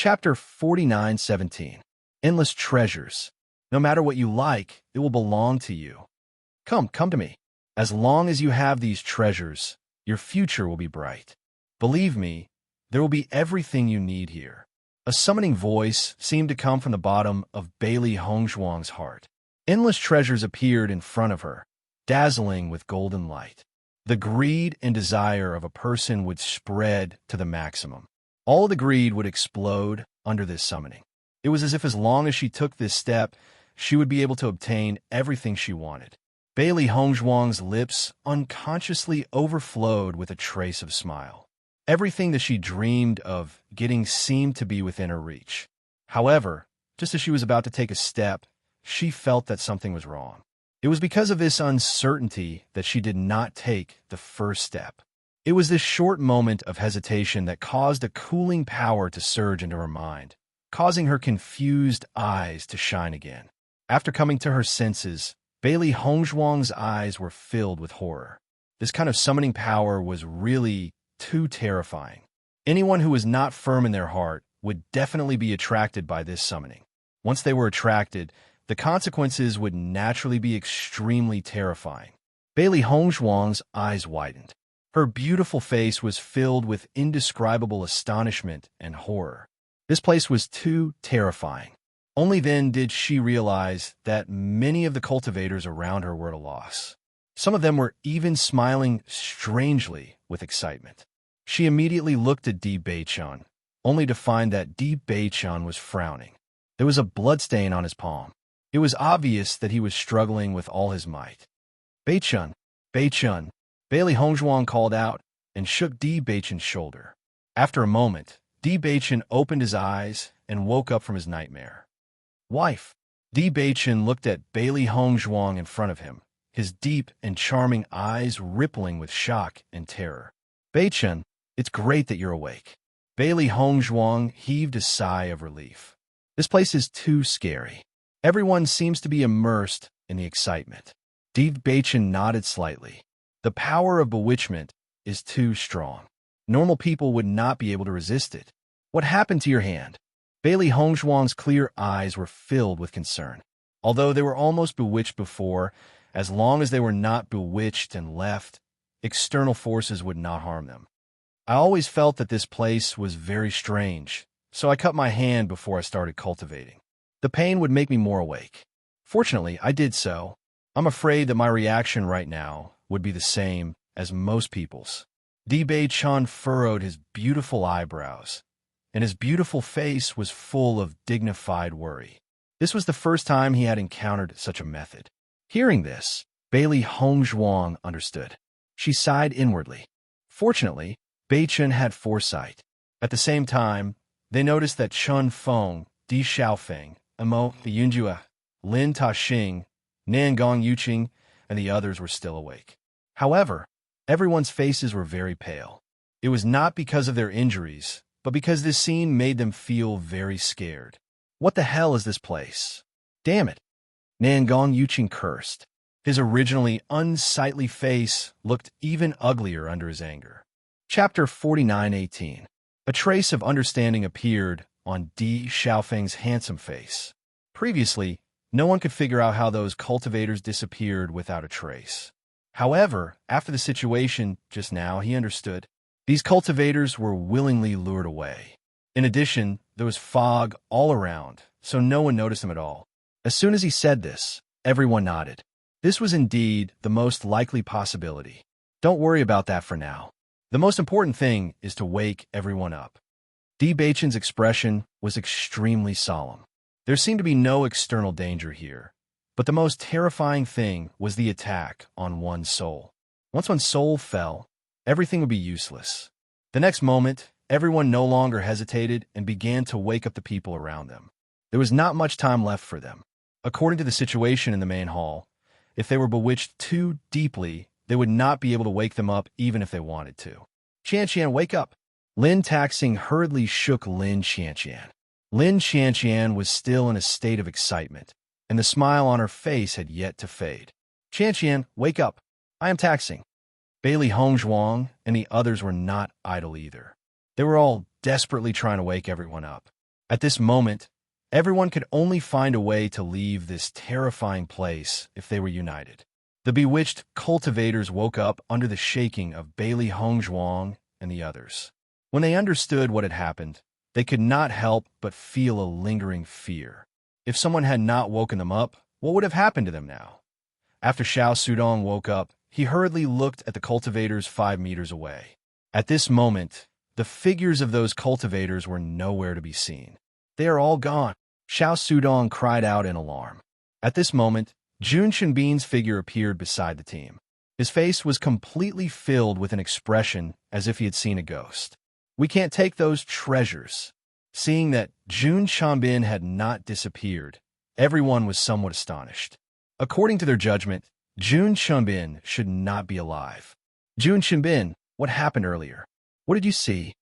Chapter 49:17. Endless treasures. No matter what you like, it will belong to you. Come to me. As long as you have these treasures, your future will be bright. Believe me, there will be everything you need here. A summoning voice seemed to come from the bottom of Bailey Hongzhuang's heart. Endless treasures appeared in front of her, dazzling with golden light. The greed and desire of a person would spread to the maximum. All the greed would explode under this summoning. It was as if as long as she took this step, she would be able to obtain everything she wanted. Bailey Hongzhuang's lips unconsciously overflowed with a trace of smile. Everything that she dreamed of getting seemed to be within her reach. However, just as she was about to take a step, she felt that something was wrong. It was because of this uncertainty that she did not take the first step. It was this short moment of hesitation that caused a cooling power to surge into her mind, causing her confused eyes to shine again. After coming to her senses, Bailey Hongzhuang's eyes were filled with horror. This kind of summoning power was really too terrifying. Anyone who was not firm in their heart would definitely be attracted by this summoning. Once they were attracted, the consequences would naturally be extremely terrifying. Bailey Hongzhuang's eyes widened. Her beautiful face was filled with indescribable astonishment and horror. This place was too terrifying. Only then did she realize that many of the cultivators around her were at a loss. Some of them were even smiling strangely with excitement. She immediately looked at Di Beichun, only to find that Di Beichun was frowning. There was a bloodstain on his palm. It was obvious that he was struggling with all his might. Beichun, Beichun, Bailey Hongzhuang called out and shook Di Beichun's shoulder. After a moment, Di Beichun opened his eyes and woke up from his nightmare. Wife. Di Beichun looked at Bailey Hongzhuang in front of him, his deep and charming eyes rippling with shock and terror. Beichun, it's great that you're awake. Bailey Hongzhuang heaved a sigh of relief. This place is too scary. Everyone seems to be immersed in the excitement. Di Beichun nodded slightly. The power of bewitchment is too strong. Normal people would not be able to resist it. What happened to your hand? Bailey Hongzhuang's clear eyes were filled with concern. Although they were almost bewitched before, as long as they were not bewitched and left, external forces would not harm them. I always felt that this place was very strange, so I cut my hand before I started cultivating. The pain would make me more awake. Fortunately, I did so. I'm afraid that my reaction right now would be the same as most people's. Di Beichun furrowed his beautiful eyebrows, and his beautiful face was full of dignified worry. This was the first time he had encountered such a method. Hearing this, Bailey Hongzhuang understood. She sighed inwardly. Fortunately, Beichun had foresight. At the same time, they noticed that Chun Feng, Di Xiaofeng, Amo Yunjua, Lin Taxing, Nan Gong Yuqing, and the others were still awake. However, everyone's faces were very pale. It was not because of their injuries, but because this scene made them feel very scared. What the hell is this place? Damn it! Nan Gong Yuqing cursed. His originally unsightly face looked even uglier under his anger. Chapter 49:18. A trace of understanding appeared on Di Xiaofeng's handsome face. Previously, no one could figure out how those cultivators disappeared without a trace. However, after the situation just now, he understood. These cultivators were willingly lured away. In addition, there was fog all around, so no one noticed them at all. As soon as he said this, everyone nodded. This was indeed the most likely possibility. Don't worry about that for now. The most important thing is to wake everyone up. Di Beichun's expression was extremely solemn. There seemed to be no external danger here, but the most terrifying thing was the attack on one's soul. Once one's soul fell, everything would be useless. The next moment, everyone no longer hesitated and began to wake up the people around them. There was not much time left for them. According to the situation in the main hall, if they were bewitched too deeply, they would not be able to wake them up even if they wanted to. Qianqian, wake up! Lin Taxing hurriedly shook Lin Qianqian. Lin Qianqian was still in a state of excitement, and the smile on her face had yet to fade. Qianqian, wake up! I am Taxing. Bailey Hongzhuang and the others were not idle either. They were all desperately trying to wake everyone up. At this moment, everyone could only find a way to leave this terrifying place if they were united. The bewitched cultivators woke up under the shaking of Bailey Hongzhuang and the others. When they understood what had happened, they could not help but feel a lingering fear. If someone had not woken them up, what would have happened to them now? After Xiao Sudong woke up, he hurriedly looked at the cultivators 5 meters away. At this moment, the figures of those cultivators were nowhere to be seen. They are all gone. Xiao Sudong cried out in alarm. At this moment, Jun Shenbin's figure appeared beside the team. His face was completely filled with an expression as if he had seen a ghost. We can't take those treasures. Seeing that Jun Shenbin had not disappeared, everyone was somewhat astonished. According to their judgment, Jun Shenbin should not be alive. Jun Shenbin, what happened earlier? What did you see?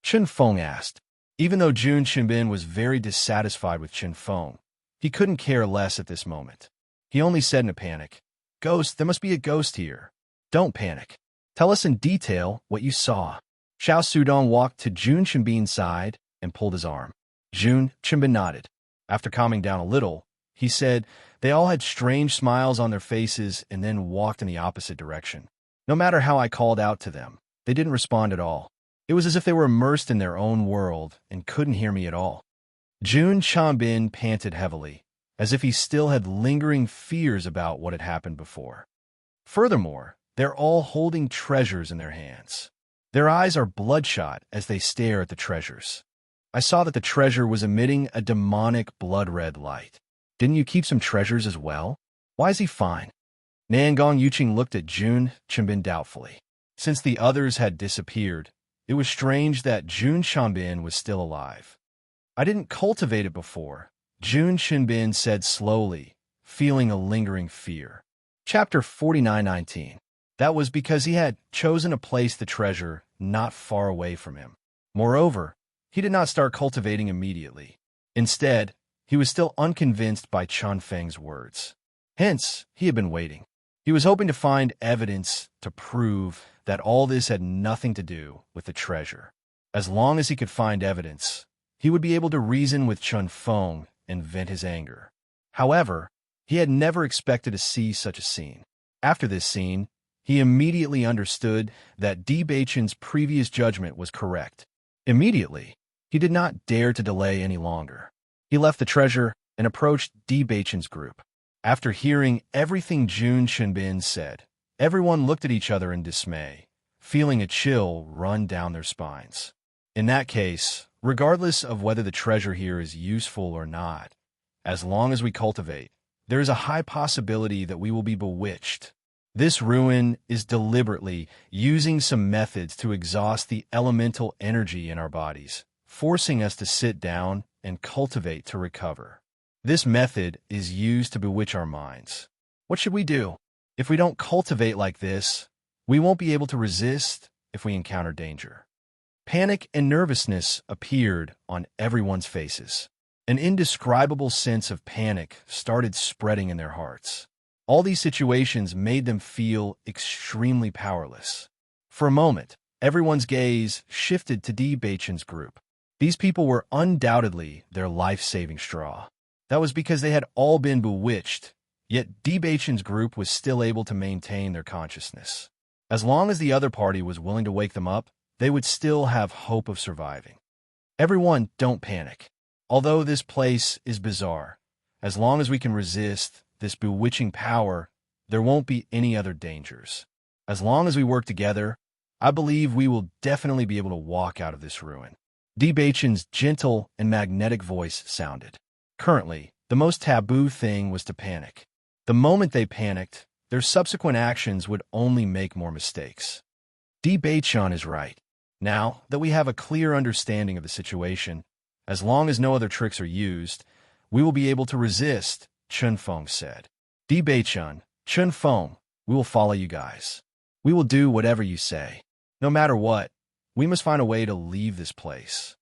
Chen Feng asked. Even though Jun Shenbin was very dissatisfied with Chen Feng, he couldn't care less at this moment. He only said in a panic, "Ghost, there must be a ghost here." "Don't panic. Tell us in detail what you saw." Xiao Sudong walked to Jun Shenbin's side and pulled his arm. Jun Shenbin nodded. After calming down a little, he said they all had strange smiles on their faces and then walked in the opposite direction. No matter how I called out to them, they didn't respond at all. It was as if they were immersed in their own world and couldn't hear me at all. Jun Shenbin panted heavily, as if he still had lingering fears about what had happened before. Furthermore, they're all holding treasures in their hands. Their eyes are bloodshot as they stare at the treasures. I saw that the treasure was emitting a demonic blood-red light. Didn't you keep some treasures as well? Why is he fine? Nangong Yuqing looked at Jun Shenbin doubtfully. Since the others had disappeared, it was strange that Jun Shenbin was still alive. I didn't cultivate it before, Jun Shenbin said slowly, feeling a lingering fear. Chapter 49:19. That was because he had chosen to place the treasure not far away from him. Moreover, he did not start cultivating immediately. Instead, he was still unconvinced by Chun Feng's words. Hence, he had been waiting. He was hoping to find evidence to prove that all this had nothing to do with the treasure. As long as he could find evidence, he would be able to reason with Chun Feng and vent his anger. However, he had never expected to see such a scene. After this scene, he immediately understood that Di Beichen's previous judgment was correct. Immediately, he did not dare to delay any longer. He left the treasure and approached Di Beichen's group. After hearing everything Jun Shenbin said, everyone looked at each other in dismay, feeling a chill run down their spines. In that case, regardless of whether the treasure here is useful or not, as long as we cultivate, there is a high possibility that we will be bewitched. This ruin is deliberately using some methods to exhaust the elemental energy in our bodies, forcing us to sit down and cultivate to recover. This method is used to bewitch our minds. What should we do? If we don't cultivate like this, we won't be able to resist if we encounter danger. Panic and nervousness appeared on everyone's faces. An indescribable sense of panic started spreading in their hearts. All these situations made them feel extremely powerless. For a moment, everyone's gaze shifted to Di Beichen's group. These people were undoubtedly their life-saving straw. That was because they had all been bewitched, yet Di Beichen's group was still able to maintain their consciousness. As long as the other party was willing to wake them up, they would still have hope of surviving. Everyone, don't panic. Although this place is bizarre, as long as we can resist this bewitching power, there won't be any other dangers. As long as we work together, I believe we will definitely be able to walk out of this ruin. Di Beichen's gentle and magnetic voice sounded. Currently, the most taboo thing was to panic. The moment they panicked, their subsequent actions would only make more mistakes. Di Beichen is right. Now that we have a clear understanding of the situation, as long as no other tricks are used, we will be able to resist, Chun Feng said. Di Beichen, Chun Feng, we will follow you guys. We will do whatever you say. No matter what, we must find a way to leave this place.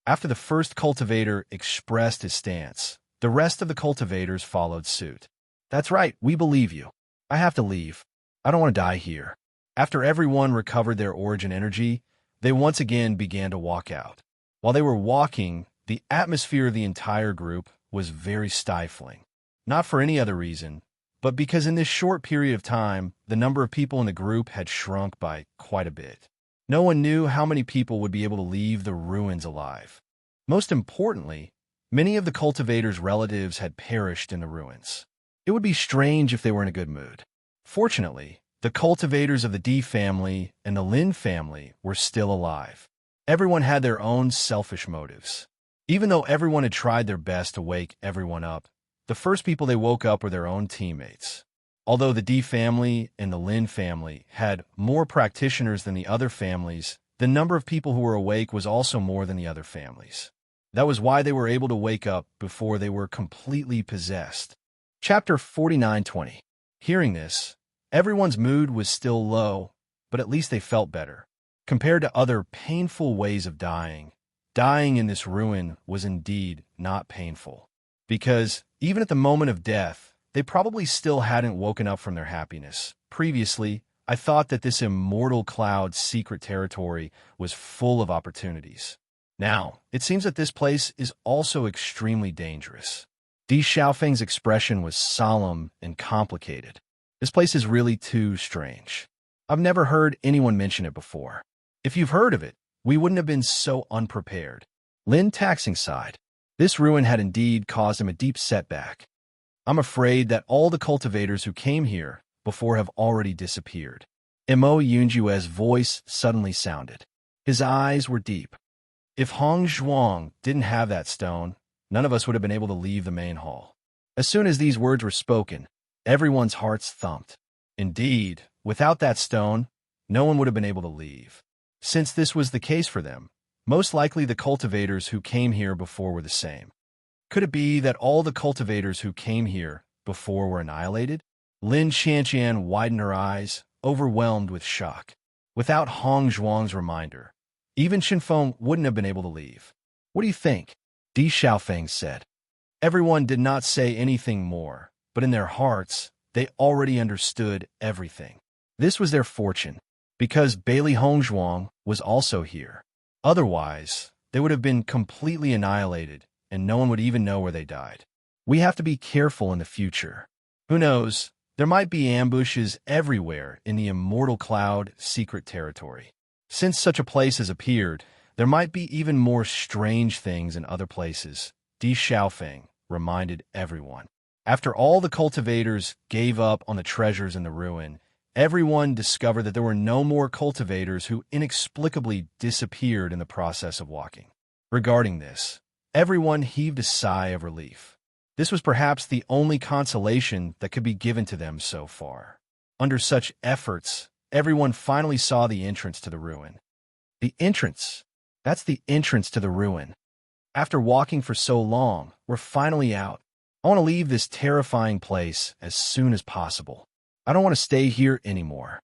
After the first cultivator expressed his stance, the rest of the cultivators followed suit. That's right, we believe you. I have to leave. I don't want to die here. After everyone recovered their origin energy, they once again began to walk out. While they were walking, The atmosphere of the entire group was very stifling. Not for any other reason, but because in this short period of time, the number of people in the group had shrunk by quite a bit. No one knew how many people would be able to leave the ruins alive. Most importantly, many of the cultivators' relatives had perished in the ruins. It would be strange if they were in a good mood. Fortunately, the cultivators of the D family and the Lin family were still alive. Everyone had their own selfish motives. Even though everyone had tried their best to wake everyone up, the first people they woke up were their own teammates. Although the D family and the Lin family had more practitioners than the other families, the number of people who were awake was also more than the other families. That was why they were able to wake up before they were completely possessed. Chapter 49:20. Hearing this, everyone's mood was still low, but at least they felt better. Compared to other painful ways of dying, dying in this ruin was indeed not painful. Because, even at the moment of death, they probably still hadn't woken up from their happiness. Previously, I thought that this immortal cloud's secret territory was full of opportunities. Now, it seems that this place is also extremely dangerous. Di Xiaofeng's expression was solemn and complicated. This place is really too strange. I've never heard anyone mention it before. If you've heard of it, we wouldn't have been so unprepared. Lin Taxing sighed. This ruin had indeed caused him a deep setback. I'm afraid that all the cultivators who came here before have already disappeared. Mo Yunjue's voice suddenly sounded. His eyes were deep. If Hong Zhuang didn't have that stone, none of us would have been able to leave the main hall. As soon as these words were spoken, everyone's hearts thumped. Indeed, without that stone, no one would have been able to leave. Since this was the case for them, most likely the cultivators who came here before were the same. Could it be that all the cultivators who came here before were annihilated? Lin Qianqian widened her eyes, overwhelmed with shock. Without Hong Zhuang's reminder, even Xinfeng wouldn't have been able to leave. What do you think? Di Xiaofeng said. Everyone did not say anything more, but in their hearts, they already understood everything. This was their fortune, because Bailey Hongzhuang was also here. Otherwise, they would have been completely annihilated, and no one would even know where they died. We have to be careful in the future. Who knows, there might be ambushes everywhere in the Immortal Cloud secret territory. Since such a place has appeared, there might be even more strange things in other places, Di Xiaofeng reminded everyone. After all the cultivators gave up on the treasures in the ruin, everyone discovered that there were no more cultivators who inexplicably disappeared in the process of walking. Regarding this, everyone heaved a sigh of relief. This was perhaps the only consolation that could be given to them so far. Under such efforts, everyone finally saw the entrance to the ruin. The entrance! That's the entrance to the ruin. After walking for so long, we're finally out. I want to leave this terrifying place as soon as possible. I don't want to stay here anymore.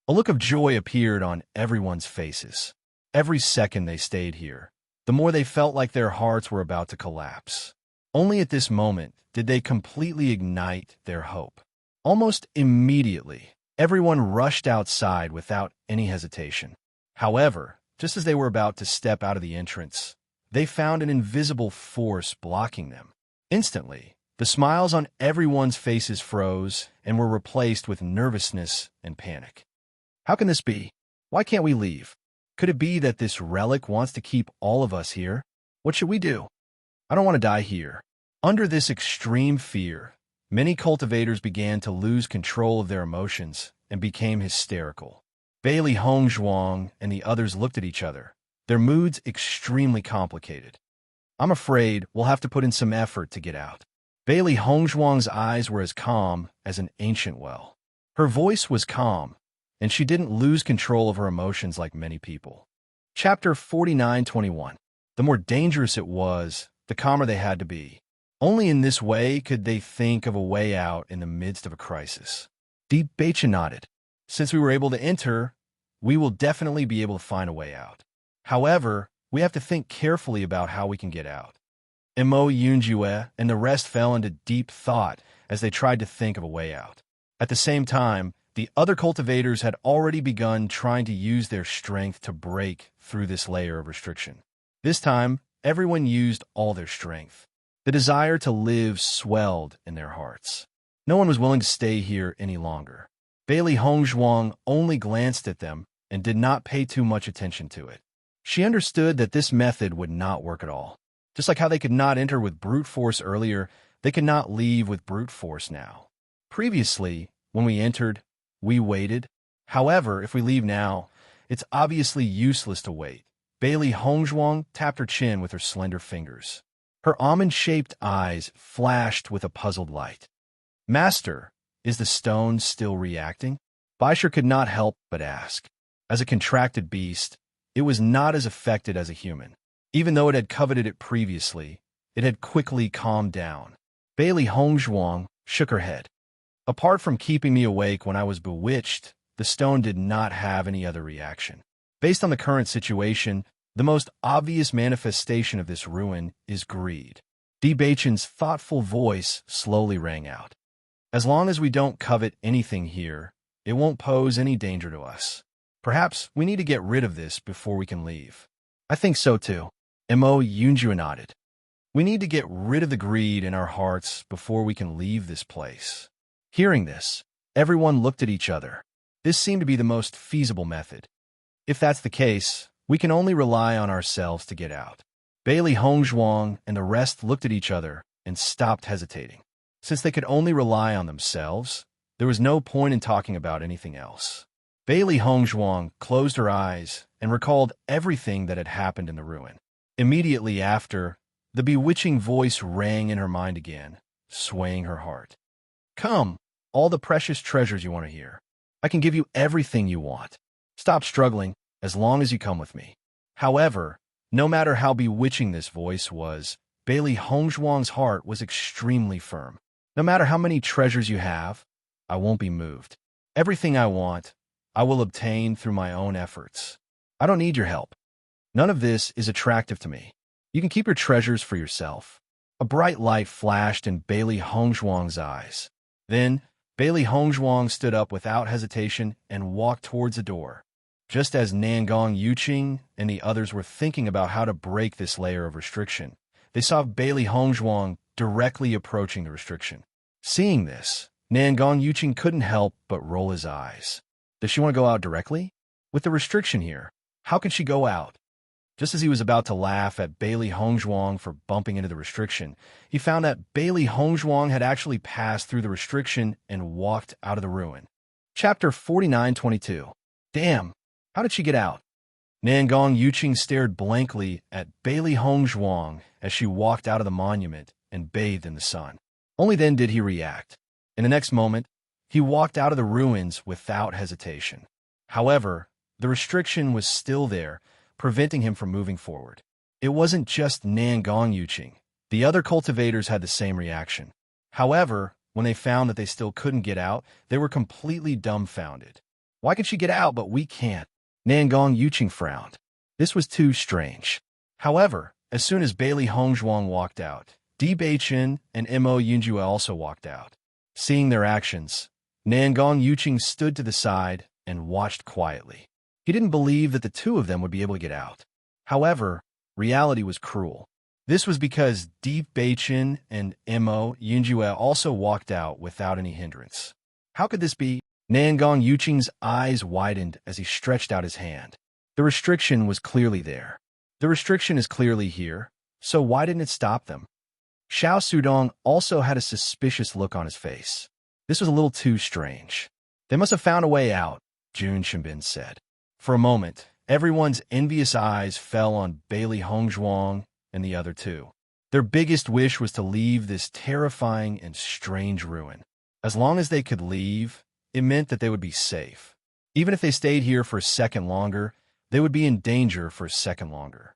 A look of joy appeared on everyone's faces. Every second they stayed here, the more they felt like their hearts were about to collapse. Only at this moment did they completely ignite their hope. Almost immediately, everyone rushed outside without any hesitation. However, just as they were about to step out of the entrance, they found an invisible force blocking them. Instantly, the smiles on everyone's faces froze and were replaced with nervousness and panic. How can this be? Why can't we leave? Could it be that this relic wants to keep all of us here? What should we do? I don't want to die here. Under this extreme fear, many cultivators began to lose control of their emotions and became hysterical. Bailey Hongzhuang and the others looked at each other, their moods extremely complicated. I'm afraid we'll have to put in some effort to get out. Bailey Hongzhuang's eyes were as calm as an ancient well. Her voice was calm, and she didn't lose control of her emotions like many people. Chapter 49:21. The more dangerous it was, the calmer they had to be. Only in this way could they think of a way out in the midst of a crisis. Di Beichen nodded. Since we were able to enter, we will definitely be able to find a way out. However, we have to think carefully about how we can get out. Mo Yunjue and the rest fell into deep thought as they tried to think of a way out. At the same time, the other cultivators had already begun trying to use their strength to break through this layer of restriction. This time, everyone used all their strength. The desire to live swelled in their hearts. No one was willing to stay here any longer. Bailey Hongzhuang only glanced at them and did not pay too much attention to it. She understood that this method would not work at all. Just like how they could not enter with brute force earlier, they could not leave with brute force now. Previously, when we entered, we waited. However, if we leave now, it's obviously useless to wait. Bailey Hongzhuang tapped her chin with her slender fingers. Her almond-shaped eyes flashed with a puzzled light. Master, is the stone still reacting? Baisher could not help but ask. As a contracted beast, it was not as affected as a human. Even though it had coveted it previously, it had quickly calmed down. Bailey Hongzhuang shook her head. Apart from keeping me awake when I was bewitched, the stone did not have any other reaction. Based on the current situation, the most obvious manifestation of this ruin is greed. Di Beichen's thoughtful voice slowly rang out. As long as we don't covet anything here, it won't pose any danger to us. Perhaps we need to get rid of this before we can leave. I think so too. Mo Yunju nodded. We need to get rid of the greed in our hearts before we can leave this place. Hearing this, everyone looked at each other. This seemed to be the most feasible method. If that's the case, we can only rely on ourselves to get out. Bailey Hongzhuang and the rest looked at each other and stopped hesitating. Since they could only rely on themselves, there was no point in talking about anything else. Bailey Hongzhuang closed her eyes and recalled everything that had happened in the ruin. Immediately after, the bewitching voice rang in her mind again, swaying her heart. Come, all the precious treasures you want to hear. I can give you everything you want. Stop struggling, as long as you come with me. However, no matter how bewitching this voice was, Bailey Hongzhuang's heart was extremely firm. No matter how many treasures you have, I won't be moved. Everything I want, I will obtain through my own efforts. I don't need your help. None of this is attractive to me. You can keep your treasures for yourself. A bright light flashed in Bailey Hongzhuang's eyes. Then, Bailey Hongzhuang stood up without hesitation and walked towards the door. Just as Nangong Yuqing and the others were thinking about how to break this layer of restriction, they saw Bailey Hongzhuang directly approaching the restriction. Seeing this, Nangong Yuqing couldn't help but roll his eyes. Does she want to go out directly? With the restriction here, how can she go out? Just as he was about to laugh at Bailey Hongzhuang for bumping into the restriction, he found that Bailey Hongzhuang had actually passed through the restriction and walked out of the ruin. Chapter 49:22. Damn, how did she get out? Nangong Yuqing stared blankly at Bailey Hongzhuang as she walked out of the monument and bathed in the sun. Only then did he react. In the next moment, he walked out of the ruins without hesitation. However, the restriction was still there, preventing him from moving forward. It wasn't just Nangong Yuqing. The other cultivators had the same reaction. However, when they found that they still couldn't get out, they were completely dumbfounded. Why can she get out, but we can't? Nangong Yuqing frowned. This was too strange. However, as soon as Bailey Hongzhuang walked out, Di Beichen and Mo Yunju also walked out. Seeing their actions, Nangong Yuqing stood to the side and watched quietly. He didn't believe that the two of them would be able to get out. However, reality was cruel. This was because Di Beichen and Mo Yunju also walked out without any hindrance. How could this be? Nangong Yuqing's eyes widened as he stretched out his hand. The restriction was clearly there. The restriction is clearly here, so why didn't it stop them? Xiao Sudong also had a suspicious look on his face. This was a little too strange. They must have found a way out, Jun Shimbin said. For a moment, everyone's envious eyes fell on Bailey Hongzhuang and the other two. Their biggest wish was to leave this terrifying and strange ruin. As long as they could leave, it meant that they would be safe. Even if they stayed here for a second longer, they would be in danger for a second longer.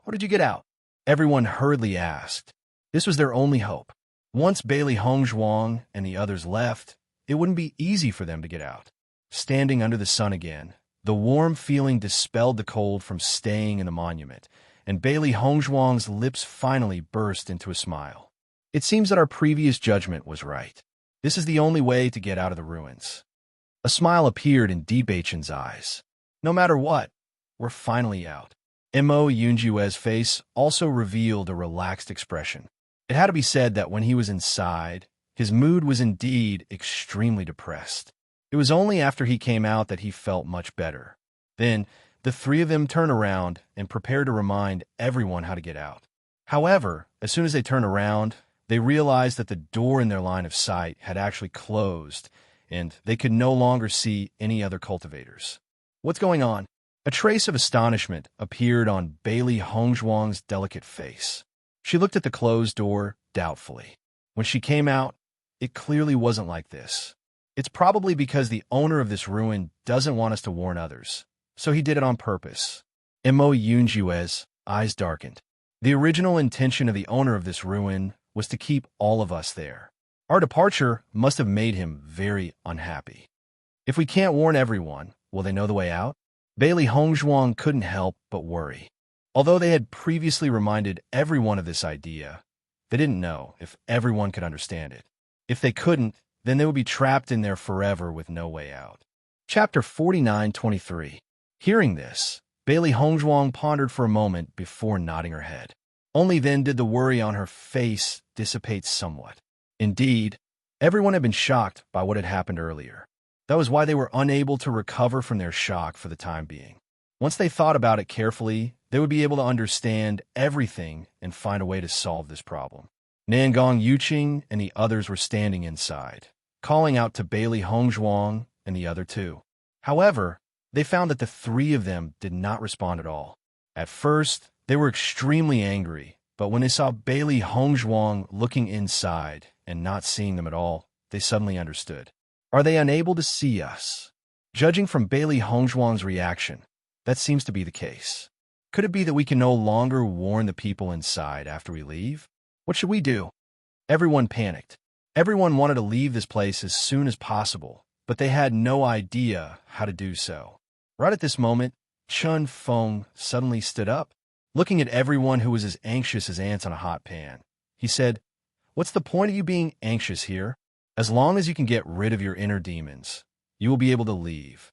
How did you get out? Everyone hurriedly asked. This was their only hope. Once Bailey Hongzhuang and the others left, it wouldn't be easy for them to get out. Standing under the sun again, the warm feeling dispelled the cold from staying in the monument, and Bailey Hongzhuang's lips finally burst into a smile. It seems that our previous judgment was right. This is the only way to get out of the ruins. A smile appeared in Di Beichen's eyes. No matter what, we're finally out. Mo Yunjue's face also revealed a relaxed expression. It had to be said that when he was inside, his mood was indeed extremely depressed. It was only after he came out that he felt much better. Then, the three of them turned around and prepared to remind everyone how to get out. However, as soon as they turned around, they realized that the door in their line of sight had actually closed, and they could no longer see any other cultivators. What's going on? A trace of astonishment appeared on Bailey Hongzhuang's delicate face. She looked at the closed door doubtfully. When she came out, it clearly wasn't like this. It's probably because the owner of this ruin doesn't want us to warn others, so he did it on purpose. Mo Yunjue's eyes darkened. The original intention of the owner of this ruin was to keep all of us there. Our departure must have made him very unhappy. If we can't warn everyone, will they know the way out? Bailey Hongzhuang couldn't help but worry. Although they had previously reminded everyone of this idea, they didn't know if everyone could understand it. If they couldn't, then they would be trapped in there forever with no way out. Chapter 49:23. Hearing this, Bailey Hongzhuang pondered for a moment before nodding her head. Only then did the worry on her face dissipate somewhat. Indeed, everyone had been shocked by what had happened earlier. That was why they were unable to recover from their shock for the time being. Once they thought about it carefully, they would be able to understand everything and find a way to solve this problem. Nangong Yuqing and the others were standing inside, calling out to Bailey Hongzhuang and the other two. However, they found that the three of them did not respond at all. At first, they were extremely angry, but when they saw Bailey Hongzhuang looking inside and not seeing them at all, they suddenly understood. Are they unable to see us? Judging from Bailey Hongzhuang's reaction, that seems to be the case. Could it be that we can no longer warn the people inside after we leave? What should we do? Everyone panicked. Everyone wanted to leave this place as soon as possible, but they had no idea how to do so. Right at this moment, Chun Feng suddenly stood up. Looking at everyone who was as anxious as ants on a hot pan, he said, "What's the point of you being anxious here? As long as you can get rid of your inner demons, you will be able to leave."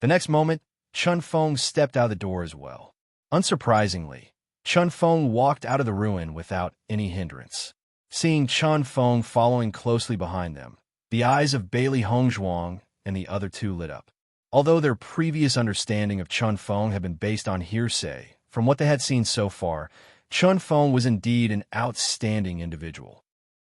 The next moment, Chun Feng stepped out of the door as well. Unsurprisingly, Chun Feng walked out of the ruin without any hindrance. Seeing Chun Feng following closely behind them, the eyes of Bailey Hongzhuang and the other two lit up. Although their previous understanding of Chun Feng had been based on hearsay, from what they had seen so far, Chun Feng was indeed an outstanding individual.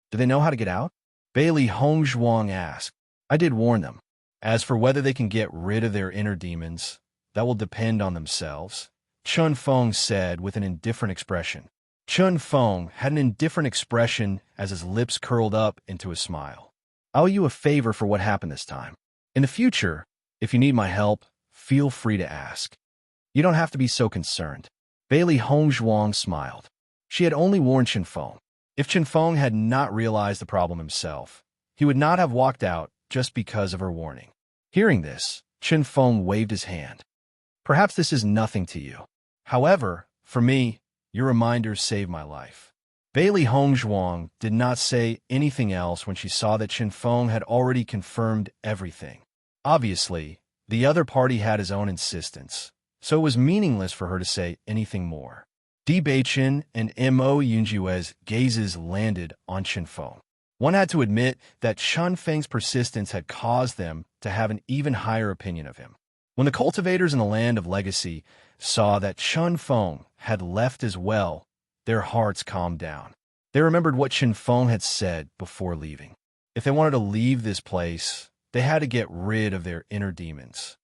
Do they know how to get out? Bailey Hongzhuang asked. I did warn them. As for whether they can get rid of their inner demons, that will depend on themselves, Chun Feng said with an indifferent expression. Chun Feng had an indifferent expression as his lips curled up into a smile. I owe you a favor for what happened this time. In the future, if you need my help, feel free to ask. You don't have to be so concerned. Bailey Hongzhuang smiled. She had only warned Chun Feng. If Chun Feng had not realized the problem himself, he would not have walked out just because of her warning. Hearing this, Chun Feng waved his hand. Perhaps this is nothing to you. However, for me, your reminders saved my life. Bailey Hongzhuang did not say anything else when she saw that Chun Feng had already confirmed everything. Obviously, the other party had his own insistence, so it was meaningless for her to say anything more. Di Beichen and Mo Yunjue's gazes landed on Chun Feng. One had to admit that Chun Feng's persistence had caused them to have an even higher opinion of him. When the cultivators in the land of legacy saw that Chun Feng had left as well, their hearts calmed down. They remembered what Chun Feng had said before leaving. If they wanted to leave this place, they had to get rid of their inner demons.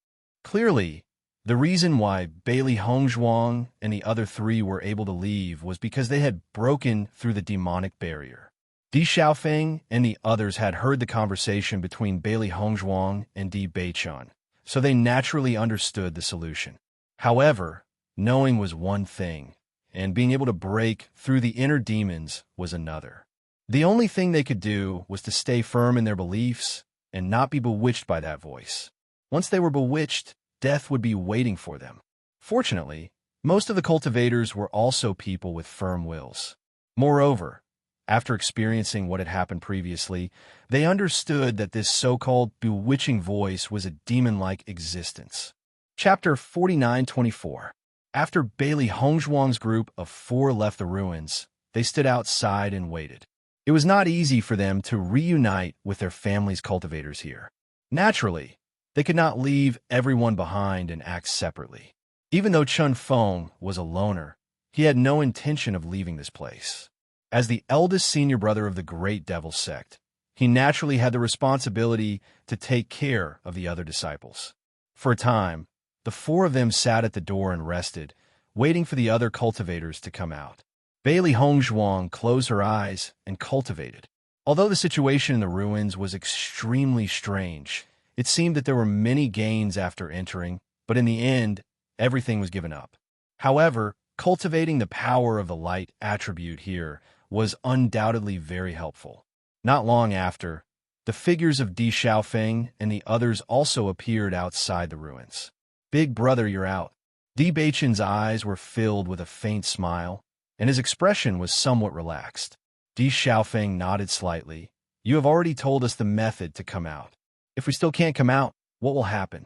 Clearly, the reason why Bailey Hongzhuang and the other three were able to leave was because they had broken through the demonic barrier. Di Xiaofeng and the others had heard the conversation between Bailey Hongzhuang and Di Beichen, so they naturally understood the solution. However, knowing was one thing, and being able to break through the inner demons was another. The only thing they could do was to stay firm in their beliefs and not be bewitched by that voice. Once they were bewitched, death would be waiting for them. Fortunately, most of the cultivators were also people with firm wills. Moreover, after experiencing what had happened previously, they understood that this so-called bewitching voice was a demon-like existence. Chapter 49:24. After Bailey Hongzhuang's group of 4 left the ruins, they stood outside and waited. It was not easy for them to reunite with their family's cultivators here. Naturally, they could not leave everyone behind and act separately. Even though Chun Feng was a loner, he had no intention of leaving this place. As the eldest senior brother of the Great Devil sect, he naturally had the responsibility to take care of the other disciples. For a time, the 4 of them sat at the door and rested, waiting for the other cultivators to come out. Bailey Hongzhuang closed her eyes and cultivated. Although the situation in the ruins was extremely strange, it seemed that there were many gains after entering, but in the end, everything was given up. However, cultivating the power of the light attribute here was undoubtedly very helpful. Not long after, the figures of Di Xiaofeng and the others also appeared outside the ruins. "Big brother, you're out." Di Beichen's eyes were filled with a faint smile, and his expression was somewhat relaxed. Di Xiaofeng nodded slightly. "You have already told us the method to come out. If we still can't come out, what will happen?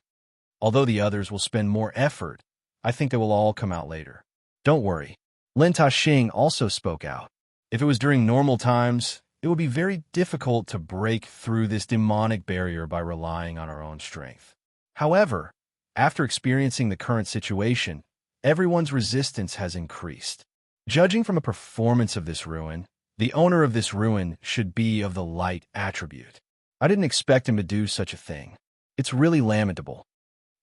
Although the others will spend more effort, I think they will all come out later." "Don't worry." Lin Taxing also spoke out. "If it was during normal times, it would be very difficult to break through this demonic barrier by relying on our own strength. However, after experiencing the current situation, everyone's resistance has increased. Judging from the performance of this ruin, the owner of this ruin should be of the light attribute. I didn't expect him to do such a thing. It's really lamentable."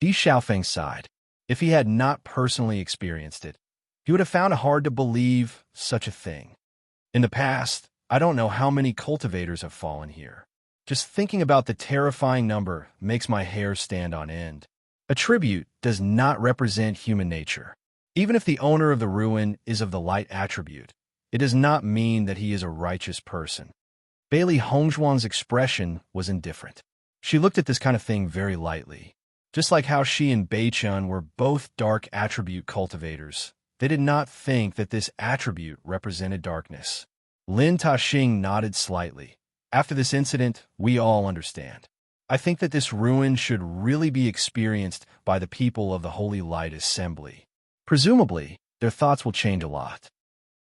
Di Xiaofeng sighed. If he had not personally experienced it, he would have found it hard to believe such a thing. In the past, I don't know how many cultivators have fallen here. Just thinking about the terrifying number makes my hair stand on end. A tribute does not represent human nature. Even if the owner of the ruin is of the light attribute, it does not mean that he is a righteous person. Bailey Hongzhuang's expression was indifferent. She looked at this kind of thing very lightly. Just like how she and Beichun were both dark attribute cultivators, they did not think that this attribute represented darkness. Lin Taxing nodded slightly. "After this incident, we all understand. I think that this ruin should really be experienced by the people of the Holy Light Assembly. Presumably, their thoughts will change a lot."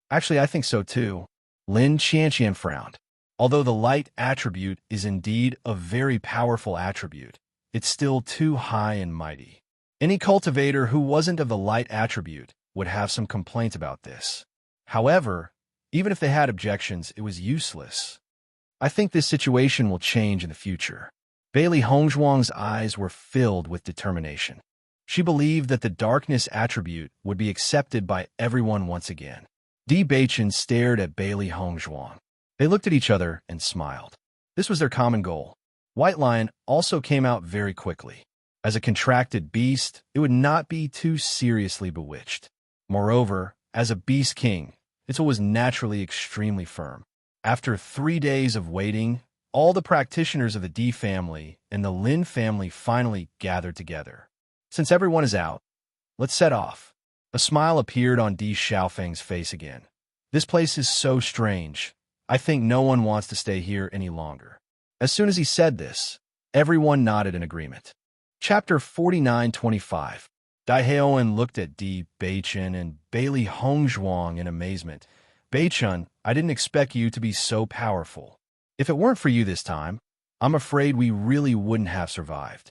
"Actually, I think so too." Lin Qianqian frowned. "Although the light attribute is indeed a very powerful attribute, it's still too high and mighty. Any cultivator who wasn't of the light attribute would have some complaints about this. However, even if they had objections, it was useless. I think this situation will change in the future." Bailey Hongzhuang's eyes were filled with determination. She believed that the darkness attribute would be accepted by everyone once again. Di Beichen stared at Bailey Hongzhuang. They looked at each other and smiled. This was their common goal. White Lion also came out very quickly. As a contracted beast, it would not be too seriously bewitched. Moreover, as a beast king, it was naturally extremely firm. After 3 days of waiting, all the practitioners of the Di family and the Lin family finally gathered together. "Since everyone is out, let's set off." A smile appeared on Di Xiaofeng's face again. "This place is so strange. I think no one wants to stay here any longer." As soon as he said this, everyone nodded in agreement. Chapter 49-25. Dai Haoen looked at Di Beichen and Bailey Hongzhuang in amazement. "Beichen, I didn't expect you to be so powerful. If it weren't for you this time, I'm afraid we really wouldn't have survived."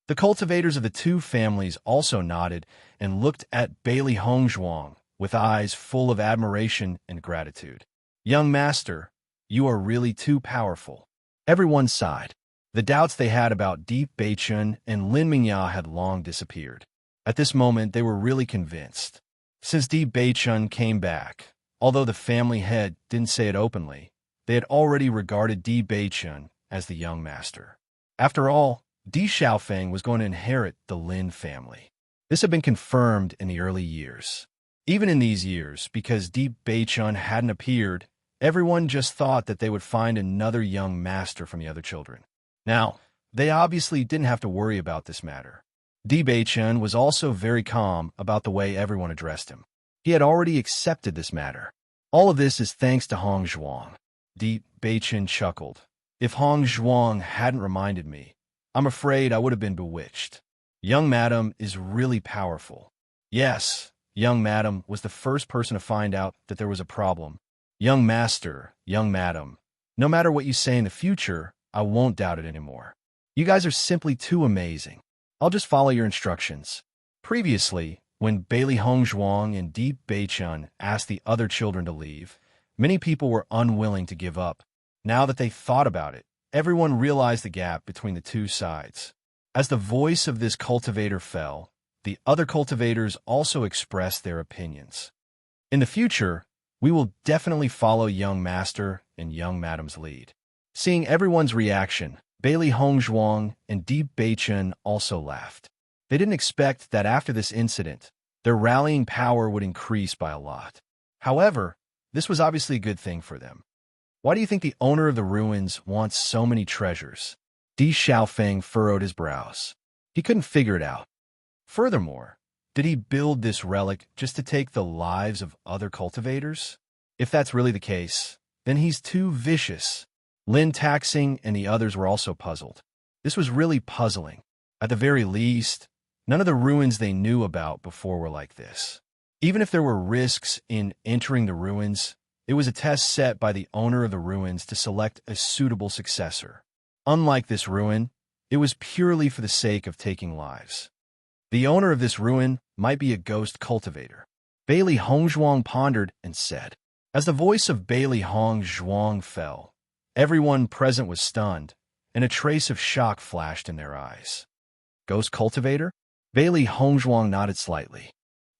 The cultivators of the 2 families also nodded and looked at Bailey Hongzhuang with eyes full of admiration and gratitude. "Young master, you are really too powerful." Everyone sighed. The doubts they had about Di Beichen and Lin Mingya had long disappeared. At this moment, they were really convinced. Since Di Beichen came back, although the family head didn't say it openly, they had already regarded Di Beichen as the young master. After all, Di Xiaofeng was going to inherit the Lin family. This had been confirmed in the early years. Even in these years, because Di Beichen hadn't appeared, everyone just thought that they would find another young master from the other children. Now, they obviously didn't have to worry about this matter. Di Beichen was also very calm about the way everyone addressed him. He had already accepted this matter. All of this is thanks to Hongzhuang. Di Beichen chuckled. "If Hongzhuang hadn't reminded me, I'm afraid I would have been bewitched. Young madam is really powerful." "Yes, young madam was the first person to find out that there was a problem. Young master, young madam, no matter what you say in the future, I won't doubt it anymore. You guys are simply too amazing. I'll just follow your instructions. Previously, when Bailey Hongzhuang and Deep Beichun asked the other children to leave, many people were unwilling to give up. Now that they thought about it, everyone realized the gap between the two sides. As the voice of this cultivator fell, the other cultivators also expressed their opinions. In the future, we will definitely follow young master and young madam's lead. Seeing everyone's reaction, Bailey Hongzhuang and Deep Beichun also laughed. They didn't expect that after this incident, their rallying power would increase by a lot. However, this was obviously a good thing for them. Why do you think the owner of the ruins wants so many treasures? Di Xiaofeng furrowed his brows. He couldn't figure it out. Furthermore, did he build this relic just to take the lives of other cultivators? If that's really the case, then he's too vicious. Lin Taxing and the others were also puzzled. This was really puzzling. At the very least, none of the ruins they knew about before were like this. Even if there were risks in entering the ruins, it was a test set by the owner of the ruins to select a suitable successor. Unlike this ruin, it was purely for the sake of taking lives. The owner of this ruin might be a ghost cultivator. Bailey Hongzhuang pondered and said. As the voice of Bailey Hongzhuang fell, everyone present was stunned, and a trace of shock flashed in their eyes. Ghost cultivator? Bailey Hongzhuang nodded slightly.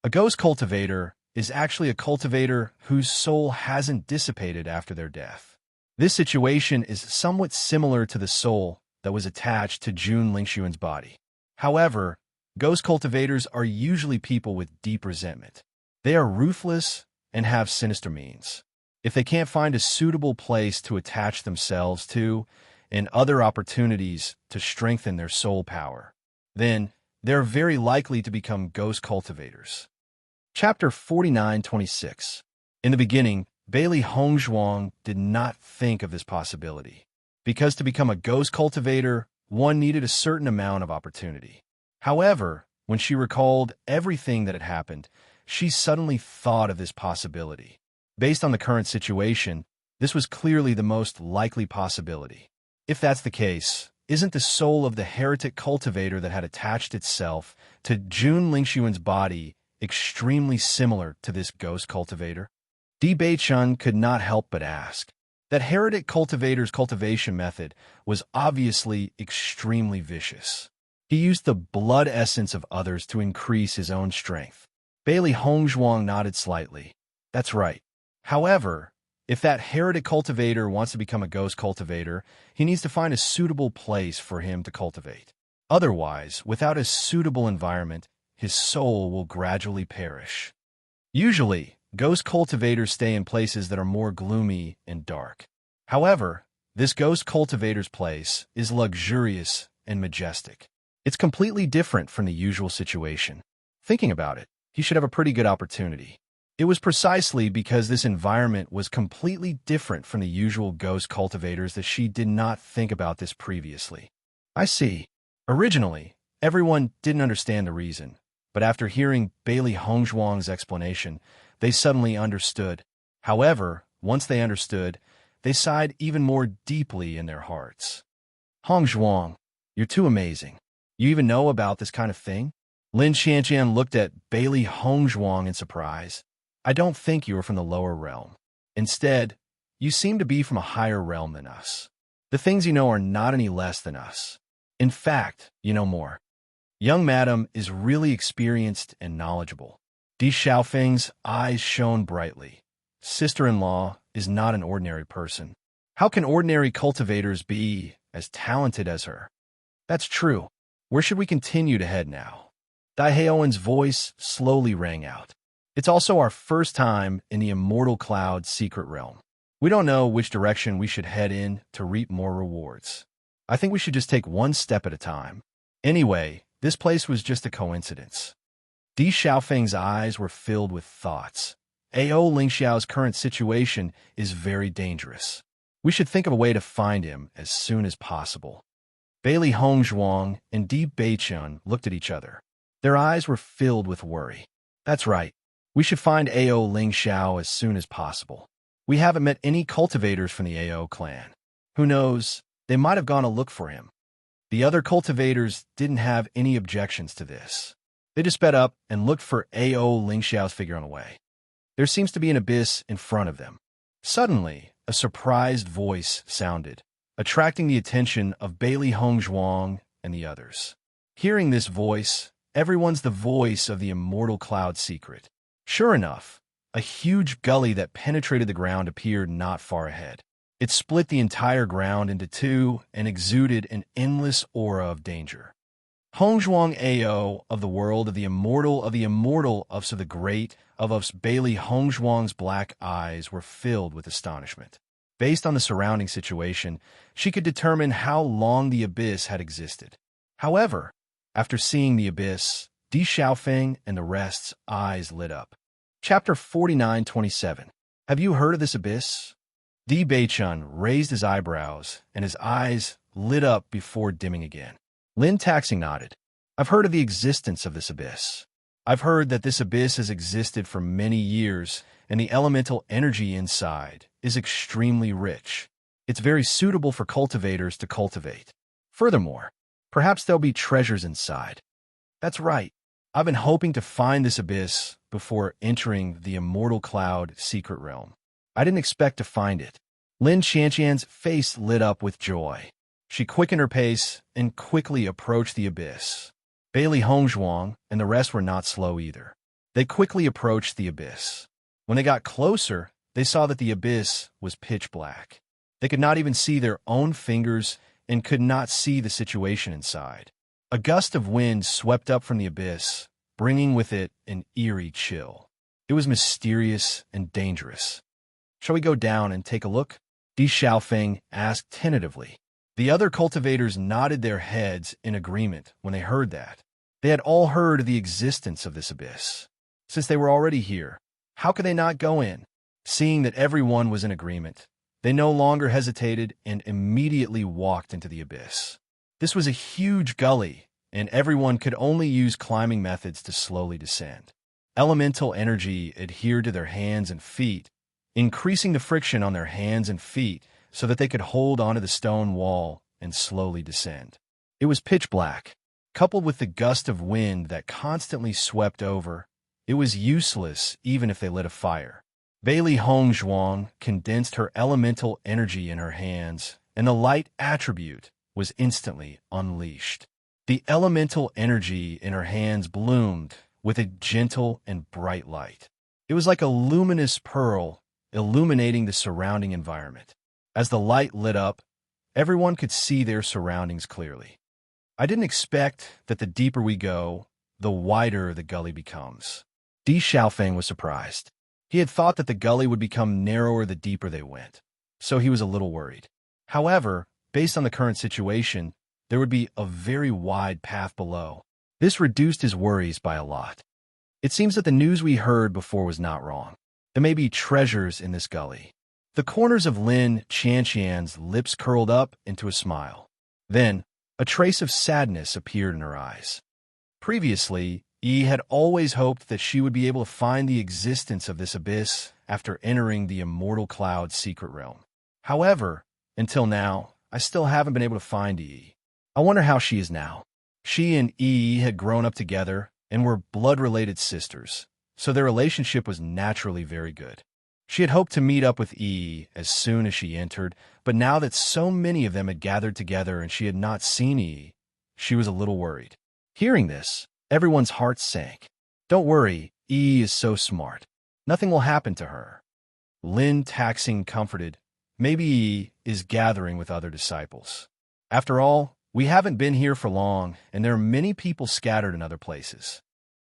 A ghost cultivator is actually a cultivator whose soul hasn't dissipated after their death. This situation is somewhat similar to the soul that was attached to Jun Lingxuan's body. However, ghost cultivators are usually people with deep resentment. They are ruthless and have sinister means. If they can't find a suitable place to attach themselves to and other opportunities to strengthen their soul power, then they're very likely to become ghost cultivators. Chapter 49-26. In the beginning, Bailey Hongzhuang did not think of this possibility, because to become a ghost cultivator, one needed a certain amount of opportunity. However, when she recalled everything that had happened, she suddenly thought of this possibility. Based on the current situation, this was clearly the most likely possibility. If that's the case, isn't the soul of the heretic cultivator that had attached itself to Jun Lingxuan's body extremely similar to this ghost cultivator? Di Beichun could not help but ask. That heretic cultivator's cultivation method was obviously extremely vicious. He used the blood essence of others to increase his own strength. Bailey Hongzhuang nodded slightly. That's right. However, if that heretic cultivator wants to become a ghost cultivator, he needs to find a suitable place for him to cultivate. Otherwise, without a suitable environment, his soul will gradually perish. Usually, ghost cultivators stay in places that are more gloomy and dark. However, this ghost cultivator's place is luxurious and majestic. It's completely different from the usual situation. Thinking about it, he should have a pretty good opportunity. It was precisely because this environment was completely different from the usual ghost cultivators that she did not think about this previously. I see. Originally, everyone didn't understand the reason, but after hearing Bailey Hongzhuang's explanation, they suddenly understood. However, once they understood, they sighed even more deeply in their hearts. Hongzhuang, you're too amazing. You even know about this kind of thing? Lin Xianqian looked at Bailey Hongzhuang in surprise. I don't think you are from the lower realm. Instead, you seem to be from a higher realm than us. The things you know are not any less than us. In fact, you know more. Young madam is really experienced and knowledgeable. Di Xiaofeng's eyes shone brightly. Sister-in-law is not an ordinary person. How can ordinary cultivators be as talented as her? That's true. Where should we continue to head now? Dai Heowen's voice slowly rang out. It's also our first time in the Immortal Cloud secret realm. We don't know which direction we should head in to reap more rewards. I think we should just take one step at a time. Anyway, this place was just a coincidence. Di Xiaofeng's eyes were filled with thoughts. A.O. Lingxiao's current situation is very dangerous. We should think of a way to find him as soon as possible. Bailey Hongzhuang and Di Beichun looked at each other. Their eyes were filled with worry. That's right. We should find Ao Ling Xiao as soon as possible. We haven't met any cultivators from the Ao clan. Who knows, they might have gone to look for him. The other cultivators didn't have any objections to this. They just sped up and looked for Ao Ling Xiao's figure on the way. There seems to be an abyss in front of them. Suddenly, a surprised voice sounded, attracting the attention of Bailey Hongzhuang and the others. Hearing this voice, everyone's the voice of the immortal cloud secret. Sure enough, a huge gully that penetrated the ground appeared not far ahead. It split the entire ground into two and exuded an endless aura of danger. Hongzhuang Ao of the world of the immortal of so the great of us Bailey Hongzhuang's black eyes were filled with astonishment. Based on the surrounding situation, she could determine how long the abyss had existed. However, after seeing the abyss, Di Xiaofeng and the rest's eyes lit up. Chapter 49:27. Have you heard of this abyss? Di Beichun raised his eyebrows, and his eyes lit up before dimming again. Lin Taxing nodded. I've heard of the existence of this abyss. I've heard that this abyss has existed for many years, and the elemental energy inside is extremely rich. It's very suitable for cultivators to cultivate. Furthermore, perhaps there'll be treasures inside. That's right. I've been hoping to find this abyss before entering the immortal cloud secret realm. I didn't expect to find it. Lin Qianqian's face lit up with joy. She quickened her pace and quickly approached the abyss. Bailey Hongzhuang and the rest were not slow either. They quickly approached the abyss. When they got closer, they saw that the abyss was pitch black. They could not even see their own fingers and could not see the situation inside. A gust of wind swept up from the abyss, bringing with it an eerie chill. It was mysterious and dangerous. Shall we go down and take a look? Di Xiaofeng asked tentatively. The other cultivators nodded their heads in agreement when they heard that. They had all heard of the existence of this abyss. Since they were already here, how could they not go in? Seeing that everyone was in agreement, they no longer hesitated and immediately walked into the abyss. This was a huge gully, and everyone could only use climbing methods to slowly descend. Elemental energy adhered to their hands and feet, increasing the friction on their hands and feet so that they could hold onto the stone wall and slowly descend. It was pitch black. Coupled with the gust of wind that constantly swept over, it was useless even if they lit a fire. Bailey Hongzhuang condensed her elemental energy in her hands, and the light attribute was instantly unleashed. The elemental energy in her hands bloomed with a gentle and bright light. It was like a luminous pearl illuminating the surrounding environment. As the light lit up, everyone could see their surroundings clearly. I didn't expect that the deeper we go, the wider the gully becomes. Di Xiaofeng was surprised. He had thought that the gully would become narrower the deeper they went, so he was a little worried. However, based on the current situation, there would be a very wide path below. This reduced his worries by a lot. It seems that the news we heard before was not wrong. There may be treasures in this gully. The corners of Lin Qianqian's lips curled up into a smile. Then, a trace of sadness appeared in her eyes. Previously, Yi had always hoped that she would be able to find the existence of this abyss after entering the immortal cloud secret realm. However, until now, I still haven't been able to find Yi. I wonder how she is now. She and Yi had grown up together and were blood-related sisters, so their relationship was naturally very good. She had hoped to meet up with Yi as soon as she entered, but now that so many of them had gathered together and she had not seen Yi, she was a little worried. Hearing this, everyone's hearts sank. Don't worry, Yi is so smart. Nothing will happen to her. Lin Taxing comforted. Maybe Yi is gathering with other disciples. After all, we haven't been here for long, and there are many people scattered in other places.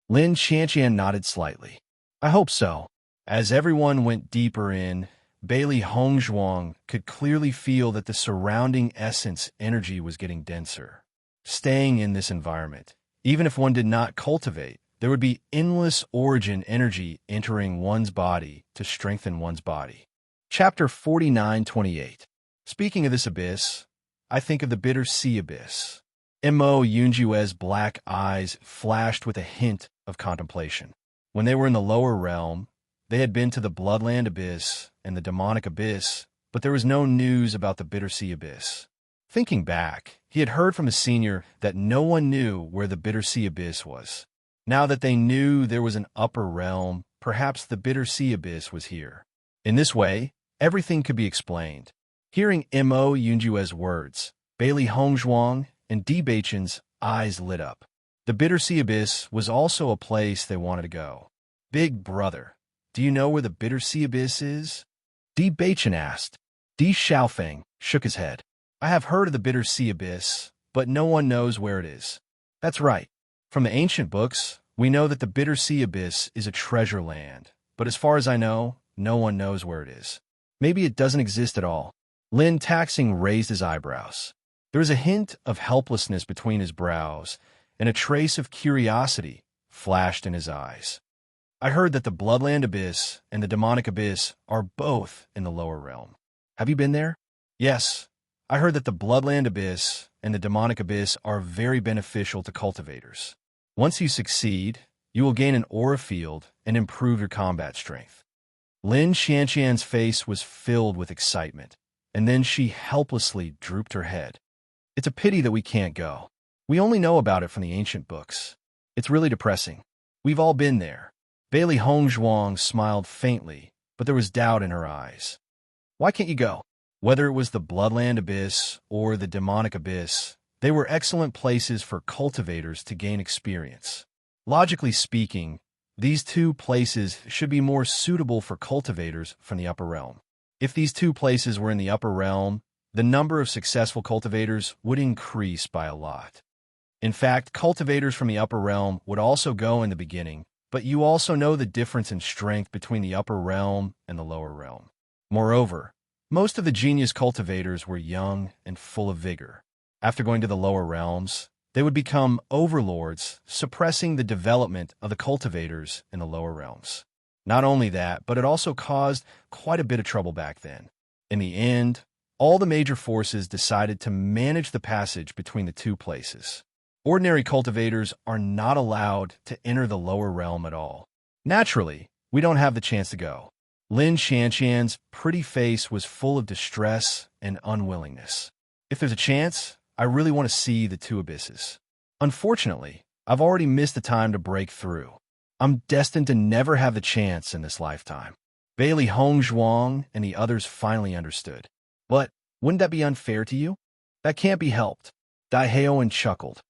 Lin Qianqian nodded slightly. I hope so. As everyone went deeper in, Bailey Hongzhuang could clearly feel that the surrounding essence energy was getting denser. Staying in this environment, even if one did not cultivate, there would be endless origin energy entering one's body to strengthen one's body. Chapter 49:28. Speaking of this abyss, I think of the bitter sea abyss. Mo Yunjue's black eyes flashed with a hint of contemplation. When they were in the lower realm, they had been to the Bloodland Abyss and the Demonic Abyss, but there was no news about the Bittersea Abyss. Thinking back, he had heard from a senior that no one knew where the Bittersea Abyss was. Now that they knew there was an upper realm, perhaps the Bittersea Abyss was here. In this way, everything could be explained. Hearing Mo Yunjue's words, Bailey Hongzhuang and Di Beichen's eyes lit up. The Bittersea Abyss was also a place they wanted to go. Big brother, do you know where the Bittersea Abyss is? Di Beichen asked. Di Xiaofeng shook his head. I have heard of the Bittersea Abyss, but no one knows where it is. That's right. From the ancient books, we know that the Bittersea Abyss is a treasure land, but as far as I know, no one knows where it is. Maybe it doesn't exist at all. Lin Taxing raised his eyebrows. There was a hint of helplessness between his brows, and a trace of curiosity flashed in his eyes. I heard that the Bloodland Abyss and the Demonic Abyss are both in the lower realm. Have you been there? Yes. I heard that the Bloodland Abyss and the Demonic Abyss are very beneficial to cultivators. Once you succeed, you will gain an aura field and improve your combat strength. Lin Xianxian's face was filled with excitement, and then she helplessly drooped her head. It's a pity that we can't go. We only know about it from the ancient books. It's really depressing. We've all been there. Bailey Hongzhuang smiled faintly, but there was doubt in her eyes. Why can't you go? Whether it was the Bloodland Abyss or the Demonic Abyss, they were excellent places for cultivators to gain experience. Logically speaking, these two places should be more suitable for cultivators from the upper realm. If these two places were in the upper realm, the number of successful cultivators would increase by a lot. In fact, cultivators from the upper realm would also go in the beginning, but you also know the difference in strength between the upper realm and the lower realm. Moreover, most of the genius cultivators were young and full of vigor. After going to the lower realms, they would become overlords, suppressing the development of the cultivators in the lower realms. Not only that, but it also caused quite a bit of trouble back then. In the end, all the major forces decided to manage the passage between the two places. Ordinary cultivators are not allowed to enter the lower realm at all. Naturally, we don't have the chance to go. Lin Xianxian's pretty face was full of distress and unwillingness. If there's a chance, I really want to see the two abysses. Unfortunately, I've already missed the time to break through. I'm destined to never have the chance in this lifetime. Bailey Hongzhuang and the others finally understood. But wouldn't that be unfair to you? That can't be helped. Dai Heoan chuckled.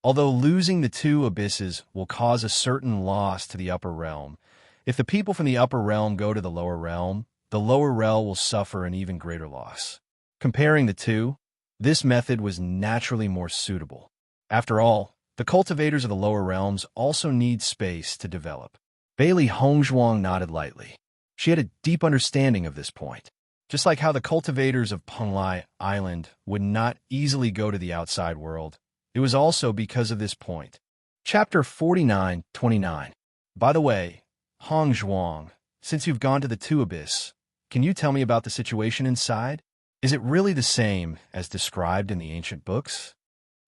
Although losing the two abysses will cause a certain loss to the upper realm, if the people from the upper realm go to the lower realm will suffer an even greater loss. Comparing the two, this method was naturally more suitable. After all, the cultivators of the lower realms also need space to develop. Bailey Hongzhuang nodded lightly. She had a deep understanding of this point. Just like how the cultivators of Penglai Island would not easily go to the outside world, it was also because of this point. Chapter 49-29. By the way, Hongzhuang, since you've gone to the Two Abyss, can you tell me about the situation inside? Is it really the same as described in the ancient books?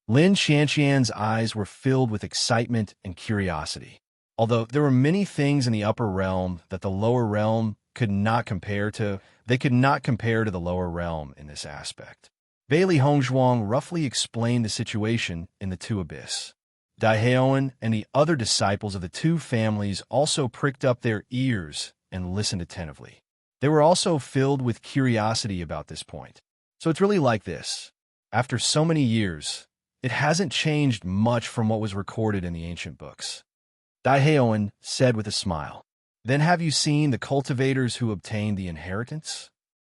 Lin Xianxian's eyes were filled with excitement and curiosity. Although there were many things in the upper realm that the lower realm could not compare to, they could not compare to the lower realm in this aspect. Bailey Hongzhuang roughly explained the situation in the Two Abyss. Dai Heoan and the other disciples of the two families also pricked up their ears and listened attentively. They were also filled with curiosity about this point. So it's really like this. After so many years, it hasn't changed much from what was recorded in the ancient books. Dai Heoan said with a smile. Then have you seen the cultivators who obtained the inheritance?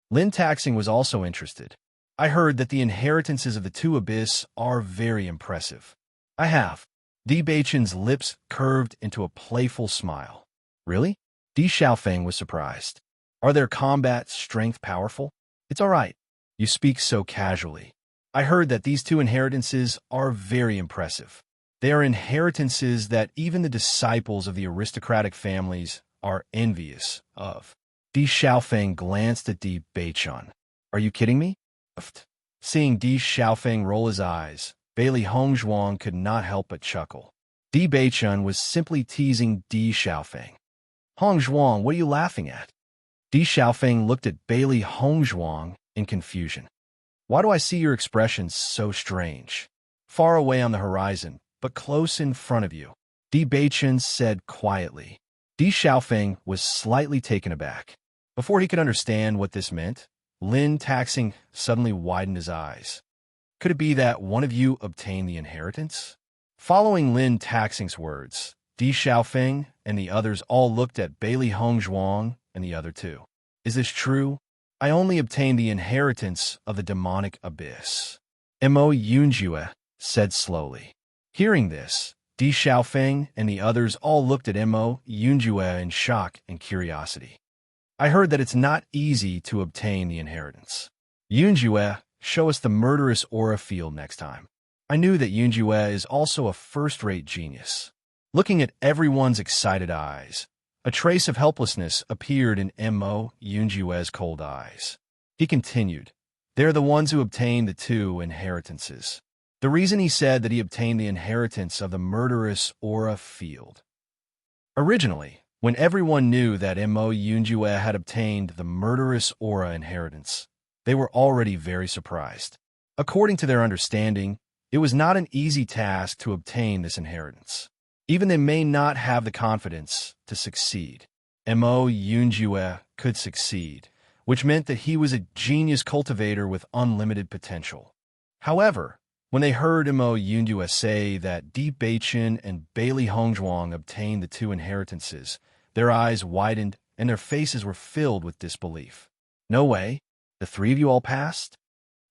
Lin Taxing was also interested. I heard that the inheritances of the Two Abyss are very impressive. I have. Di Beichen's lips curved into a playful smile. Really? Di Xiaofeng was surprised. Are their combat strength powerful? It's all right. You speak so casually. I heard that these two inheritances are very impressive. They are inheritances that even the disciples of the aristocratic families are envious of. Di Xiaofeng glanced at Di Beichen. Are you kidding me? Seeing Di Xiaofeng roll his eyes, Bailey Hongzhuang could not help but chuckle. Di Beichun was simply teasing Di Xiaofeng. Hongzhuang, what are you laughing at? Di Xiaofeng looked at Bailey Hongzhuang in confusion. Why do I see your expression so strange? Far away on the horizon, but close in front of you, Di Beichun said quietly. Di Xiaofeng was slightly taken aback. Before he could understand what this meant, Lin Taxing suddenly widened his eyes. Could it be that one of you obtained the inheritance? Following Lin Taxing's words, Di Xiaofeng and the others all looked at Bailey Hongzhuang and the other two. Is this true? I only obtained the inheritance of the demonic abyss, Mo Yunjue said slowly. Hearing this, Di Xiaofeng and the others all looked at Mo Yunjue in shock and curiosity. I heard that it's not easy to obtain the inheritance. Yunjue, show us the murderous aura field next time. I knew that Yunjue is also a first-rate genius. Looking at everyone's excited eyes, a trace of helplessness appeared in Mo Yunjue's cold eyes. He continued, they're the ones who obtained the two inheritances. The reason he said that he obtained the inheritance of the murderous aura field. Originally, when everyone knew that Mo Yunjue had obtained the murderous aura inheritance, they were already very surprised. According to their understanding, it was not an easy task to obtain this inheritance. Even they may not have the confidence to succeed. Mo Yunjue could succeed, which meant that he was a genius cultivator with unlimited potential. However, when they heard Mo Yunjue say that Di Beichun and Bailey Hongzhuang obtained the two inheritances, their eyes widened and their faces were filled with disbelief. No way? The three of you all passed?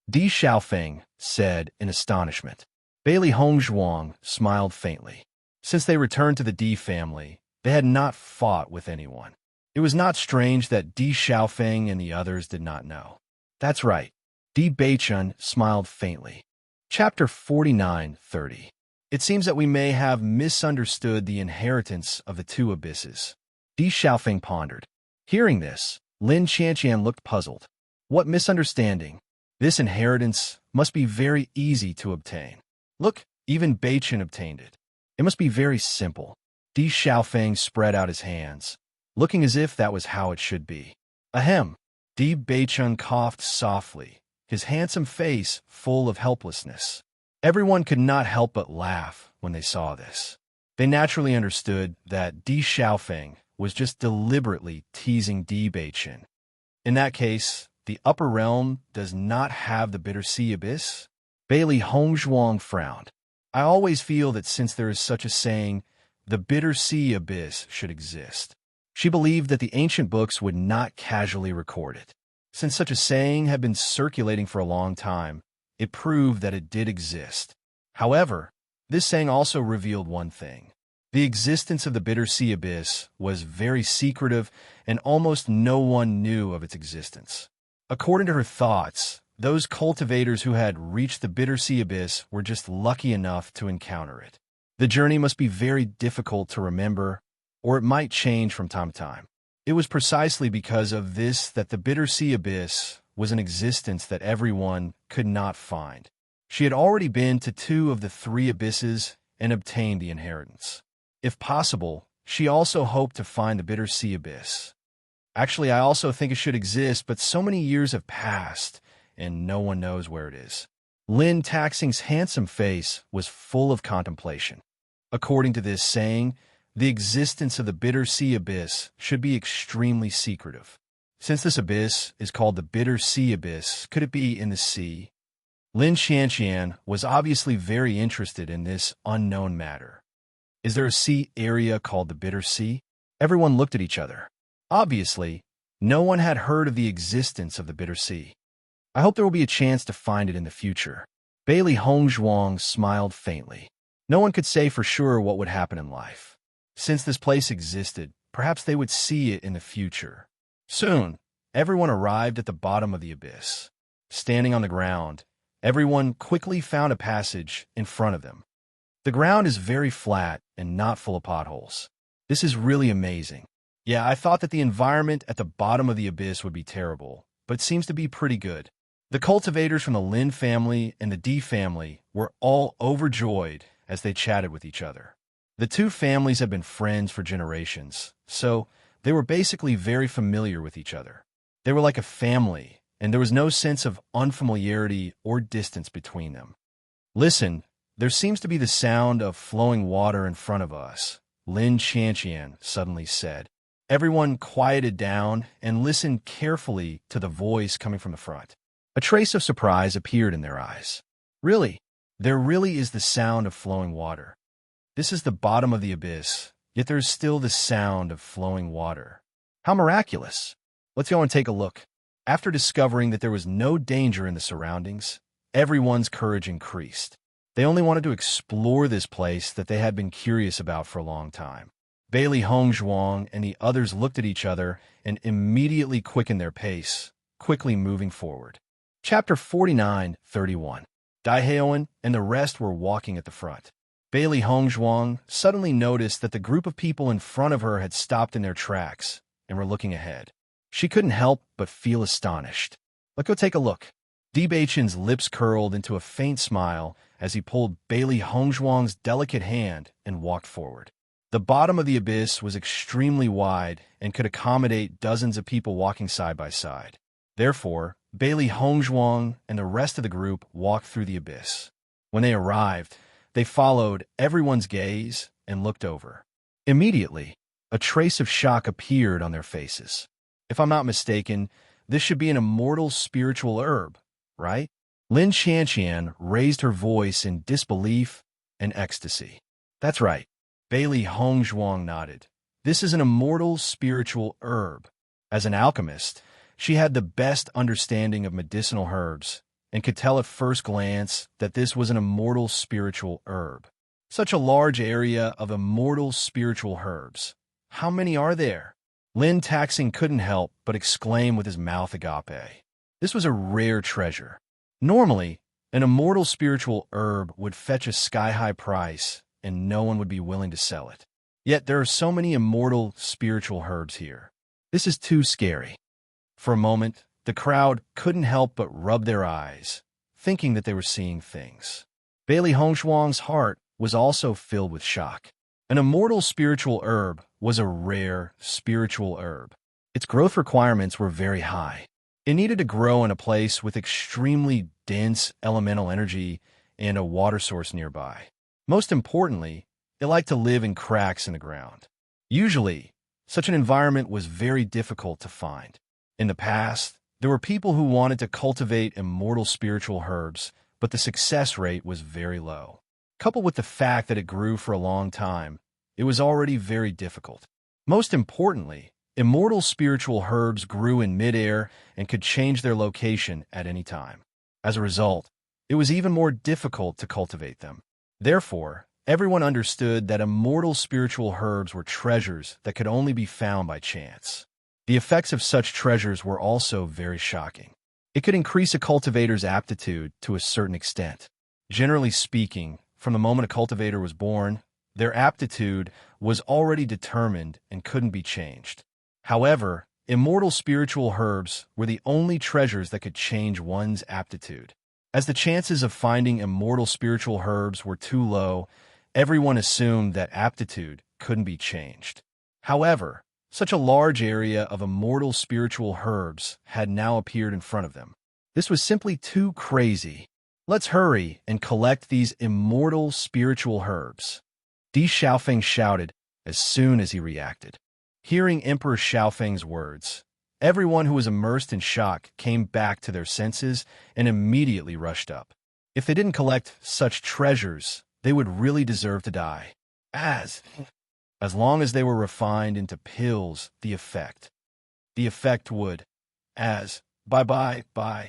Di Xiaofeng said in astonishment. Bailey Hongzhuang smiled faintly. Since they returned to the Di family, they had not fought with anyone. It was not strange that Di Xiaofeng and the others did not know. That's right. Di Beichun smiled faintly. Chapter 49:30. It seems that we may have misunderstood the inheritance of the two abysses. Di Xiaofeng pondered. Hearing this, Lin Qianqian looked puzzled. What misunderstanding? This inheritance must be very easy to obtain. Look, even Beichun obtained it. It must be very simple. Di Xiaofeng spread out his hands, looking as if that was how it should be. Ahem. Di Beichun coughed softly, his handsome face full of helplessness. Everyone could not help but laugh when they saw this. They naturally understood that Di Xiaofeng was just deliberately teasing Di Beichun. In that case, the upper realm does not have the bitter sea abyss? Bailey Hongzhuang frowned. I always feel that since there is such a saying, the bitter sea abyss should exist. She believed that the ancient books would not casually record it. Since such a saying had been circulating for a long time, it proved that it did exist. However, this saying also revealed one thing. The existence of the bitter sea abyss was very secretive, and almost no one knew of its existence. According to her thoughts, those cultivators who had reached the bitter sea abyss were just lucky enough to encounter it. The journey must be very difficult to remember, or it might change from time to time. It was precisely because of this that the bitter sea abyss was an existence that everyone could not find. She had already been to two of the three abysses and obtained the inheritance. If possible, she also hoped to find the bitter sea abyss. Actually, I also think it should exist, but so many years have passed, and no one knows where it is. Lin Taxing's handsome face was full of contemplation. According to this saying, the existence of the bitter sea abyss should be extremely secretive. Since this abyss is called the bitter sea abyss, could it be in the sea? Lin Qianqian was obviously very interested in this unknown matter. Is there a sea area called the bitter sea? Everyone looked at each other. Obviously, no one had heard of the existence of the bitter sea. I hope there will be a chance to find it in the future. Bailey Hongzhuang smiled faintly. No one could say for sure what would happen in life. Since this place existed, perhaps they would see it in the future. Soon, everyone arrived at the bottom of the abyss. Standing on the ground, everyone quickly found a passage in front of them. The ground is very flat and not full of potholes. This is really amazing. Yeah, I thought that the environment at the bottom of the abyss would be terrible, but it seems to be pretty good. The cultivators from the Lin family and the Di family were all overjoyed as they chatted with each other. The two families had been friends for generations, so they were basically very familiar with each other. They were like a family, and there was no sense of unfamiliarity or distance between them. Listen, there seems to be the sound of flowing water in front of us, Lin Chanqian suddenly said. Everyone quieted down and listened carefully to the voice coming from the front. A trace of surprise appeared in their eyes. Really? There really is the sound of flowing water. This is the bottom of the abyss, yet there is still the sound of flowing water. How miraculous! Let's go and take a look. After discovering that there was no danger in the surroundings, everyone's courage increased. They only wanted to explore this place that they had been curious about for a long time. Bailey Hongzhuang and the others looked at each other and immediately quickened their pace, quickly moving forward. Chapter 49:31. Daiheoan and the rest were walking at the front. Bailey Hongzhuang suddenly noticed that the group of people in front of her had stopped in their tracks and were looking ahead. She couldn't help but feel astonished. Let's go take a look. Dibachin's lips curled into a faint smile as he pulled Bailey Hongzhuang's delicate hand and walked forward. The bottom of the abyss was extremely wide and could accommodate dozens of people walking side by side. Therefore, Bailey Hongzhuang and the rest of the group walked through the abyss. When they arrived, they followed everyone's gaze and looked over. Immediately, a trace of shock appeared on their faces. If I'm not mistaken, this should be an immortal spiritual herb, right? Lin Chanqian raised her voice in disbelief and ecstasy. That's right. Bailey Hongzhuang nodded. This is an immortal spiritual herb. As an alchemist, she had the best understanding of medicinal herbs and could tell at first glance that this was an immortal spiritual herb. Such a large area of immortal spiritual herbs. How many are there? Lin Taxing couldn't help but exclaim with his mouth agape. This was a rare treasure. Normally, an immortal spiritual herb would fetch a sky-high price, and no one would be willing to sell it. Yet there are so many immortal spiritual herbs here. This is too scary. For a moment, the crowd couldn't help but rub their eyes, thinking that they were seeing things. Bailey Hongzhuang's heart was also filled with shock. An immortal spiritual herb was a rare spiritual herb. Its growth requirements were very high. It needed to grow in a place with extremely dense elemental energy and a water source nearby. Most importantly, it liked to live in cracks in the ground. Usually, such an environment was very difficult to find. In the past, there were people who wanted to cultivate immortal spiritual herbs, but the success rate was very low. Coupled with the fact that it grew for a long time, it was already very difficult. Most importantly, immortal spiritual herbs grew in midair and could change their location at any time. As a result, it was even more difficult to cultivate them. Therefore, everyone understood that immortal spiritual herbs were treasures that could only be found by chance. The effects of such treasures were also very shocking. It could increase a cultivator's aptitude to a certain extent. Generally speaking, from the moment a cultivator was born, their aptitude was already determined and couldn't be changed. However, immortal spiritual herbs were the only treasures that could change one's aptitude. As the chances of finding immortal spiritual herbs were too low, everyone assumed that aptitude couldn't be changed. However, such a large area of immortal spiritual herbs had now appeared in front of them. This was simply too crazy. Let's hurry and collect these immortal spiritual herbs. Di Xiaofeng shouted as soon as he reacted. Hearing Emperor Xiaofeng's words, everyone who was immersed in shock came back to their senses and immediately rushed up. If they didn't collect such treasures, they would really deserve to die. As long as they were refined into pills, the effect would, bye.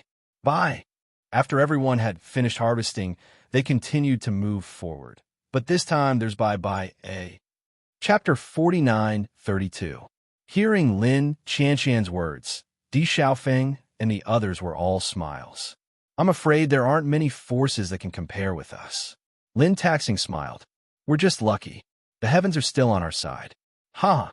After everyone had finished harvesting, they continued to move forward. But this time there's bye. Chapter 49:32. Hearing Lin Chanqian's words, Di Xiaofeng and the others were all smiles. I'm afraid there aren't many forces that can compare with us. Lin Taxing smiled. We're just lucky. The heavens are still on our side. Ha!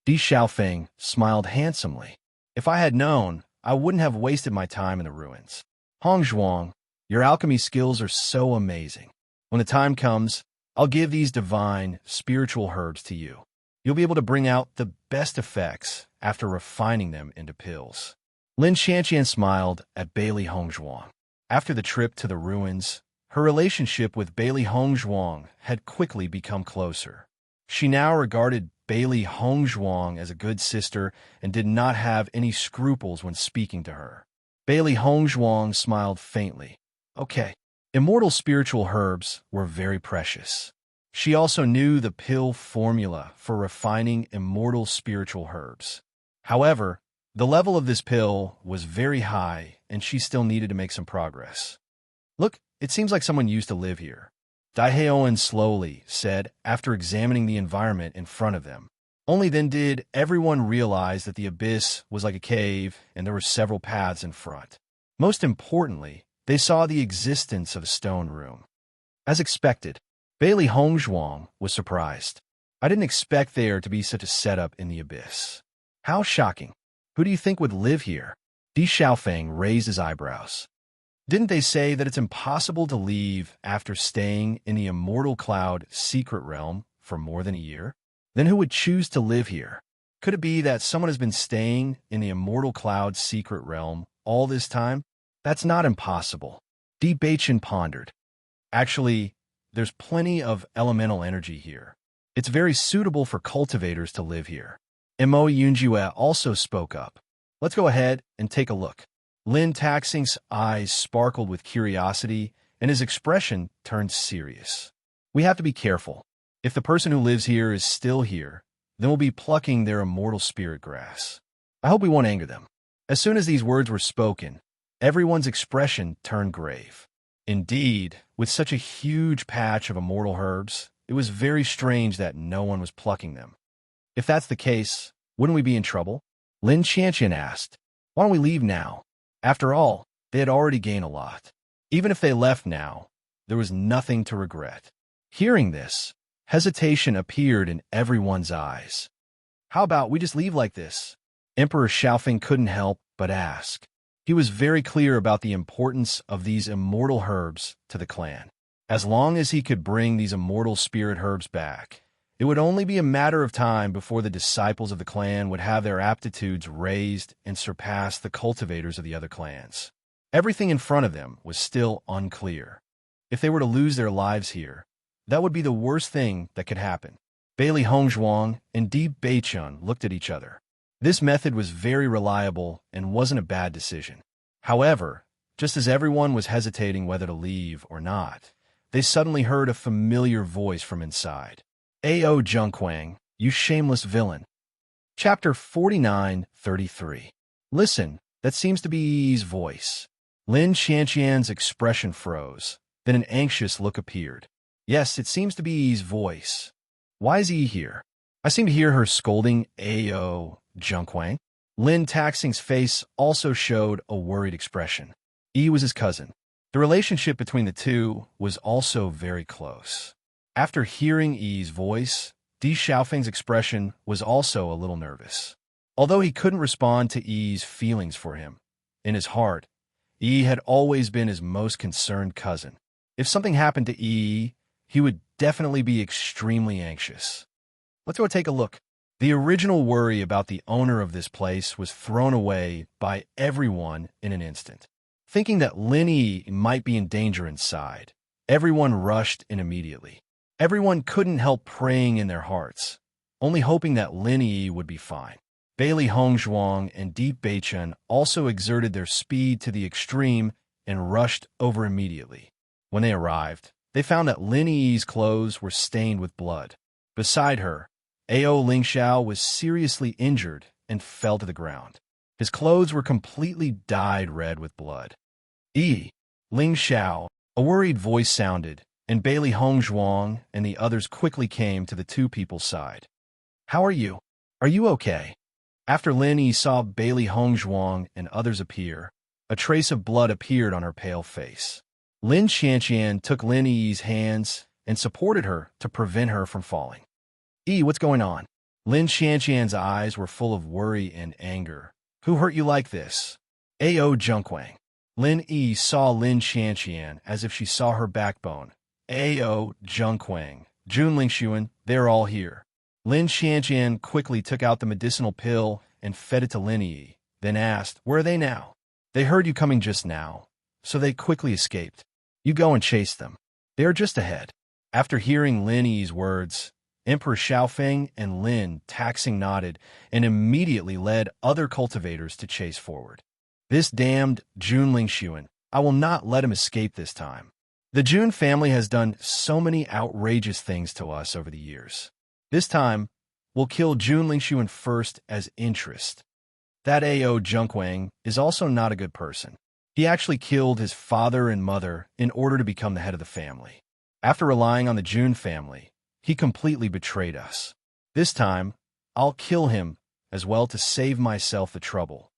Di Xiaofeng smiled handsomely. If I had known, I wouldn't have wasted my time in the ruins. Hongzhuang, your alchemy skills are so amazing. When the time comes, I'll give these divine, spiritual herbs to you. You'll be able to bring out the best effects after refining them into pills. Lin Qianqian smiled at Bailey Hongzhuang. After the trip to the ruins, her relationship with Bailey Hongzhuang had quickly become closer. She now regarded Bailey Hongzhuang as a good sister and did not have any scruples when speaking to her. Bailey Hongzhuang smiled faintly. Okay. Immortal spiritual herbs were very precious. She also knew the pill formula for refining immortal spiritual herbs. However, the level of this pill was very high, and she still needed to make some progress. Look, it seems like someone used to live here, Daiheoan slowly said after examining the environment in front of them. Only then did everyone realize that the abyss was like a cave and there were several paths in front. Most importantly, they saw the existence of a stone room. As expected, Bailey Hongzhuang was surprised. I didn't expect there to be such a setup in the abyss. How shocking. Who do you think would live here? Di Xiaofeng raised his eyebrows. Didn't they say that it's impossible to leave after staying in the Immortal Cloud secret realm for more than a year? Then who would choose to live here? Could it be that someone has been staying in the Immortal Cloud secret realm all this time? That's not impossible. Di Beichen pondered. Actually, there's plenty of elemental energy here. It's very suitable for cultivators to live here. Mo Yunjue also spoke up. Let's go ahead and take a look. Lin Taxing's eyes sparkled with curiosity, and his expression turned serious. We have to be careful. If the person who lives here is still here, then we'll be plucking their immortal spirit grass. I hope we won't anger them. As soon as these words were spoken, everyone's expression turned grave. Indeed, with such a huge patch of immortal herbs, it was very strange that no one was plucking them. If that's the case, wouldn't we be in trouble? Lin Qianqian asked. Why don't we leave now? After all, they had already gained a lot. Even if they left now, there was nothing to regret. Hearing this, hesitation appeared in everyone's eyes. How about we just leave like this? Emperor Xiaofeng couldn't help but ask. He was very clear about the importance of these immortal herbs to the clan. As long as he could bring these immortal spirit herbs back, it would only be a matter of time before the disciples of the clan would have their aptitudes raised and surpass the cultivators of the other clans. Everything in front of them was still unclear. If they were to lose their lives here, that would be the worst thing that could happen. Bailey Hongzhuang and Di Beichun looked at each other. This method was very reliable and wasn't a bad decision. However, just as everyone was hesitating whether to leave or not, they suddenly heard a familiar voice from inside. A.O. Zhengquang, you shameless villain. Chapter 49:33. Listen, that seems to be Yi's voice. Lin Qianqian's expression froze. Then an anxious look appeared. Yes, it seems to be Yi's voice. Why is Yi here? I seem to hear her scolding A.O. Zhengquang. Lin Taxing's face also showed a worried expression. Yi was his cousin. The relationship between the two was also very close. After hearing Yi's voice, Di Xiaofeng's expression was also a little nervous. Although he couldn't respond to Yi's feelings for him, in his heart, Yi had always been his most concerned cousin. If something happened to Yi, he would definitely be extremely anxious. Let's go take a look. The original worry about the owner of this place was thrown away by everyone in an instant. Thinking that Lin Yi might be in danger inside, everyone rushed in immediately. Everyone couldn't help praying in their hearts, only hoping that Lin Yi would be fine. Bailey Hongzhuang and Di Beichen also exerted their speed to the extreme and rushed over immediately. When they arrived, they found that Lin Yi's clothes were stained with blood. Beside her, A.O. Lingxiao was seriously injured and fell to the ground. His clothes were completely dyed red with blood. Lingxiao, a worried voice sounded, and Bailey Hongzhuang and the others quickly came to the two people's side. How are you? Are you okay? After Lin Yi saw Bailey Hongzhuang and others appear, a trace of blood appeared on her pale face. Lin Qianqian took Lin Yi's hands and supported her to prevent her from falling. Yi, what's going on? Lin Qianqian's eyes were full of worry and anger. Who hurt you like this? A.O. Zhengquang. Lin Yi saw Lin Qianqian as if she saw her backbone, Ao, Zhengquang, Jun Lingxuan, they're all here. Lin Xianjian quickly took out the medicinal pill and fed it to Lin Yi, then asked, "Where are they now?" "They heard you coming just now, so they quickly escaped. You go and chase them. They are just ahead." After hearing Lin Yi's words, Emperor Xiaofeng and Lin Taxing nodded and immediately led other cultivators to chase forward. "This damned Jun Lingxuan, I will not let him escape this time. The Jun family has done so many outrageous things to us over the years. This time, we'll kill Jun Lingxuan first as interest. That Ao Zhengquang is also not a good person. He actually killed his father and mother in order to become the head of the family. After relying on the Jun family, he completely betrayed us. This time, I'll kill him as well to save myself the trouble."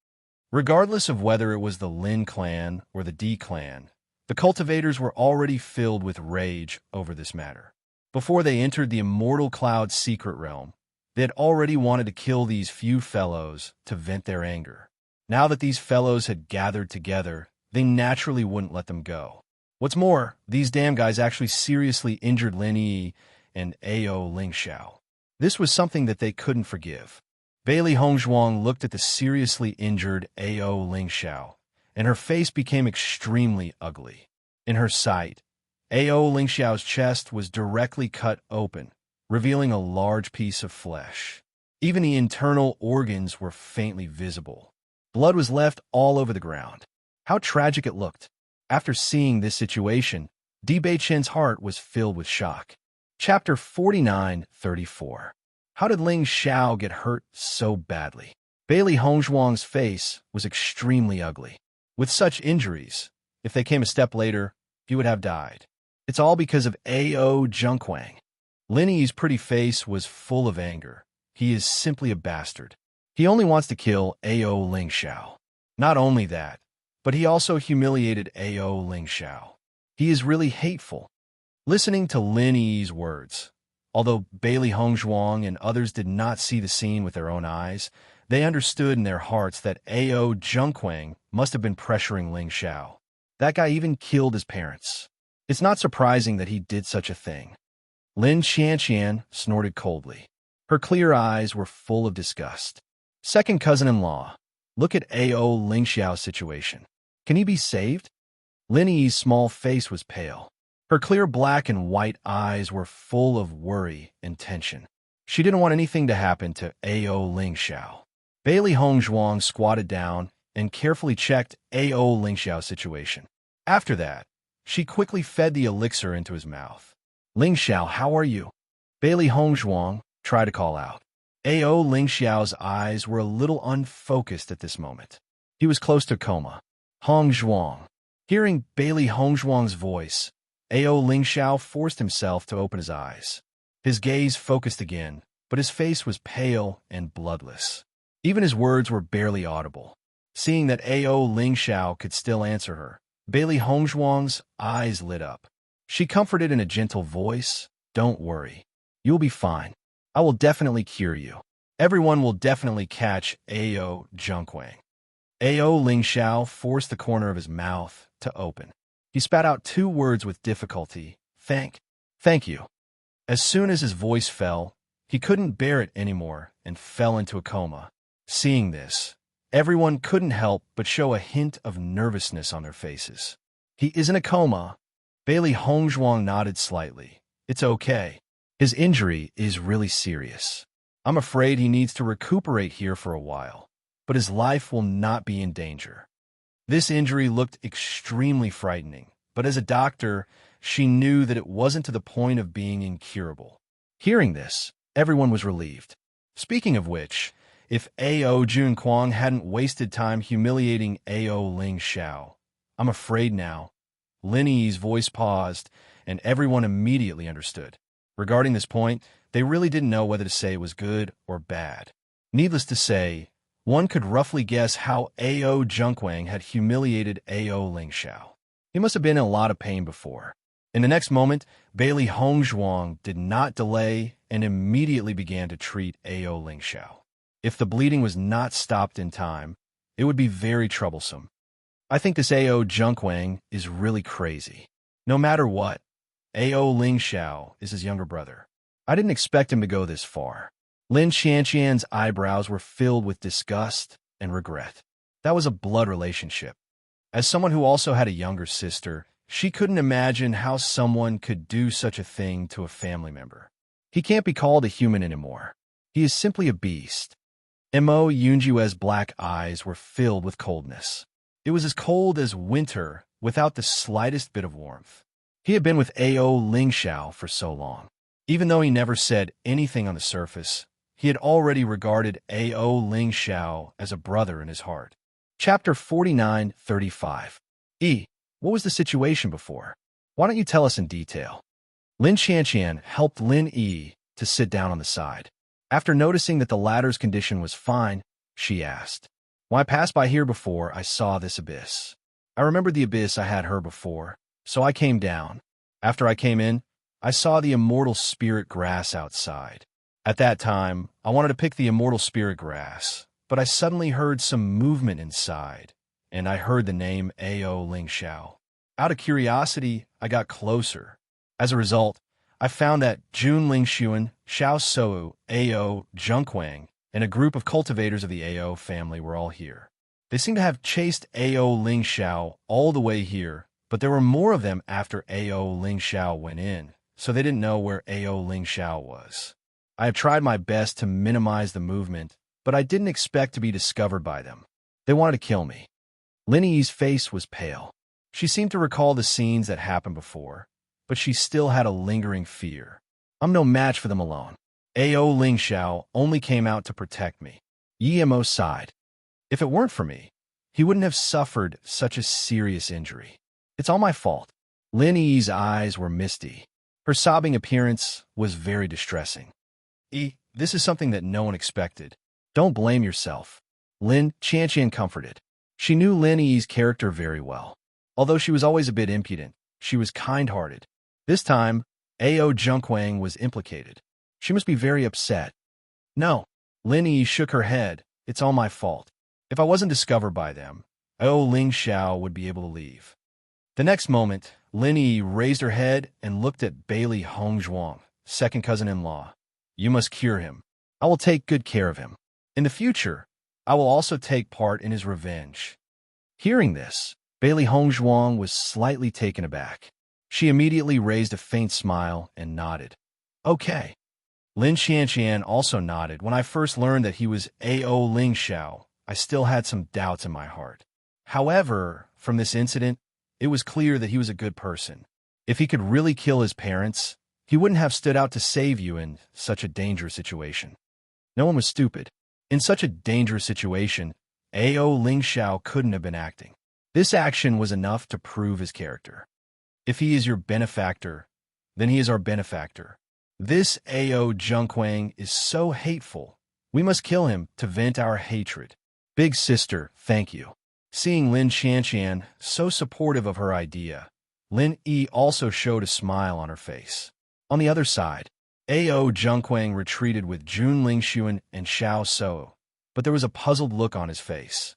Regardless of whether it was the Lin clan or the D clan, the cultivators were already filled with rage over this matter. Before they entered the Immortal Cloud's secret realm, they had already wanted to kill these few fellows to vent their anger. Now that these fellows had gathered together, they naturally wouldn't let them go. What's more, these damn guys actually seriously injured Lin Yi and Ao Lingxiao. This was something that they couldn't forgive. Bailey Hongzhuang looked at the seriously injured Ao Lingxiao, and her face became extremely ugly. In her sight, Ao Lingxiao's chest was directly cut open, revealing a large piece of flesh. Even the internal organs were faintly visible. Blood was left all over the ground. How tragic it looked. After seeing this situation, Di Beichen's heart was filled with shock. Chapter 49-34. How did Ling Xiao get hurt so badly? Bailey Hongzhuang's face was extremely ugly. With such injuries, if they came a step later, he would have died. It's all because of Ao Zhengquang. Lin Yi's pretty face was full of anger. He is simply a bastard. He only wants to kill Ao Lingxiao. Not only that, but he also humiliated Ao Lingxiao. He is really hateful. Listening to Lin Yi's words, although Bailey Hongzhuang and others did not see the scene with their own eyes, they understood in their hearts that Ao Zhengquang must have been pressuring Ling Xiao. That guy even killed his parents. It's not surprising that he did such a thing. Lin Xianxian snorted coldly. Her clear eyes were full of disgust. Second cousin-in-law, look at Ao Lingxiao's situation. Can he be saved? Lin Yi's small face was pale. Her clear black and white eyes were full of worry and tension. She didn't want anything to happen to Ao Lingxiao. Bailey Hongzhuang squatted down and carefully checked Ao Lingxiao's situation. After that, she quickly fed the elixir into his mouth. "Lingxiao, how are you?" Bailey Hongzhuang tried to call out. Ao Lingxiao's eyes were a little unfocused at this moment. He was close to coma. Hongzhuang. Hearing Bailey Hongzhuang's voice, Ao Lingxiao forced himself to open his eyes. His gaze focused again, but his face was pale and bloodless. Even his words were barely audible. Seeing that Ao Lingxiao could still answer her, Bailey Hongzhuang's eyes lit up. She comforted in a gentle voice, "Don't worry. You'll be fine. I will definitely cure you. Everyone will definitely catch Ao Zhengquang." Ao Lingxiao forced the corner of his mouth to open. He spat out 2 words with difficulty, Thank you." As soon as his voice fell, he couldn't bear it anymore and fell into a coma. Seeing this, everyone couldn't help but show a hint of nervousness on their faces. "He is in a coma." Bailey Hongzhuang nodded slightly. "It's okay. His injury is really serious. I'm afraid he needs to recuperate here for a while, but his life will not be in danger." This injury looked extremely frightening, but as a doctor, she knew that it wasn't to the point of being incurable. Hearing this, everyone was relieved. Speaking of which, if Ao Zhengquang hadn't wasted time humiliating Ao Lingxiao, I'm afraid now. Lin Yi's voice paused, and everyone immediately understood. Regarding this point, they really didn't know whether to say it was good or bad. Needless to say, one could roughly guess how Ao Zhengquang had humiliated Ao Lingxiao. He must have been in a lot of pain before. In the next moment, Bailey Hongzhuang did not delay and immediately began to treat Ao Lingxiao. If the bleeding was not stopped in time, it would be very troublesome. I think this Ao Zhengquang is really crazy. No matter what, A.O. Ling Xiao is his younger brother. I didn't expect him to go this far. Lin Qianqian's eyebrows were filled with disgust and regret. That was a blood relationship. As someone who also had a younger sister, she couldn't imagine how someone could do such a thing to a family member. He can't be called a human anymore. He is simply a beast. Mo Yunjue's black eyes were filled with coldness. It was as cold as winter without the slightest bit of warmth. He had been with A.O. Ling Xiao for so long. Even though he never said anything on the surface, he had already regarded A.O. Ling Xiao as a brother in his heart. Chapter 49:35. What was the situation before? Why don't you tell us in detail? Lin Qianqian helped Lin Yi to sit down on the side. After noticing that the latter's condition was fine, she asked, "When I passed by here before, I saw this abyss. I remembered the abyss I had heard before, so I came down. After I came in, I saw the immortal spirit grass outside. At that time, I wanted to pick the immortal spirit grass, but I suddenly heard some movement inside, and I heard the name A.O. Ling Xiao. Out of curiosity, I got closer. As a result, I found that Jun Lingxuan, Xiao Sou, A.O. Zhengquang, and a group of cultivators of the A.O. family were all here. They seem to have chased A.O. Ling Xiao all the way here, but there were more of them after A.O. Ling Xiao went in, so they didn't know where A.O. Ling Xiao was. I have tried my best to minimize the movement, but I didn't expect to be discovered by them. They wanted to kill me." Lin Yi's face was pale. She seemed to recall the scenes that happened before, but she still had a lingering fear. "I'm no match for them alone. A.O. Ling Xiao only came out to protect me." Yi Mo sighed. "If it weren't for me, he wouldn't have suffered such a serious injury. It's all my fault." Lin Yi's eyes were misty. Her sobbing appearance was very distressing. This is something that no one expected. Don't blame yourself." Lin Qianqian comforted. She knew Lin Yi's character very well. Although she was always a bit impudent, she was kind-hearted. This time, A.O. Zhengquang was implicated. She must be very upset. "No." Lin Yi shook her head. "It's all my fault. If I wasn't discovered by them, A.O. Ling Xiao would be able to leave." The next moment, Lin Yi raised her head and looked at Bailey Hongzhuang, second cousin-in-law. "You must cure him. I will take good care of him. In the future, I will also take part in his revenge." Hearing this, Bailey Hongzhuang was slightly taken aback. She immediately raised a faint smile and nodded. "Okay." Lin Qianqian also nodded. "When I first learned that he was A.O. Ling Xiao, I still had some doubts in my heart. However, from this incident, it was clear that he was a good person. If he could really kill his parents, he wouldn't have stood out to save you in such a dangerous situation. No one was stupid. In such a dangerous situation, A.O. Ling Xiao couldn't have been acting. This action was enough to prove his character. If he is your benefactor, then he is our benefactor. This A.O. Zhengquang is so hateful. We must kill him to vent our hatred. Big sister, thank you." Seeing Lin Qianqian so supportive of her idea, Lin Yi also showed a smile on her face. On the other side, A.O. Zhengquang retreated with Jun Lingxuan and Xiao Sou, but there was a puzzled look on his face.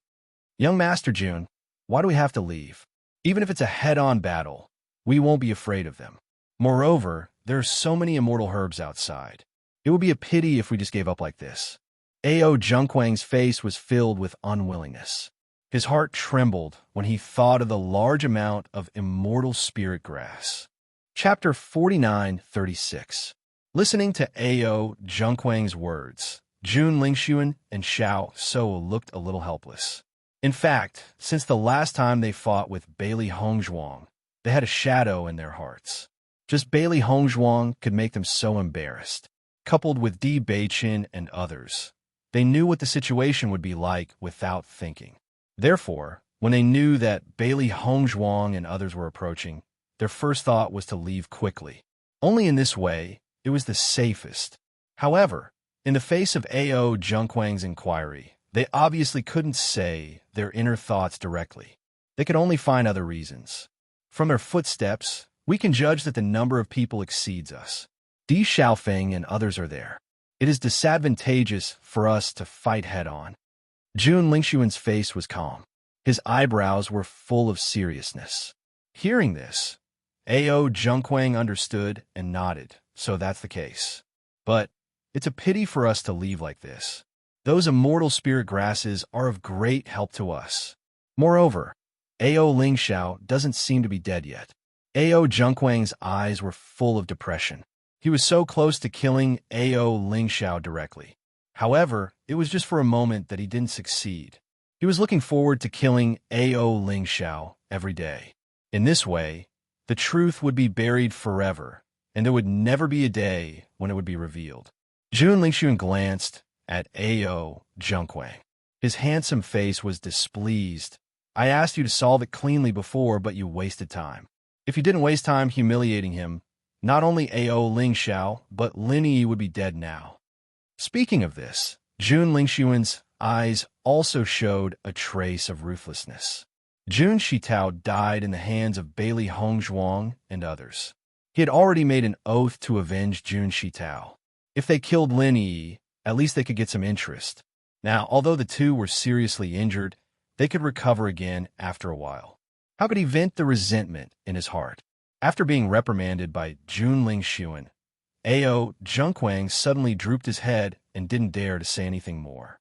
"Young Master Jun, why do we have to leave? Even if it's a head-on battle, we won't be afraid of them. Moreover, there are so many immortal herbs outside. It would be a pity if we just gave up like this." A.O. Zhengquang's face was filled with unwillingness. His heart trembled when he thought of the large amount of immortal spirit grass. Chapter 49:36. Listening to A.O. Zhengquang's words, Jun Lingxuan and Xiao Sou looked a little helpless. In fact, since the last time they fought with Bailey Hongzhuang, they had a shadow in their hearts. Just Bailey Hongzhuang could make them so embarrassed. Coupled with Di Beichin and others, they knew what the situation would be like without thinking. Therefore, when they knew that Bailey Hongzhuang and others were approaching, their first thought was to leave quickly. Only in this way, it was the safest. However, in the face of A.O. Zhengquang's inquiry, they obviously couldn't say their inner thoughts directly. They could only find other reasons. From their footsteps, we can judge that the number of people exceeds us. Di Xiaofeng and others are there. It is disadvantageous for us to fight head-on. Jun Lingxuan's face was calm. His eyebrows were full of seriousness. Hearing this, Ao Junquang understood and nodded, so that's the case. But it's a pity for us to leave like this. Those immortal spirit grasses are of great help to us. Moreover, Ao Lingxiao doesn't seem to be dead yet. Ao Junquang's eyes were full of depression. He was so close to killing Ao Lingxiao directly. However, it was just for a moment that he didn't succeed. He was looking forward to killing Ao Lingxiao every day. In this way, the truth would be buried forever, and there would never be a day when it would be revealed. Jun Lingxuan glanced at Ao Junquang. His handsome face was displeased. I asked you to solve it cleanly before, but you wasted time. If you didn't waste time humiliating him, not only Ao Lingxiao, but Lin Yi would be dead now. Speaking of this, Jun Lingxuan's eyes also showed a trace of ruthlessness. Jun Shitao died in the hands of Bailey Hongzhuang and others. He had already made an oath to avenge Jun Shitao. If they killed Lin Yi, at least they could get some interest. Now, although the two were seriously injured, they could recover again after a while. How could he vent the resentment in his heart? After being reprimanded by Jun Lingxuan, Ao Junquang suddenly drooped his head and didn't dare to say anything more.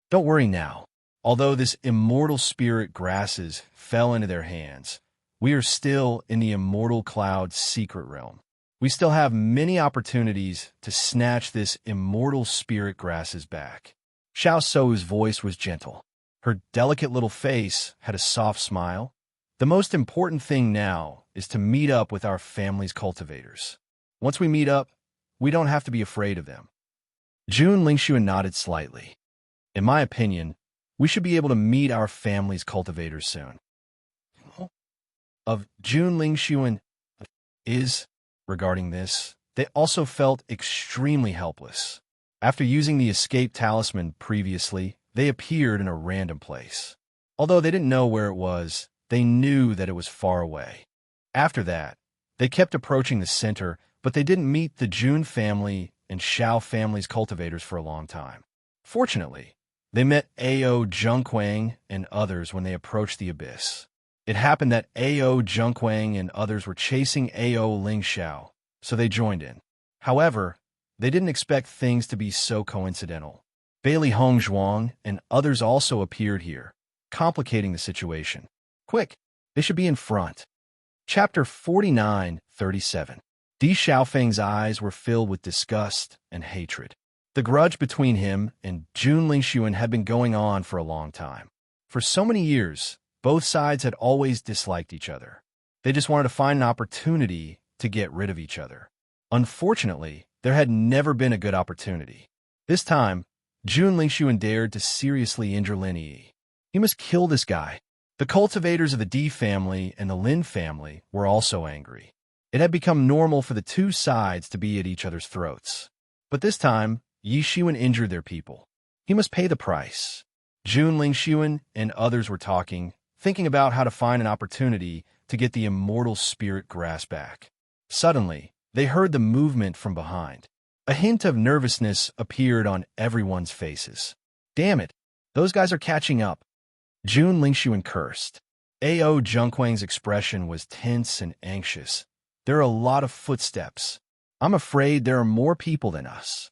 Don't worry now. Although this immortal spirit grasses fell into their hands, we are still in the immortal cloud's secret realm. We still have many opportunities to snatch this immortal spirit grasses back. Xiao Sou's voice was gentle. Her delicate little face had a soft smile. The most important thing now is to meet up with our family's cultivators. Once we meet up, we don't have to be afraid of them. Jun Lingxuan nodded slightly. In my opinion, we should be able to meet our family's cultivators soon. Of Jun Lingxuan is, regarding this, they also felt extremely helpless. After using the escape talisman previously, they appeared in a random place. Although they didn't know where it was, they knew that it was far away. After that, they kept approaching the center, but they didn't meet the Jun family and Xiao family's cultivators for a long time. Fortunately, they met Ao Junquang and others when they approached the abyss. It happened that Ao Junquang and others were chasing Ao Lingxiao, so they joined in. However, they didn't expect things to be so coincidental. Bailey Hongzhuang and others also appeared here, complicating the situation. Quick, they should be in front. Chapter 49-37. Di Xiaofeng's eyes were filled with disgust and hatred. The grudge between him and Jun Lingxuan had been going on for a long time. For so many years, both sides had always disliked each other. They just wanted to find an opportunity to get rid of each other. Unfortunately, there had never been a good opportunity. This time, Jun Lingxuan dared to seriously injure Lin Yi. He must kill this guy. The cultivators of the Di family and the Lin family were also angry. It had become normal for the two sides to be at each other's throats. But this time, Yi Xiuan injured their people. He must pay the price. Jun Lingxuan and others were talking, thinking about how to find an opportunity to get the immortal spirit grass back. Suddenly, they heard the movement from behind. A hint of nervousness appeared on everyone's faces. Damn it, those guys are catching up. Jun Lingxuan cursed. Ao Junquang's expression was tense and anxious. There are a lot of footsteps. I'm afraid there are more people than us.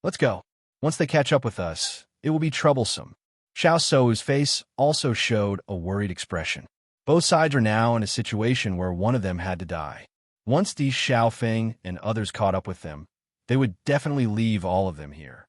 Let's go. Once they catch up with us, it will be troublesome. Xiao Sou's face also showed a worried expression. Both sides are now in a situation where one of them had to die. Once Di Xiaofeng and others caught up with them, they would definitely leave all of them here.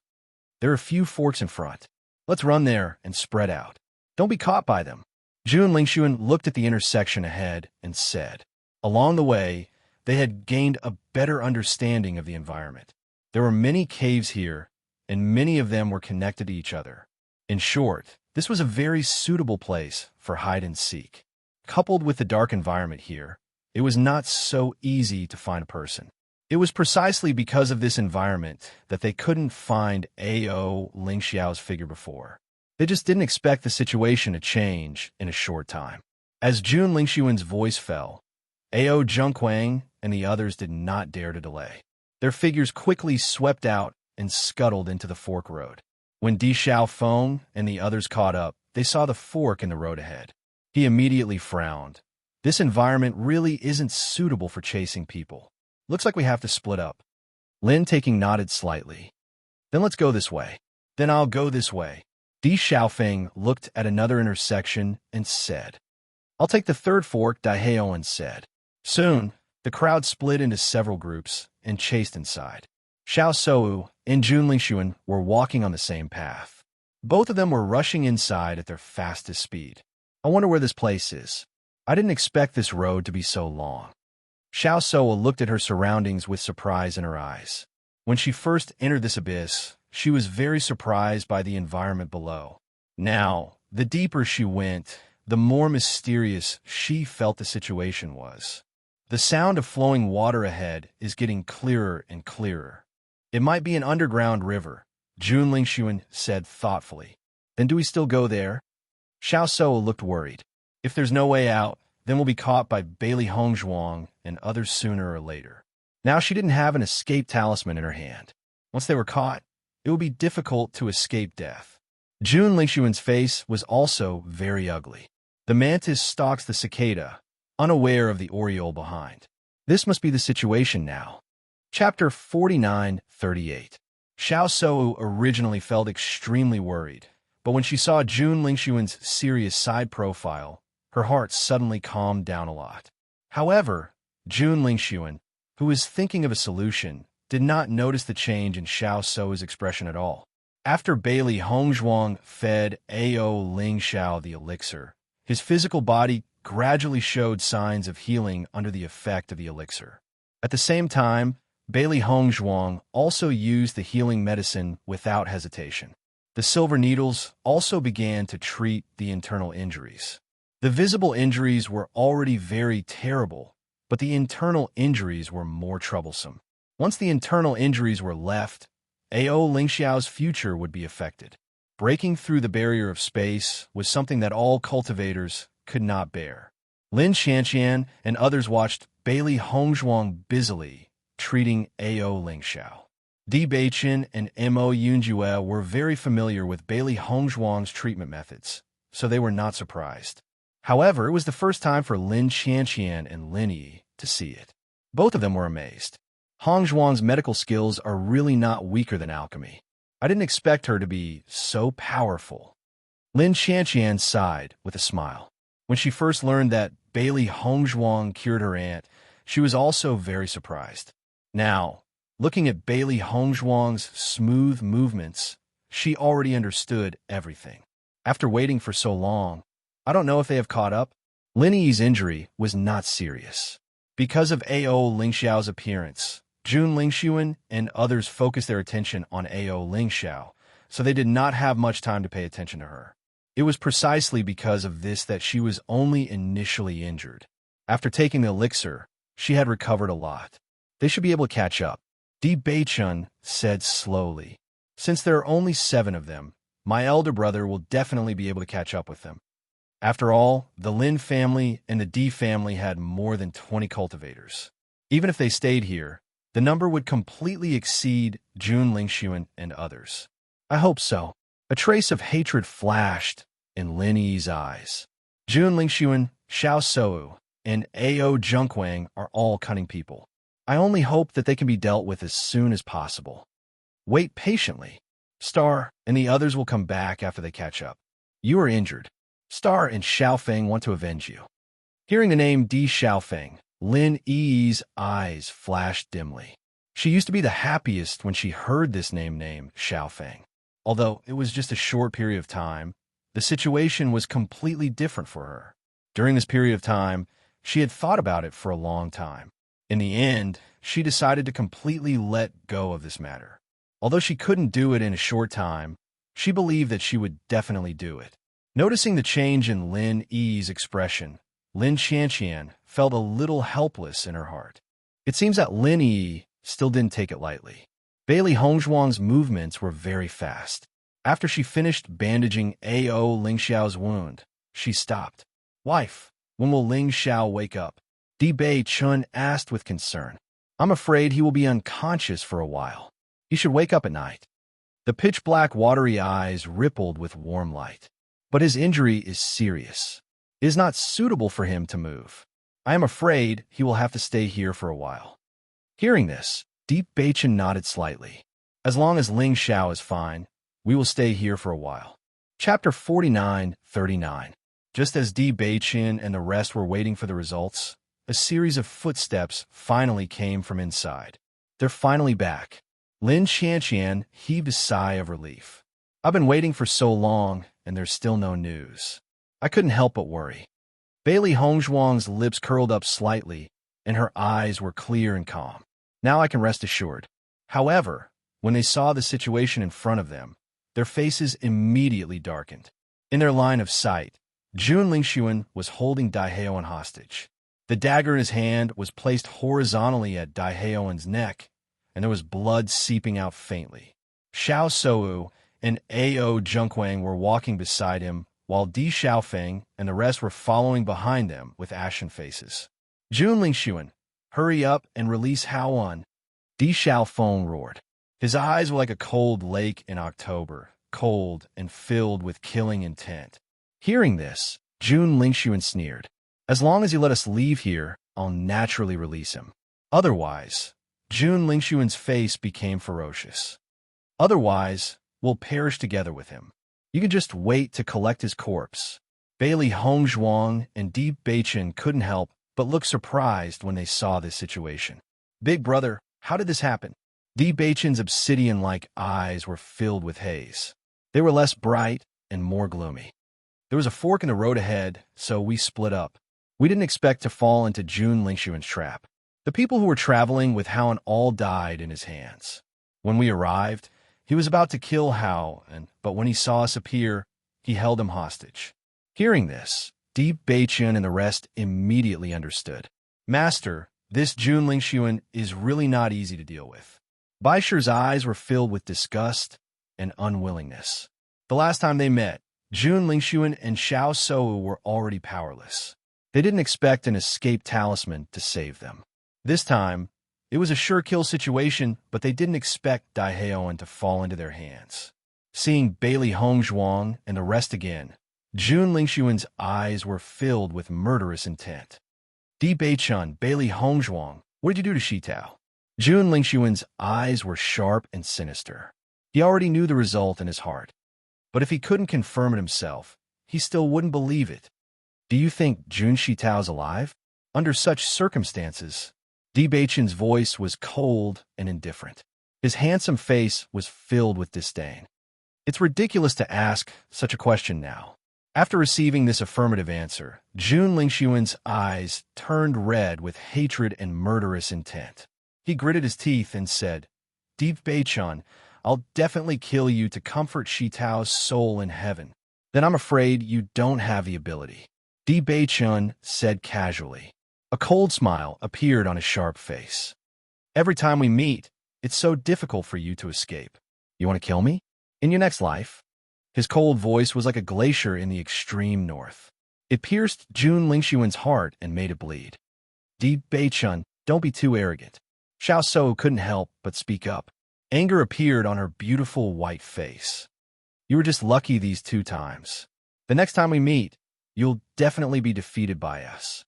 There are a few forks in front. Let's run there and spread out. Don't be caught by them. Jun Lingxuan looked at the intersection ahead and said. Along the way, they had gained a better understanding of the environment. There were many caves here, and many of them were connected to each other. In short, this was a very suitable place for hide and seek. Coupled with the dark environment here, it was not so easy to find a person. It was precisely because of this environment that they couldn't find Ao Lingxiao's figure before. They just didn't expect the situation to change in a short time. As Jun Lingxuan's voice fell, Ao Junquang and the others did not dare to delay. Their figures quickly swept out and scuttled into the fork road. When Di Xiaofeng and the others caught up, they saw the fork in the road ahead. He immediately frowned. This environment really isn't suitable for chasing people. Looks like we have to split up. Lin taking nodded slightly. Then let's go this way. Then I'll go this way. Di Xiaofeng looked at another intersection and said, I'll take the third fork, Daiheoan said. Soon, the crowd split into several groups and chased inside. Xiao Sou and Jun Lingxuan were walking on the same path. Both of them were rushing inside at their fastest speed. I wonder where this place is. I didn't expect this road to be so long. Xiao Sou looked at her surroundings with surprise in her eyes. When she first entered this abyss, she was very surprised by the environment below. Now, the deeper she went, the more mysterious she felt the situation was. The sound of flowing water ahead is getting clearer and clearer. It might be an underground river, Jun Lingxuan said thoughtfully. Then do we still go there? Xiao Sou looked worried. If there's no way out, then we'll be caught by Bailey Hongzhuang and others sooner or later. Now she didn't have an escape talisman in her hand. Once they were caught, it would be difficult to escape death. Jun Lingxuan's face was also very ugly. The mantis stalks the cicada, unaware of the oriole behind. This must be the situation now. Chapter 49:38. Xiao Sou originally felt extremely worried, but when she saw Jun Lingxuan's serious side profile, her heart suddenly calmed down a lot. However, Jun Lingxuan, who was thinking of a solution, did not notice the change in Xiao Sou's expression at all. After Bailey Hongzhuang fed Ao Lingxiao the elixir, his physical body gradually showed signs of healing under the effect of the elixir. At the same time, Bailey Hongzhuang also used the healing medicine without hesitation. The silver needles also began to treat the internal injuries. The visible injuries were already very terrible, but the internal injuries were more troublesome. Once the internal injuries were left, Ao Lingxiao's future would be affected. Breaking through the barrier of space was something that all cultivators could not bear. Lin Xianxian and others watched Bailey Hongzhuang busily treating Ao Lingxiao. Di Beichen and Mo Yunjue were very familiar with Bailey Hongzhuang's treatment methods, so they were not surprised. However, it was the first time for Lin Xianxian and Lin Yi to see it. Both of them were amazed. Hongzhuang's medical skills are really not weaker than alchemy. I didn't expect her to be so powerful. Lin Xianxian sighed with a smile. When she first learned that Bailey Hongzhuang cured her aunt, she was also very surprised. Now, looking at Bailey Hongzhuang's smooth movements, she already understood everything. After waiting for so long, I don't know if they have caught up. Lin Yi's injury was not serious. Because of Ao Lingxiao's appearance, Jun Lingxuan and others focused their attention on Ao Lingxiao, so they did not have much time to pay attention to her. It was precisely because of this that she was only initially injured. After taking the elixir, she had recovered a lot. They should be able to catch up. Di Beichun said slowly. Since there are only 7 of them, my elder brother will definitely be able to catch up with them. After all, the Lin family and the Di family had more than 20 cultivators. Even if they stayed here, the number would completely exceed Jun Lingxuan and others. I hope so. A trace of hatred flashed in Lin Yi's eyes. Jun Lingxuan, Xiao Sou, and Ao Junkwang are all cunning people. I only hope that they can be dealt with as soon as possible. Wait patiently. Star and the others will come back after they catch up. You are injured. Star and Xiaofeng want to avenge you. Hearing the name Di Xiaofeng, Lin Yi's eyes flashed dimly. She used to be the happiest when she heard this name Xiaofeng. Although it was just a short period of time, the situation was completely different for her. During this period of time, she had thought about it for a long time. In the end, she decided to completely let go of this matter. Although she couldn't do it in a short time, she believed that she would definitely do it. Noticing the change in Lin Yi's expression, Lin Xianxian felt a little helpless in her heart. It seems that Lin Yi still didn't take it lightly. Bailey Hongzhuang's movements were very fast. After she finished bandaging Ao Lingxiao's wound, she stopped. Wife, when will Lingxiao wake up? Di Bei Chun asked with concern. I'm afraid he will be unconscious for a while. He should wake up at night. The pitch-black watery eyes rippled with warm light. But his injury is serious. It is not suitable for him to move. I am afraid he will have to stay here for a while. Hearing this, Deep Beichen nodded slightly. As long as Ling Xiao is fine, we will stay here for a while. Chapter 49:39. Just as Di Beichen and the rest were waiting for the results, a series of footsteps finally came from inside. They're finally back. Lin Qianqian heaved a sigh of relief. I've been waiting for so long, and there's still no news. I couldn't help but worry. Bailey Hongzhuang's lips curled up slightly, and her eyes were clear and calm. Now I can rest assured. However, when they saw the situation in front of them, their faces immediately darkened. In their line of sight, Jun Lingxuan was holding Dai Heoan hostage. The dagger in his hand was placed horizontally at Dai Heoan's neck, and there was blood seeping out faintly. Xiao Shou and A.O. Junquang were walking beside him, while Di Xiaofeng and the rest were following behind them with ashen faces. Jun Lingxuan, hurry up and release Haoan, Di Xiaofeng roared. His eyes were like a cold lake in October, cold and filled with killing intent. Hearing this, Jun Lingxuan sneered. As long as you let us leave here, I'll naturally release him. Otherwise, Jun Lingxuan's face became ferocious. Otherwise, we'll perish together with him. You can just wait to collect his corpse. Bailey Hongzhuang and Di Beichen couldn't help but look surprised when they saw this situation. Big brother, how did this happen? Di Beichen's obsidian-like eyes were filled with haze. They were less bright and more gloomy. There was a fork in the road ahead, so we split up. We didn't expect to fall into Jun Lingxuan's trap. The people who were traveling with Haoan all died in his hands. When we arrived, he was about to kill Hao, but when he saw us appear, he held him hostage. Hearing this, Di Beichen and the rest immediately understood. Master, this Jun Lingxuan is really not easy to deal with. Baisher's eyes were filled with disgust and unwillingness. The last time they met, Jun Lingxuan and Xiao Shou were already powerless. They didn't expect an escape talisman to save them. This time, it was a sure-kill situation, but they didn't expect Dai Heoan to fall into their hands. Seeing Bailey Hongzhuang and the rest again, Jun Lingxuan's eyes were filled with murderous intent. Di Beichun, Bailey Hongzhuang, what did you do to Shitao? Jun Lingxuan's eyes were sharp and sinister. He already knew the result in his heart. But if he couldn't confirm it himself, he still wouldn't believe it. Do you think Jun Shitao's alive? Under such circumstances, Di Beichun's voice was cold and indifferent. His handsome face was filled with disdain. It's ridiculous to ask such a question now. After receiving this affirmative answer, Jun Lingxuan's eyes turned red with hatred and murderous intent. He gritted his teeth and said, Di Beichun, I'll definitely kill you to comfort Shitao's soul in heaven. Then I'm afraid you don't have the ability. Di Beichun said casually. A cold smile appeared on his sharp face. Every time we meet, it's so difficult for you to escape. You want to kill me? In your next life? His cold voice was like a glacier in the extreme north. It pierced Jun Lingxuan's heart and made it bleed. Di Beichun, don't be too arrogant. Xiao Shou couldn't help but speak up. Anger appeared on her beautiful white face. You were just lucky these 2 times. The next time we meet, you'll definitely be defeated by us.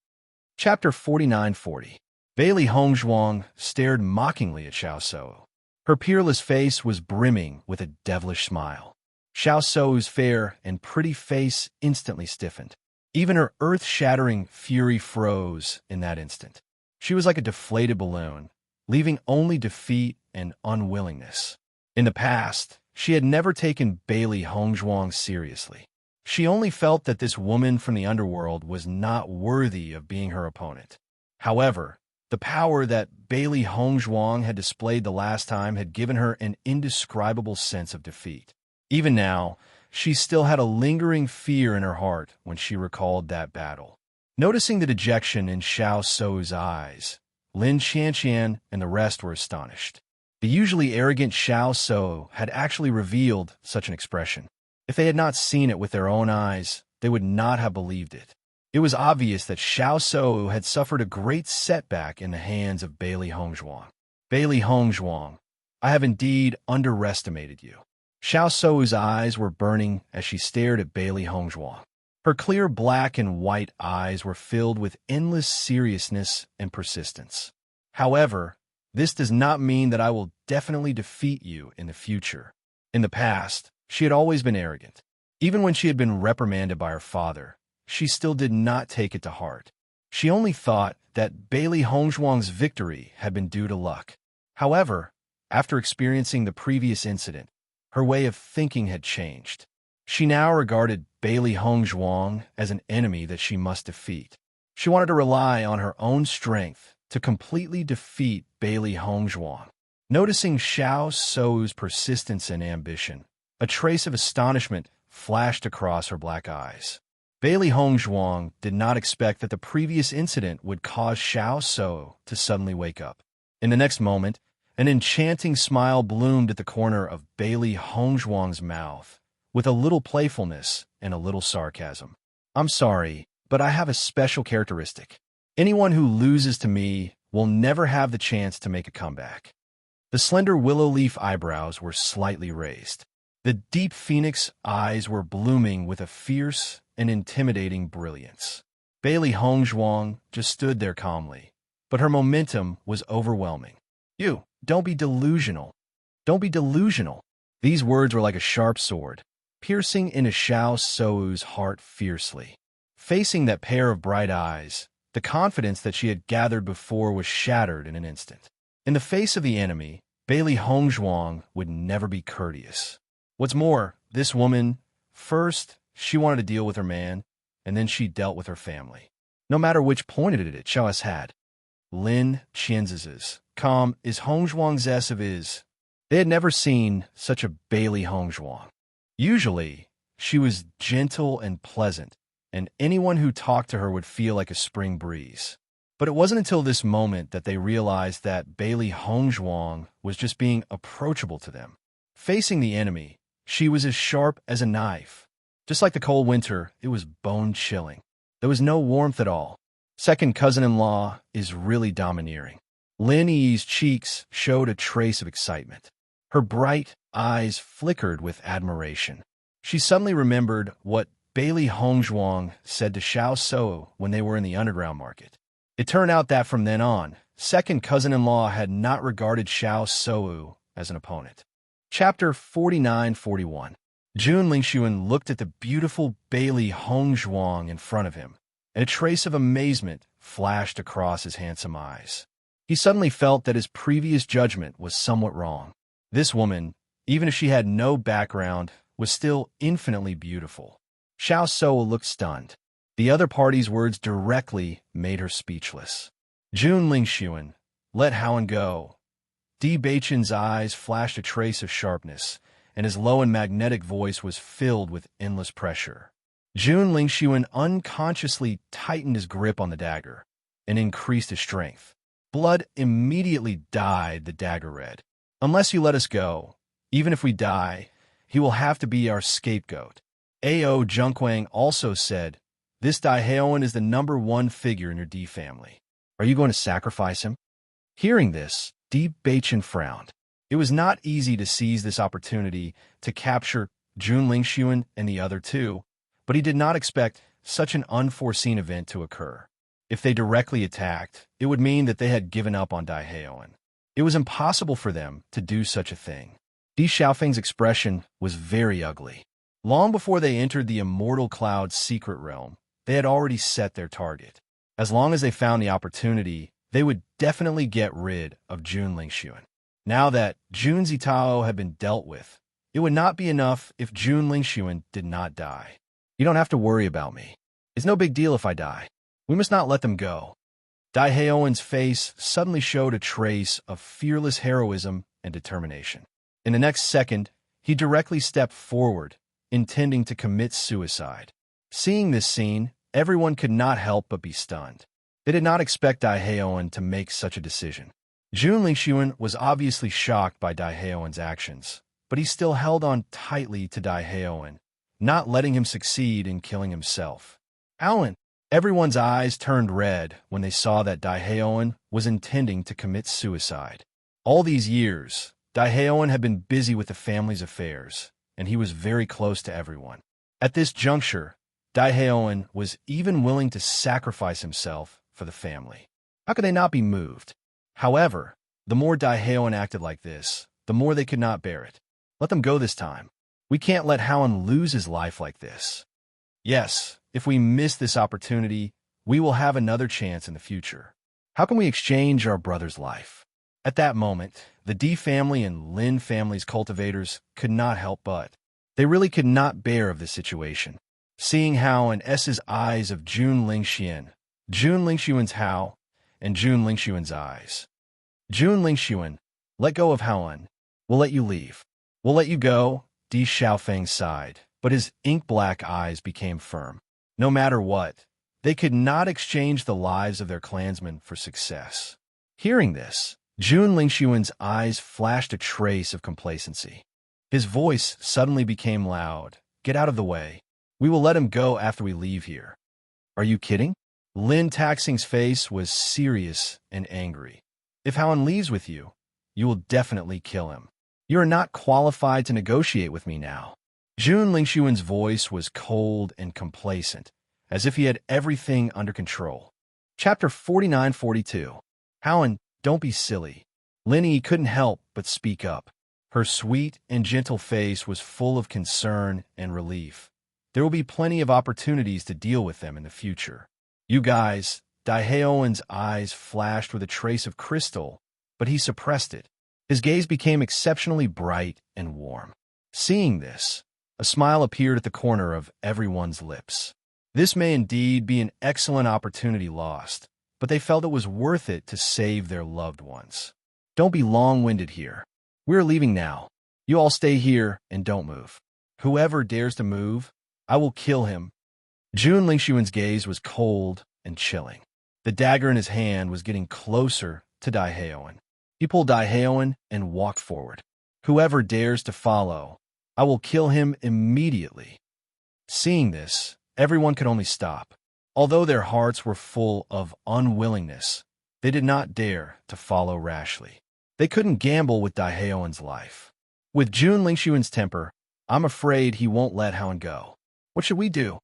Chapter 49:40. Bailey Hongzhuang stared mockingly at Xiao Shou. Her peerless face was brimming with a devilish smile. Xiao Shou's fair and pretty face instantly stiffened. Even her earth-shattering fury froze in that instant. She was like a deflated balloon, leaving only defeat and unwillingness. In the past, she had never taken Bailey Hongzhuang seriously. She only felt that this woman from the underworld was not worthy of being her opponent. However, the power that Bailey Hongzhuang had displayed the last time had given her an indescribable sense of defeat. Even now, she still had a lingering fear in her heart when she recalled that battle. Noticing the dejection in Xiao Shou's eyes, Lin Qianqian and the rest were astonished. The usually arrogant Xiao Shou had actually revealed such an expression. If they had not seen it with their own eyes, they would not have believed it. It was obvious that Xiao Shou had suffered a great setback in the hands of Bailey Hongzhuang. Bailey Hongzhuang, I have indeed underestimated you. Xiao Shou's eyes were burning as she stared at Bailey Hongzhuang. Her clear black and white eyes were filled with endless seriousness and persistence. However, this does not mean that I will definitely defeat you in the future. In the past, she had always been arrogant. Even when she had been reprimanded by her father, she still did not take it to heart. She only thought that Bailey Hongzhuang's victory had been due to luck. However, after experiencing the previous incident, her way of thinking had changed. She now regarded Bailey Hongzhuang as an enemy that she must defeat. She wanted to rely on her own strength to completely defeat Bailey Hongzhuang. Noticing Xiao Sou's persistence and ambition, a trace of astonishment flashed across her black eyes. Bailey Hongzhuang did not expect that the previous incident would cause Xiao Sou to suddenly wake up. In the next moment, an enchanting smile bloomed at the corner of Bailey Hongzhuang's mouth, with a little playfulness and a little sarcasm. I'm sorry, but I have a special characteristic. Anyone who loses to me will never have the chance to make a comeback. The slender willow leaf eyebrows were slightly raised. The deep phoenix eyes were blooming with a fierce and intimidating brilliance. Bailey Hongzhuang just stood there calmly, but her momentum was overwhelming. You, don't be delusional. Don't be delusional. These words were like a sharp sword, piercing into Xiao Sou's heart fiercely. Facing that pair of bright eyes, the confidence that she had gathered before was shattered in an instant. In the face of the enemy, Bailey Hongzhuang would never be courteous. What's more, this woman, first, she wanted to deal with her man, and then she dealt with her family. No matter which point of it Xiao had. Lin Qianz's calm is Hongzhuang's s of is. They had never seen such a Bailey Hongzhuang. Usually, she was gentle and pleasant, and anyone who talked to her would feel like a spring breeze. But it wasn't until this moment that they realized that Bailey Hongzhuang was just being approachable to them. Facing the enemy, she was as sharp as a knife. Just like the cold winter, it was bone-chilling. There was no warmth at all. Second cousin-in-law is really domineering. Lin Yi's cheeks showed a trace of excitement. Her bright eyes flickered with admiration. She suddenly remembered what Bailey Hongzhuang said to Xiao Sou when they were in the underground market. It turned out that from then on, second cousin-in-law had not regarded Xiao Sou as an opponent. Chapter 49-41. Jun Lingxuan looked at the beautiful Bailey Hongzhuang in front of him, and a trace of amazement flashed across his handsome eyes. He suddenly felt that his previous judgment was somewhat wrong. This woman, even if she had no background, was still infinitely beautiful. Xiao Sou looked stunned. The other party's words directly made her speechless. Jun Lingxuan, let Howen go. Di Beichen's eyes flashed a trace of sharpness, and his low and magnetic voice was filled with endless pressure. Jun Lingxuan unconsciously tightened his grip on the dagger and increased his strength. Blood immediately dyed the dagger red. Unless you let us go, even if we die, he will have to be our scapegoat. A.O. Zhengquang also said, this Dai Haowen is the #1 figure in your D family. Are you going to sacrifice him? Hearing this, Di Beichen frowned. It was not easy to seize this opportunity to capture Jun Lingxuan and the other two, but he did not expect such an unforeseen event to occur. If they directly attacked, it would mean that they had given up on Dai Haowen. It was impossible for them to do such a thing. Di Xiaofeng's expression was very ugly. Long before they entered the Immortal Cloud's secret realm, they had already set their target. As long as they found the opportunity, they would definitely get rid of Jun Lingxuan. Now that Jun Zitao had been dealt with, it would not be enough if Jun Lingxuan did not die. You don't have to worry about me. It's no big deal if I die. We must not let them go. Dai Haowen's face suddenly showed a trace of fearless heroism and determination. In the next second, he directly stepped forward, intending to commit suicide. Seeing this scene, everyone could not help but be stunned. They did not expect Dai Haowen to make such a decision. Jun Lingxuan was obviously shocked by Dai Haowen's actions, but he still held on tightly to Dai Haowen, not letting him succeed in killing himself. Alan! Everyone's eyes turned red when they saw that Dai Haowen was intending to commit suicide. All these years, Dai Haowen had been busy with the family's affairs, and he was very close to everyone. At this juncture, Daehaeon was even willing to sacrifice himself for the family. How could they not be moved? However, the more Daehaeon acted like this, the more they could not bear it. Let them go this time. We can't let Haon lose his life like this. Yes, if we miss this opportunity, we will have another chance in the future. How can we exchange our brother's life? At that moment, the D family and Lin family's cultivators could not help but. They really could not bear of this situation. Seeing Hao and S's eyes of Jun Lingxian, Jun Lingxuan's Hao, and Jun Lingxuan's eyes. Jun Lingxuan, let go of Haon. We'll let you leave. We'll let you go, Di Xiaofeng sighed, but his ink-black eyes became firm. No matter what, they could not exchange the lives of their clansmen for success. Hearing this, Jun Lingxuan's eyes flashed a trace of complacency. His voice suddenly became loud. Get out of the way. We will let him go after we leave here. Are you kidding? Lin Taxing's face was serious and angry. If Haon leaves with you, you will definitely kill him. You are not qualified to negotiate with me now. Jun Lingxuan's voice was cold and complacent, as if he had everything under control. Chapter 49-42. Haon, don't be silly. Lin Yi couldn't help but speak up. Her sweet and gentle face was full of concern and relief. There will be plenty of opportunities to deal with them in the future. You guys, Daehaeon's eyes flashed with a trace of crystal, but he suppressed it. His gaze became exceptionally bright and warm. Seeing this, a smile appeared at the corner of everyone's lips. This may indeed be an excellent opportunity lost, but they felt it was worth it to save their loved ones. Don't be long-winded here. We're leaving now. You all stay here and don't move. Whoever dares to move, I will kill him. Jun Lingxuan's gaze was cold and chilling. The dagger in his hand was getting closer to Daehaeon. He pulled Daehaeon and walked forward. Whoever dares to follow, I will kill him immediately. Seeing this, everyone could only stop. Although their hearts were full of unwillingness, they did not dare to follow rashly. They couldn't gamble with Daehaeon's life. With Jun Lingxuan's temper, I'm afraid he won't let Haon go. What should we do?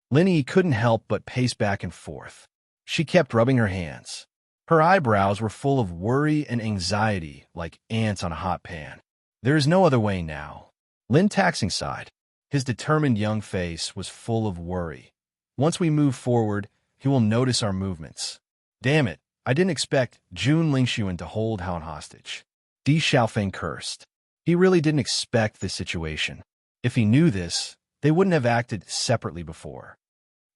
Lin Yi couldn't help but pace back and forth. She kept rubbing her hands. Her eyebrows were full of worry and anxiety like ants on a hot pan. There is no other way now. Lin Taxing sighed. His determined young face was full of worry. Once we move forward, he will notice our movements. Damn it, I didn't expect Jun Lingxuan to hold Haon hostage. Di Xiaofeng cursed. He really didn't expect this situation. If he knew this, they wouldn't have acted separately before.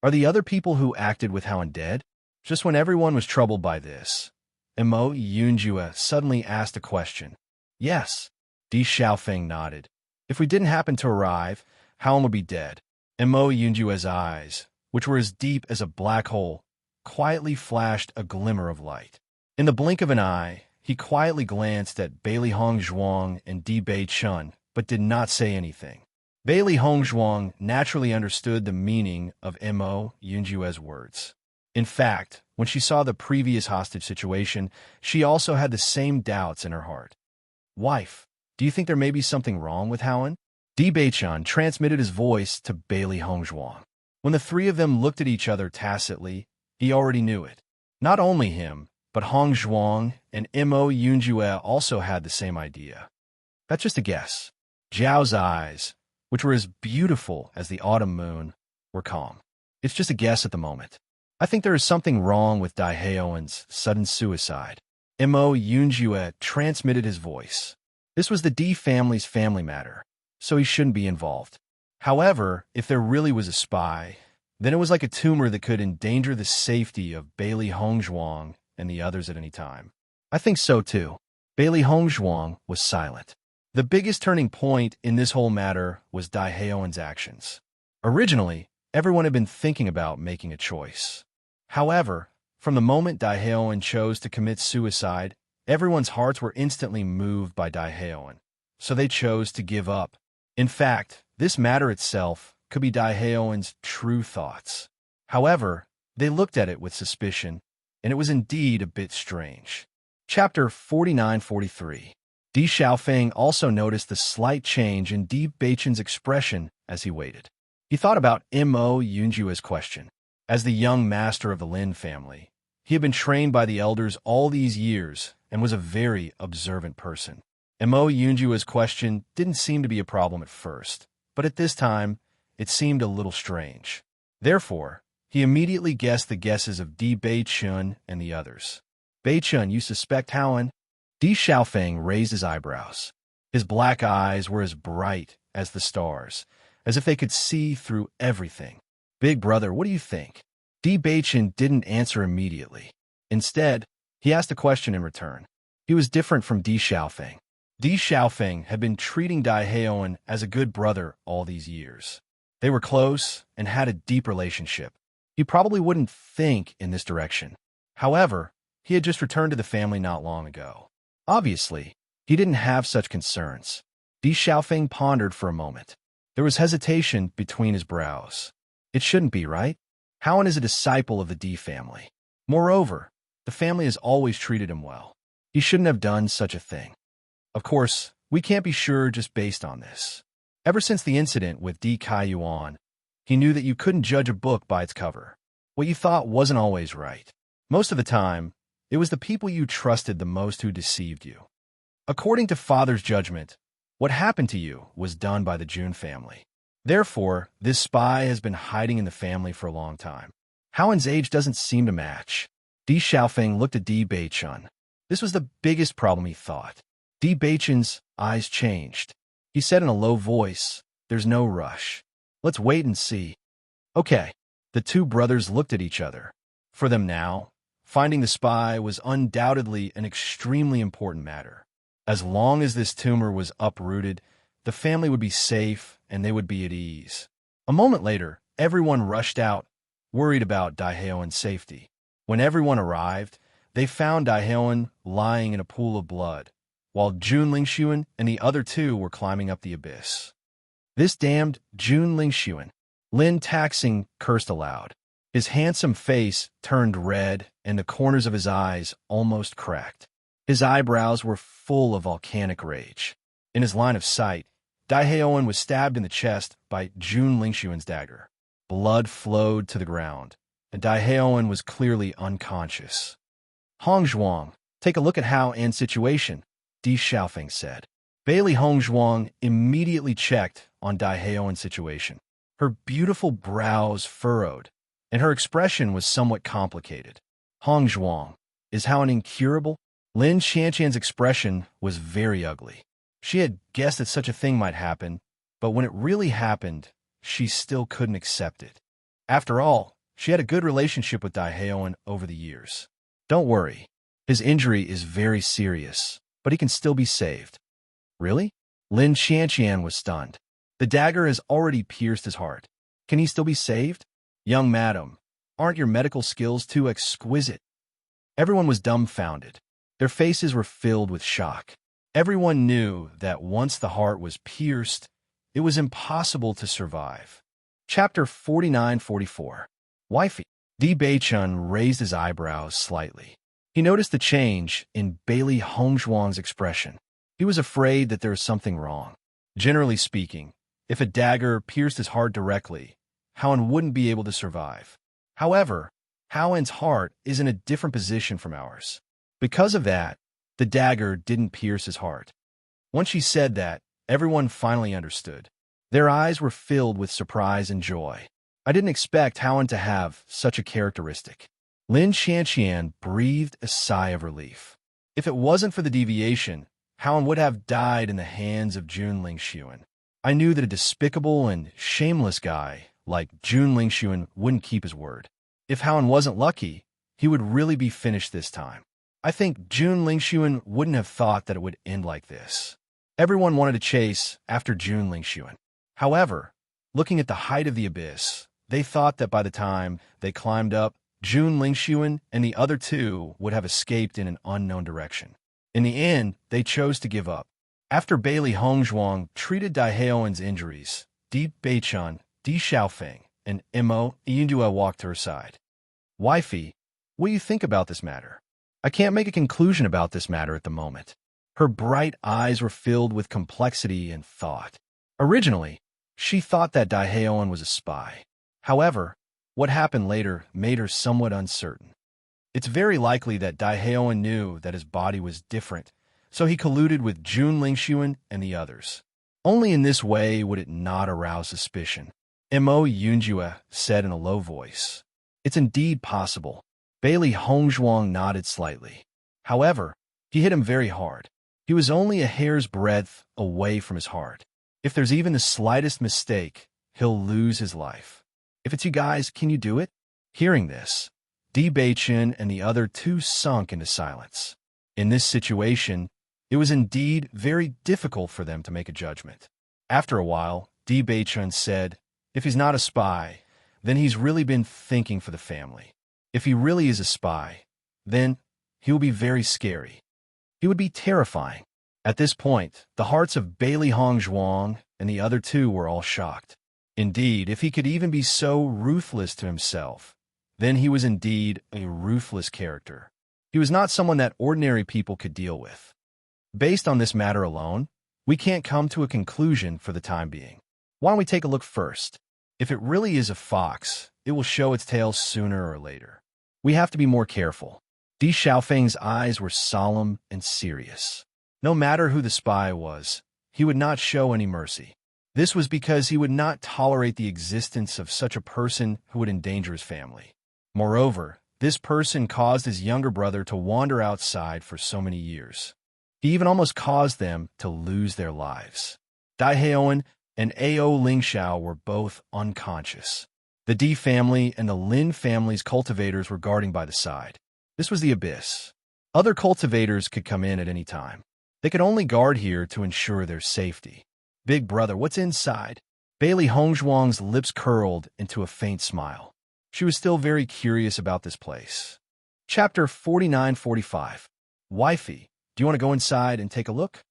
Are the other people who acted with Haon dead? Just when everyone was troubled by this, Mo Yunjue suddenly asked a question. Yes. Di Xiaofeng nodded. If we didn't happen to arrive, Haon would be dead. Mo Yunjue's eyes, which were as deep as a black hole, quietly flashed a glimmer of light. In the blink of an eye, he quietly glanced at Bailey Hongzhuang and Di Bei Chun, but did not say anything. Bailey Hongzhuang naturally understood the meaning of Mo Yunjue's words. In fact, when she saw the previous hostage situation, she also had the same doubts in her heart. Wife, do you think there may be something wrong with Haon? Di Beichun transmitted his voice to Bailey Hongzhuang. When the three of them looked at each other tacitly, he already knew it. Not only him, but Hongzhuang and Mo Yunjue also had the same idea. That's just a guess. Zhao's eyes, which were as beautiful as the autumn moon, were calm. It's just a guess at the moment. I think there is something wrong with Daehaeon's sudden suicide. Mo Yunjue transmitted his voice. This was the D family's family matter, so he shouldn't be involved. However, if there really was a spy, then it was like a tumor that could endanger the safety of Bailey Hongzhuang and the others at any time. I think so too. Bailey Hongzhuang was silent. The biggest turning point in this whole matter was Daehaeon's actions. Originally, everyone had been thinking about making a choice. However, from the moment Daehaeon chose to commit suicide, everyone's hearts were instantly moved by Daehaeon, so they chose to give up. In fact, this matter itself could be Daehaeon's true thoughts. However, they looked at it with suspicion, and it was indeed a bit strange. Chapter 49-43. Di Xiaofeng also noticed the slight change in Di Beichun's expression as he waited. He thought about Mo Yunjua's question. As the young master of the Lin family, he had been trained by the elders all these years and was a very observant person. Mo Yunjua's question didn't seem to be a problem at first, but at this time, it seemed a little strange. Therefore, he immediately guessed the guesses of Di Beichun and the others. Beichun, you suspect Howen? Di Xiaofeng raised his eyebrows. His black eyes were as bright as the stars, as if they could see through everything. Big brother, what do you think? Di Beichun didn't answer immediately. Instead, he asked a question in return. He was different from Di Xiaofeng. Di Xiaofeng had been treating Dai Haowen as a good brother all these years. They were close and had a deep relationship. He probably wouldn't think in this direction. However, he had just returned to the family not long ago. Obviously, he didn't have such concerns. Di Xiaofeng pondered for a moment. There was hesitation between his brows. It shouldn't be, right? Howen is a disciple of the Di family. Moreover, the family has always treated him well. He shouldn't have done such a thing. Of course, we can't be sure just based on this. Ever since the incident with Di Kaiyuan, he knew that you couldn't judge a book by its cover. What you thought wasn't always right. Most of the time, it was the people you trusted the most who deceived you. According to Father's judgment, what happened to you was done by the Jun family. Therefore, this spy has been hiding in the family for a long time. Howen's age doesn't seem to match. Di Xiaofeng looked at Di Beichun. This was the biggest problem, he thought. Di Beichun's eyes changed. He said in a low voice, "There's no rush. Let's wait and see." Okay. The two brothers looked at each other. For them now, finding the spy was undoubtedly an extremely important matter. As long as this tumor was uprooted, the family would be safe and they would be at ease. A moment later, everyone rushed out, worried about Daiheoen's safety. When everyone arrived, they found Daiheoen lying in a pool of blood, while Jun Lingxuan and the other two were climbing up the abyss. This damned Jun Lingxuan! Lin Taxing cursed aloud. His handsome face turned red and the corners of his eyes almost cracked. His eyebrows were full of volcanic rage. In his line of sight, Daiheoen was stabbed in the chest by Jun Lingxuan's dagger. Blood flowed to the ground, and Daiheoen was clearly unconscious. Hongzhuang, take a look at Hao An's situation, Di Xiaofeng said. Bailey Hongzhuang immediately checked on Daiheoen's situation. Her beautiful brows furrowed, and her expression was somewhat complicated. Hongzhuang, is Hao An incurable? Lin Xianqian's expression was very ugly. She had guessed that such a thing might happen, but when it really happened, she still couldn't accept it. After all, she had a good relationship with Daiheoen over the years. Don't worry, his injury is very serious, but he can still be saved. Really? Lin Xianqian was stunned. The dagger has already pierced his heart. Can he still be saved? Young madam, aren't your medical skills too exquisite? Everyone was dumbfounded. Their faces were filled with shock. Everyone knew that once the heart was pierced, it was impossible to survive. Chapter 49-44. Wifey. Di Beichun raised his eyebrows slightly. He noticed the change in Bailey Hongzhuang's expression. He was afraid that there was something wrong. Generally speaking, if a dagger pierced his heart directly, Howen wouldn't be able to survive. However, Howen's heart is in a different position from ours. Because of that, the dagger didn't pierce his heart. Once she said that, everyone finally understood. Their eyes were filled with surprise and joy. I didn't expect Howen to have such a characteristic. Lin Xianqian breathed a sigh of relief. If it wasn't for the deviation, Howen would have died in the hands of Jun Lingxuan. I knew that a despicable and shameless guy like Jun Lingxuan wouldn't keep his word. If Howen wasn't lucky, he would really be finished this time. I think Jun Lingxuan wouldn't have thought that it would end like this. Everyone wanted to chase after Jun Lingxuan. However, looking at the height of the abyss, they thought that by the time they climbed up, Jun Lingxuan and the other two would have escaped in an unknown direction. In the end, they chose to give up. After Bailey Hongzhuang treated Daiheoen's injuries, Di Beichun, Di Xiaofeng, and Mo Yindua walked to her side. Wifey, what do you think about this matter? I can't make a conclusion about this matter at the moment. Her bright eyes were filled with complexity and thought. Originally, She thought that Daehaeon was a spy. However, what happened later made her somewhat uncertain. It's very likely that Daehaeon knew that his body was different, so he colluded with Jun Lingshuan and the others. Only in this way would it not arouse suspicion. Mo Yunjue said in a low voice. It's indeed possible. Bailey Hongzhuang nodded slightly. However, he hit him very hard. He was only a hair's breadth away from his heart. If there's even the slightest mistake, he'll lose his life. If it's you guys, can you do it? Hearing this, Di Beichen and the other two sunk into silence. In this situation, it was indeed very difficult for them to make a judgment. After a while, Di Beichen said, if he's not a spy, then he's really been thinking for the family. If he really is a spy, then he will be very scary. He would be terrifying. At this point, the hearts of Bailey Hongzhuang and the other two were all shocked. Indeed, if he could even be so ruthless to himself, then he was indeed a ruthless character. He was not someone that ordinary people could deal with. Based on this matter alone, we can't come to a conclusion for the time being. Why don't we take a look first? If it really is a fox, it will show its tail sooner or later. We have to be more careful. Di Xiaofeng's eyes were solemn and serious. No matter who the spy was, he would not show any mercy. This was because he would not tolerate the existence of such a person who would endanger his family. Moreover, this person caused his younger brother to wander outside for so many years. He even almost caused them to lose their lives. Daehaeon and Ao Lingxiao were both unconscious. The Di family and the Lin family's cultivators were guarding by the side. This was the abyss. Other cultivators could come in at any time. They could only guard here to ensure their safety. Big brother, what's inside? Bailey Hongzhuang's lips curled into a faint smile. She was still very curious about this place. Chapter 49-45. Wifey, do you want to go inside and take a look?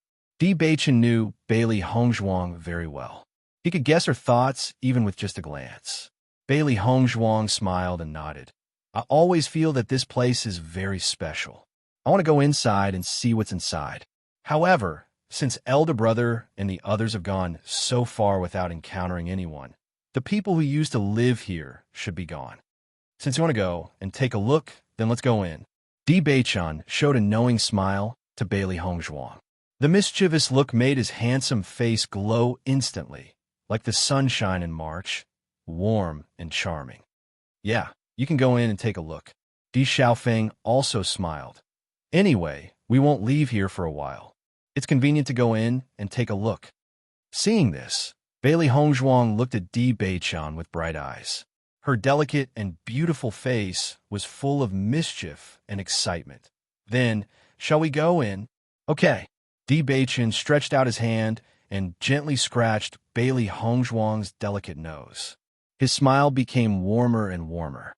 Di Beichen knew Bailey Hongzhuang very well. He could guess her thoughts even with just a glance. Bailey Hongzhuang smiled and nodded. I always feel that this place is very special. I want to go inside and see what's inside. However, since elder brother and the others have gone so far without encountering anyone, the people who used to live here should be gone. Since you want to go and take a look, then let's go in. Di Beichen showed a knowing smile to Bailey Hongzhuang. The mischievous look made his handsome face glow instantly, like the sunshine in March, warm and charming. Yeah, you can go in and take a look. Di Xiaofeng also smiled. Anyway, we won't leave here for a while. It's convenient to go in and take a look. Seeing this, Bailey Hongzhuang looked at Di Beichen with bright eyes. Her delicate and beautiful face was full of mischief and excitement. Then, shall we go in? Okay. Di Beichen stretched out his hand and gently scratched Bailey Hongzhuang's delicate nose. His smile became warmer and warmer.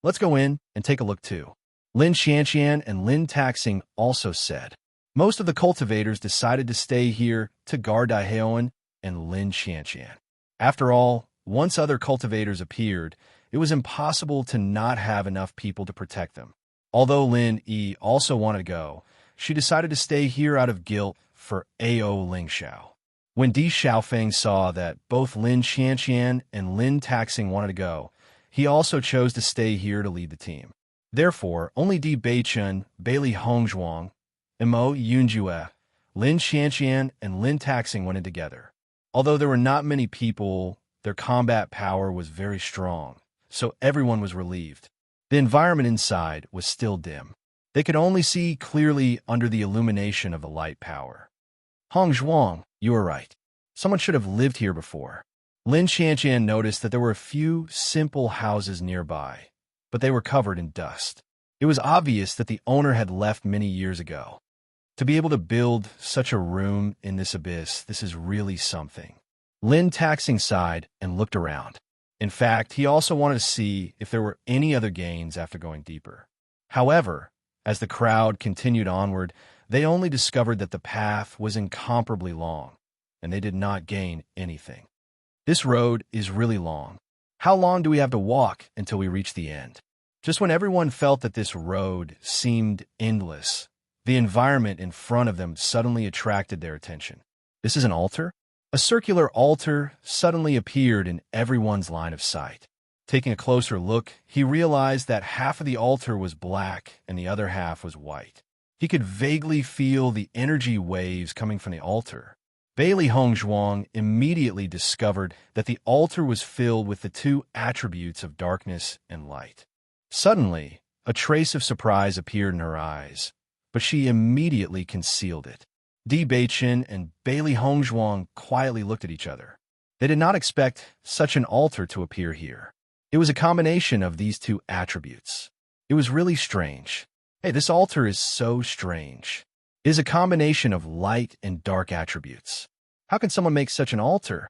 Let's go in and take a look too. Lin Xianxian and Lin Taxing also said. Most of the cultivators decided to stay here to guard Daehaeon and Lin Xianxian. After all, once other cultivators appeared, it was impossible to not have enough people to protect them. Although Lin Yi also wanted to go, she decided to stay here out of guilt for Ao Lingxiao. When Di Xiaofeng saw that both Lin Xianxian and Lin Taxing wanted to go, he also chose to stay here to lead the team. Therefore, only Di Beichen, Bailey Hongzhuang, Mo Yunjue, Lin Xianxian, and Lin Taxing went in together. Although there were not many people, their combat power was very strong, so everyone was relieved. The environment inside was still dim. They could only see clearly under the illumination of the light power. Hongzhuang, you were right. Someone should have lived here before. Lin Xianxian noticed that there were a few simple houses nearby, but they were covered in dust. It was obvious that the owner had left many years ago. To be able to build such a room in this abyss, this is really something. Lin Taxing sighed and looked around. In fact, he also wanted to see if there were any other gains after going deeper. However, as the crowd continued onward, they only discovered that the path was incomparably long, and they did not gain anything. This road is really long. How long do we have to walk until we reach the end? Just when everyone felt that this road seemed endless, the environment in front of them suddenly attracted their attention. This is an altar? A circular altar suddenly appeared in everyone's line of sight. Taking a closer look, he realized that half of the altar was black and the other half was white. He could vaguely feel the energy waves coming from the altar. Bailey Hongzhuang immediately discovered that the altar was filled with the two attributes of darkness and light. Suddenly, a trace of surprise appeared in her eyes, but she immediately concealed it. Di Beichen and Bailey Hongzhuang quietly looked at each other. They did not expect such an altar to appear here. It was a combination of these two attributes. It was really strange. Hey, this altar is so strange. It is a combination of light and dark attributes. How can someone make such an altar?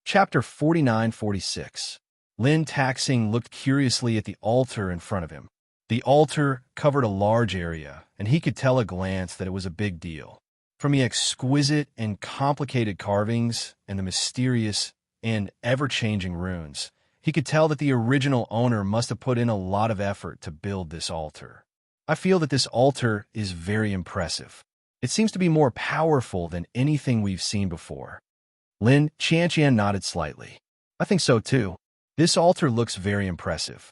Chapter 49-46. Lin Taxing looked curiously at the altar in front of him. The altar covered a large area, and he could tell at a glance that it was a big deal. From the exquisite and complicated carvings and the mysterious and ever-changing runes, he could tell that the original owner must have put in a lot of effort to build this altar. I feel that this altar is very impressive. It seems to be more powerful than anything we've seen before. Lin Qianqian nodded slightly. I think so too. This altar looks very impressive.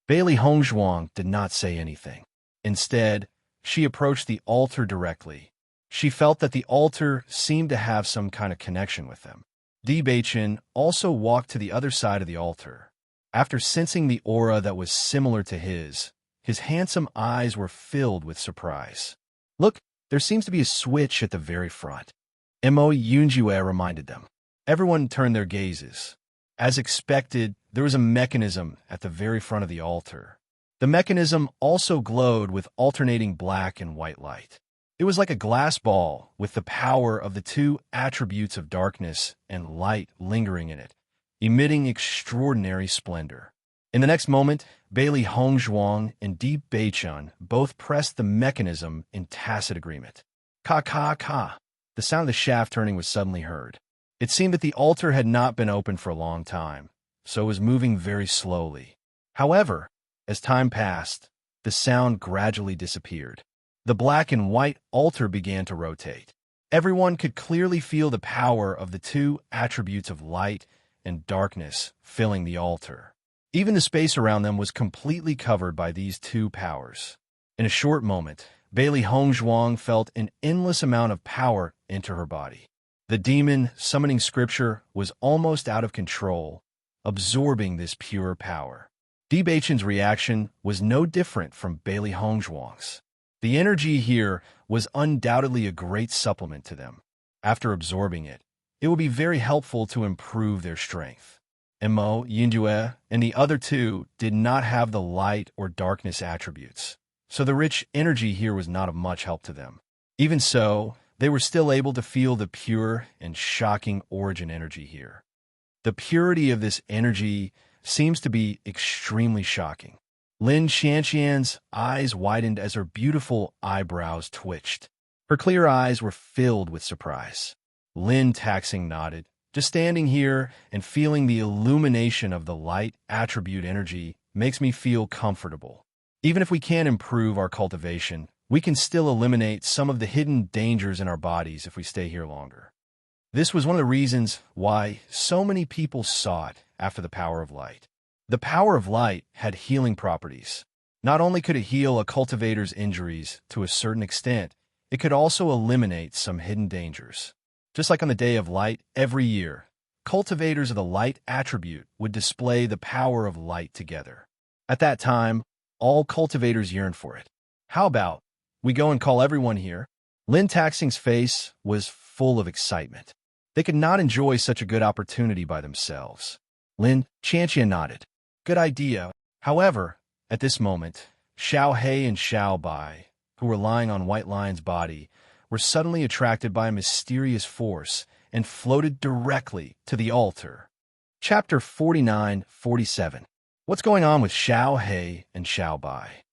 Bailey Hongzhuang did not say anything. Instead, she approached the altar directly. She felt that the altar seemed to have some kind of connection with them. Di Beichen also walked to the other side of the altar. After sensing the aura that was similar to his handsome eyes were filled with surprise. Look, there seems to be a switch at the very front. Mo Yunjue reminded them. Everyone turned their gazes. As expected, there was a mechanism at the very front of the altar. The mechanism also glowed with alternating black and white light. It was like a glass ball with the power of the two attributes of darkness and light lingering in it, emitting extraordinary splendor. In the next moment, Bailey Hongzhuang and Di Beichen both pressed the mechanism in tacit agreement. Ka. The sound of the shaft turning was suddenly heard. It seemed that the altar had not been open for a long time, so it was moving very slowly. However, as time passed, the sound gradually disappeared. The black and white altar began to rotate. Everyone could clearly feel the power of the two attributes of light and darkness filling the altar. Even the space around them was completely covered by these two powers. In a short moment, Bailey Hongzhuang felt an endless amount of power enter her body. The demon summoning scripture was almost out of control, absorbing this pure power. Di Beichen's reaction was no different from Bailey Hongzhuang's. The energy here was undoubtedly a great supplement to them. After absorbing it, it would be very helpful to improve their strength. Mo Yunjue and the other two did not have the light or darkness attributes, so the rich energy here was not of much help to them. Even so, they were still able to feel the pure and shocking origin energy here. The purity of this energy seems to be extremely shocking. Lin Qianqian's eyes widened as her beautiful eyebrows twitched. Her clear eyes were filled with surprise. Lin Taxing nodded. Just standing here and feeling the illumination of the light attribute energy makes me feel comfortable. Even if we can't improve our cultivation, we can still eliminate some of the hidden dangers in our bodies if we stay here longer. This was one of the reasons why so many people sought after the power of light. The power of light had healing properties. Not only could it heal a cultivator's injuries to a certain extent, it could also eliminate some hidden dangers. Just like on the Day of Light every year, cultivators of the light attribute would display the power of light together. At that time, all cultivators yearned for it. How about we go and call everyone here? Lin Taxing's face was full of excitement. They could not enjoy such a good opportunity by themselves. Lin Qianqian nodded. Good idea. However, at this moment, Xiao He and Xiao Bai, who were lying on White Lion's body, were suddenly attracted by a mysterious force and floated directly to the altar. Chapter 49-47. What's going on with Xiao He and Xiao Bai?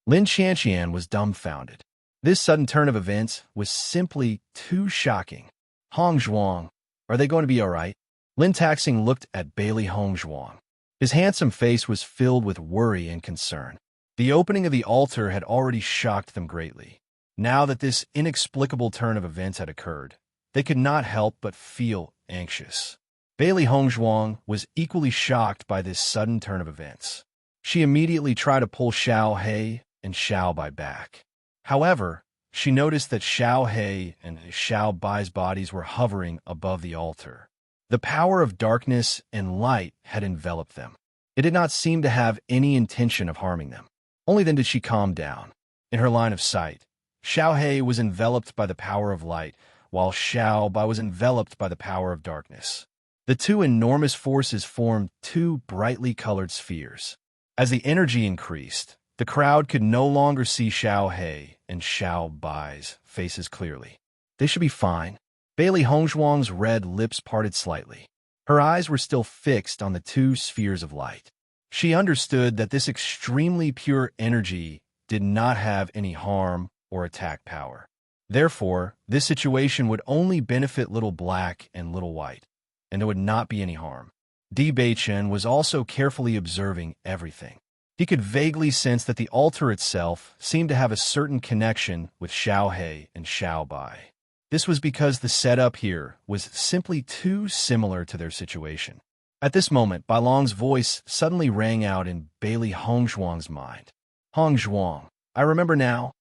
Lin Qianqian was dumbfounded. This sudden turn of events was simply too shocking. Hongzhuang, are they going to be all right? Lin Taxing looked at Bailey Hongzhuang. His handsome face was filled with worry and concern. The opening of the altar had already shocked them greatly. Now that this inexplicable turn of events had occurred, they could not help but feel anxious. Bailey Hongzhuang was equally shocked by this sudden turn of events. She immediately tried to pull Xiao He and Xiao Bai back. However, she noticed that Xiao He and Xiao Bai's bodies were hovering above the altar. The power of darkness and light had enveloped them. It did not seem to have any intention of harming them. Only then did she calm down. In her line of sight, Xiao He was enveloped by the power of light, while Xiao Bai was enveloped by the power of darkness. The two enormous forces formed two brightly colored spheres. As the energy increased, the crowd could no longer see Xiao He and Xiao Bai's faces clearly. They should be fine. Bailey Hongzhuang's red lips parted slightly. Her eyes were still fixed on the two spheres of light. She understood that this extremely pure energy did not have any harm or attack power. Therefore, this situation would only benefit Little Black and Little White, and there would not be any harm. Di Beichen was also carefully observing everything. He could vaguely sense that the altar itself seemed to have a certain connection with Xiao He and Xiao Bai. This was because the setup here was simply too similar to their situation. At this moment, Bai Long's voice suddenly rang out in Bailey Hongzhuang's mind. Hongzhuang, I remember now.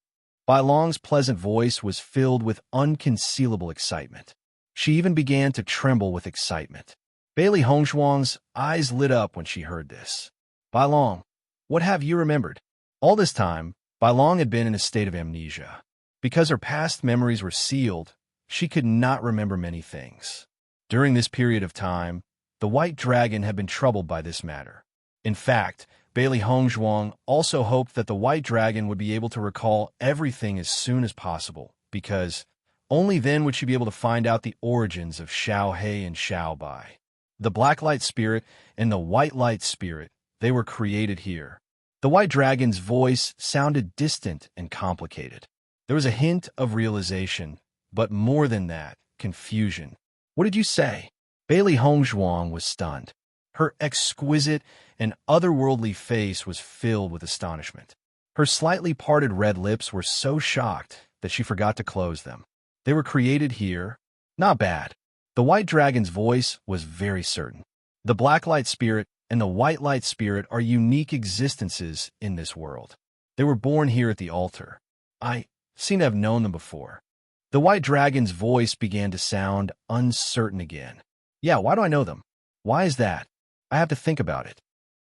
Bai Long's pleasant voice was filled with unconcealable excitement. She even began to tremble with excitement. Bailey Hongzhuang's eyes lit up when she heard this. Bai Long, what have you remembered? All this time, Bai Long had been in a state of amnesia. Because her past memories were sealed, she could not remember many things. During this period of time, the White Dragon had been troubled by this matter. In fact, Bailey Hongzhuang also hoped that the White Dragon would be able to recall everything as soon as possible, because only then would she be able to find out the origins of Xiao He and Xiao Bai. The Black Light Spirit and the White Light Spirit, they were created here. The White Dragon's voice sounded distant and complicated. There was a hint of realization, but more than that, confusion. What did you say? Bailey Hongzhuang was stunned. Her exquisite and otherworldly face was filled with astonishment. Her slightly parted red lips were so shocked that she forgot to close them. They were created here. Not bad. The White Dragon's voice was very certain. The Black Light Spirit and the White Light Spirit are unique existences in this world. They were born here at the altar. I seem to have known them before. The White Dragon's voice began to sound uncertain again. Yeah, why do I know them? Why is that? I have to think about it.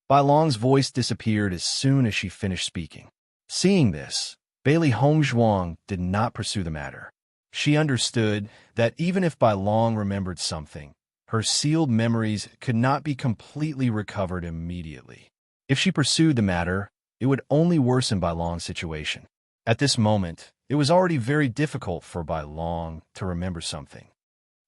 Bai Long's voice disappeared as soon as she finished speaking. Seeing this, Bailey Hongzhuang did not pursue the matter. She understood that even if Bai Long remembered something, her sealed memories could not be completely recovered immediately. If she pursued the matter, it would only worsen Bai Long's situation. At this moment, it was already very difficult for Bai Long to remember something.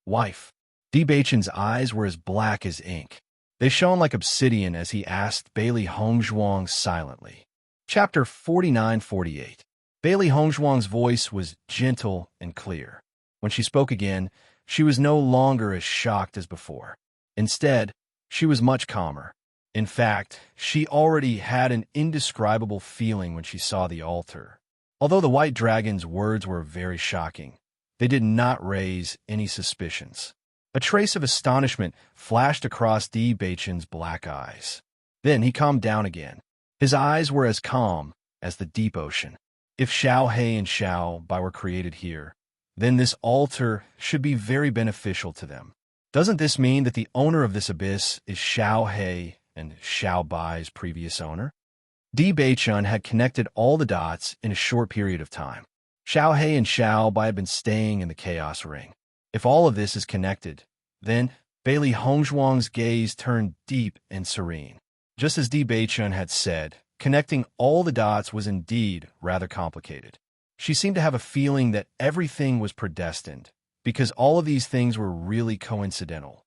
Wife. Di Beichen's eyes were as black as ink. They shone like obsidian as he asked Bailey Hongzhuang silently. Chapter 49-48. Bailey Hongzhuang's voice was gentle and clear. When she spoke again, she was no longer as shocked as before. Instead, she was much calmer. In fact, she already had an indescribable feeling when she saw the altar. Although the White Dragon's words were very shocking, they did not raise any suspicions. A trace of astonishment flashed across Di Beichen's black eyes. Then he calmed down again. His eyes were as calm as the deep ocean. If Xiao He and Xiao Bai were created here, then this altar should be very beneficial to them. Doesn't this mean that the owner of this abyss is Xiao He and Xiao Bai's previous owner? Di Beichen had connected all the dots in a short period of time. Xiao He and Xiao Bai had been staying in the Chaos Ring. If all of this is connected, then Bailey Hongzhuang's gaze turned deep and serene. Just as Di Beichen had said, connecting all the dots was indeed rather complicated. She seemed to have a feeling that everything was predestined, because all of these things were really coincidental.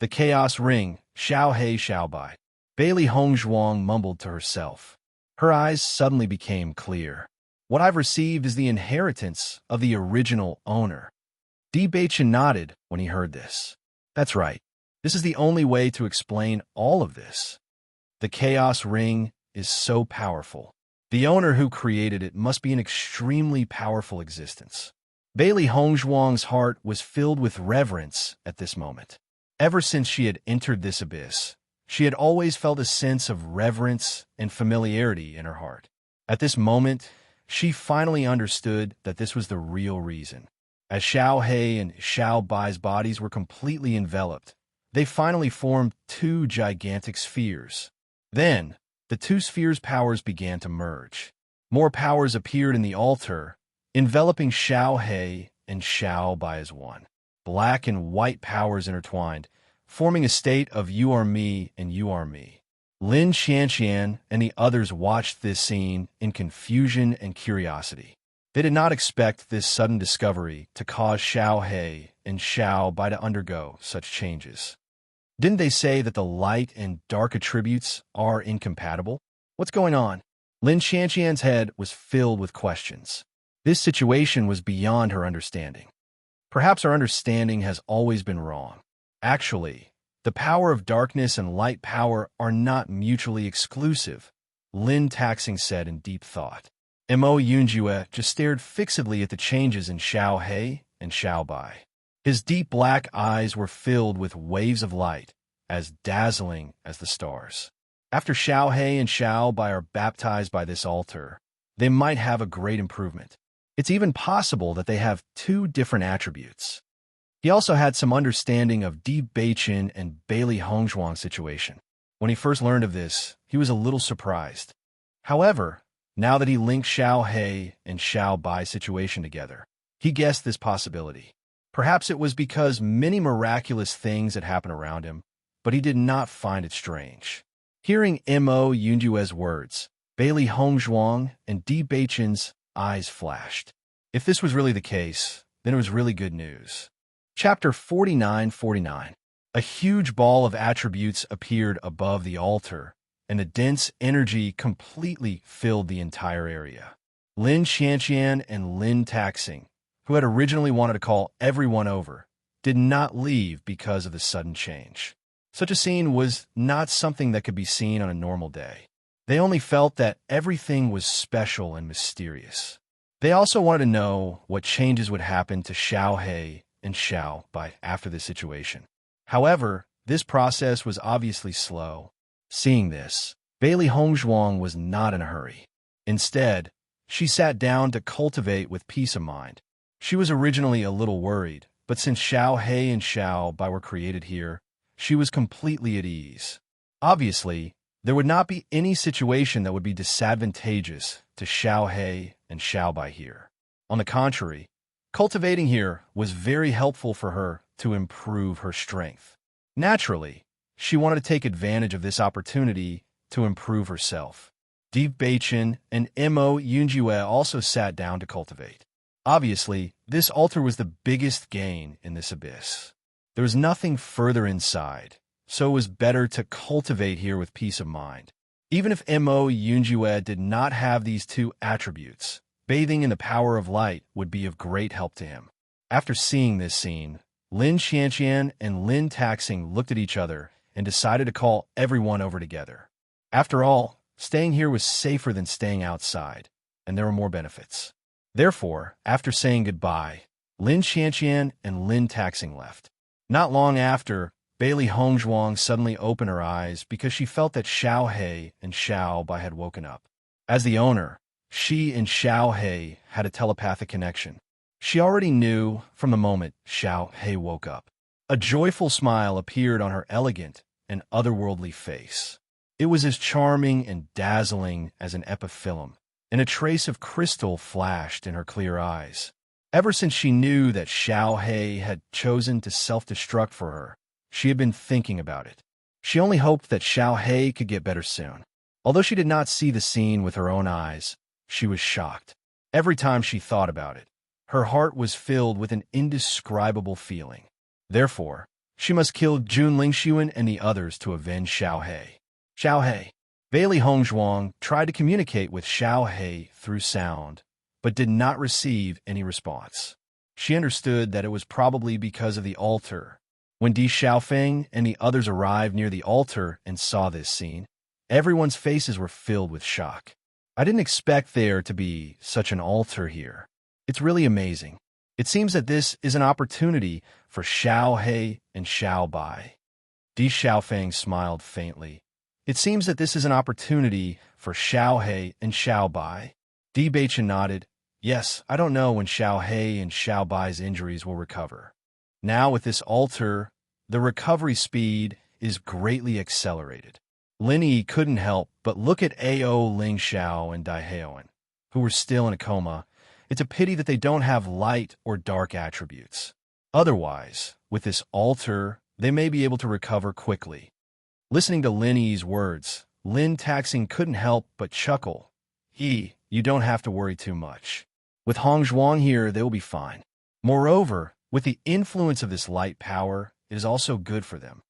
The Chaos Ring, Xiao He, Xiao Bai. Bailey Hongzhuang mumbled to herself. Her eyes suddenly became clear. What I've received is the inheritance of the original owner. Di Beichen nodded when he heard this. That's right. This is the only way to explain all of this. The Chaos Ring is so powerful. The owner who created it must be an extremely powerful existence. Bailey Hongzhuang's heart was filled with reverence at this moment. Ever since she had entered this abyss, she had always felt a sense of reverence and familiarity in her heart. At this moment, she finally understood that this was the real reason. As Xiao He and Xiao Bai's bodies were completely enveloped, they finally formed two gigantic spheres. Then, the two spheres' powers began to merge. More powers appeared in the altar, enveloping Xiao He and Xiao Bai as one. Black and white powers intertwined, forming a state of you are me and you are me. Lin Xianxian and the others watched this scene in confusion and curiosity. They did not expect this sudden discovery to cause Xiao He and Xiao Bai to undergo such changes. Didn't they say that the light and dark attributes are incompatible? What's going on? Lin Xianxian's head was filled with questions. This situation was beyond her understanding. Perhaps her understanding has always been wrong. Actually, the power of darkness and light power are not mutually exclusive, Lin Taxing said in deep thought. Mo Yunjue just stared fixedly at the changes in Xiao He and Xiao Bai. His deep black eyes were filled with waves of light, as dazzling as the stars. After Xiao He and Xiao Bai are baptized by this altar, they might have a great improvement. It's even possible that they have two different attributes. He also had some understanding of Di Beiqin and Bailey Hongzhuang's situation. When he first learned of this, he was a little surprised. However, now that he linked Xiao He and Xiao Bai's situation together, he guessed this possibility. Perhaps it was because many miraculous things had happened around him, but he did not find it strange. Hearing Mo Yunjue's words, Bailey Hongzhuang and Di Beiqin's eyes flashed. If this was really the case, then it was really good news. Chapter 49:49. A huge ball of attributes appeared above the altar, and a dense energy completely filled the entire area. Lin Xianxian and Lin Taxing, who had originally wanted to call everyone over, did not leave because of the sudden change. Such a scene was not something that could be seen on a normal day. They only felt that everything was special and mysterious. They also wanted to know what changes would happen to Xiao He and Xiao Bai after this situation. However, this process was obviously slow. Seeing this, Bailey Hongzhuang was not in a hurry. Instead, she sat down to cultivate with peace of mind. She was originally a little worried, but since Xiao He and Xiao Bai were created here, she was completely at ease. Obviously, there would not be any situation that would be disadvantageous to Xiao He and Xiao Bai here. On the contrary, cultivating here was very helpful for her to improve her strength. Naturally, she wanted to take advantage of this opportunity to improve herself. Di Beiqin and Mo Yunjue also sat down to cultivate. Obviously, this altar was the biggest gain in this abyss. There was nothing further inside, so it was better to cultivate here with peace of mind. Even if Mo Yunjue did not have these two attributes, bathing in the power of light would be of great help to him. After seeing this scene, Lin Xianxian and Lin Taxing looked at each other and decided to call everyone over together. After all, staying here was safer than staying outside, and there were more benefits. Therefore, after saying goodbye, Lin Xianxian and Lin Taxing left. Not long after, Bailey Hongzhuang suddenly opened her eyes because she felt that Xiao He and Xiao Bai had woken up. As the owner, she and Xiao He had a telepathic connection. She already knew from the moment Xiao He woke up. A joyful smile appeared on her elegant and otherworldly face. It was as charming and dazzling as an epiphyllum, and a trace of crystal flashed in her clear eyes. Ever since she knew that Xiao He had chosen to self-destruct for her, she had been thinking about it. She only hoped that Xiao He could get better soon. Although she did not see the scene with her own eyes, she was shocked. Every time she thought about it, her heart was filled with an indescribable feeling. Therefore, she must kill Jun Lingxuan and the others to avenge Xiao He. Xiao He. Bailey Hongzhuang tried to communicate with Xiao He through sound, but did not receive any response. She understood that it was probably because of the altar. When Di Xiaofeng and the others arrived near the altar and saw this scene, everyone's faces were filled with shock. I didn't expect there to be such an altar here. It's really amazing. It seems that this is an opportunity for Xiao He and Xiao Bai. Di Xiaofeng smiled faintly. It seems that this is an opportunity for Xiao He and Xiao Bai. Di Baichen nodded. Yes, I don't know when Xiao He and Xiao Bai's injuries will recover. Now with this altar, the recovery speed is greatly accelerated. Lin Yi couldn't help but look at Ao Ling Xiao and Dai Heoan, who were still in a coma. It's a pity that they don't have light or dark attributes. Otherwise, with this altar, they may be able to recover quickly. Listening to Lin Yi's words, Lin Taxing couldn't help but chuckle. You don't have to worry too much. With Hong Zhuang here, they will be fine. Moreover, with the influence of this light power, it is also good for them.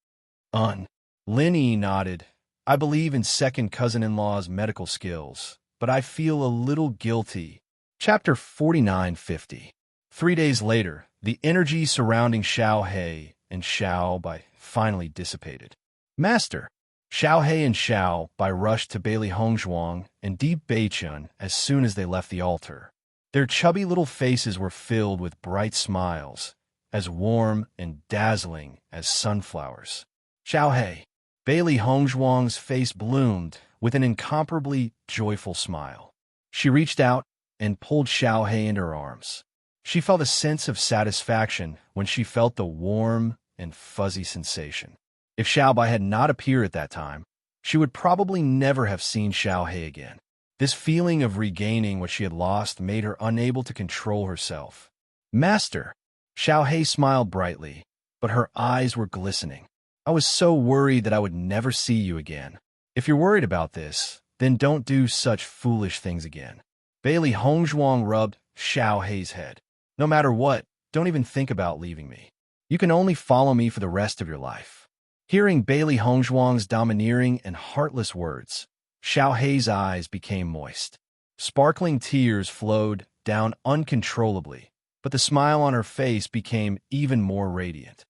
Lin Yi nodded. I believe in second cousin-in-law's medical skills, but I feel a little guilty. Chapter 4950. 3 days later, the energy surrounding Xiao He and Xiao Bai finally dissipated. Master! Xiao He and Xiao Bai rushed to Bailey Hongzhuang and Di Baichun as soon as they left the altar. Their chubby little faces were filled with bright smiles, as warm and dazzling as sunflowers. Xiao He. Bailey Hongzhuang's face bloomed with an incomparably joyful smile. She reached out and pulled Xiao He into her arms. She felt a sense of satisfaction when she felt the warm and fuzzy sensation. If Xiao Bai had not appeared at that time, she would probably never have seen Xiao He again. This feeling of regaining what she had lost made her unable to control herself. Master! Xiao He smiled brightly, but her eyes were glistening. I was so worried that I would never see you again. If you're worried about this, then don't do such foolish things again. Bailey Hongzhuang rubbed Xiao He's head. No matter what, don't even think about leaving me. You can only follow me for the rest of your life. Hearing Bailey Hongzhuang's domineering and heartless words, Xiao He's eyes became moist. Sparkling tears flowed down uncontrollably, but the smile on her face became even more radiant.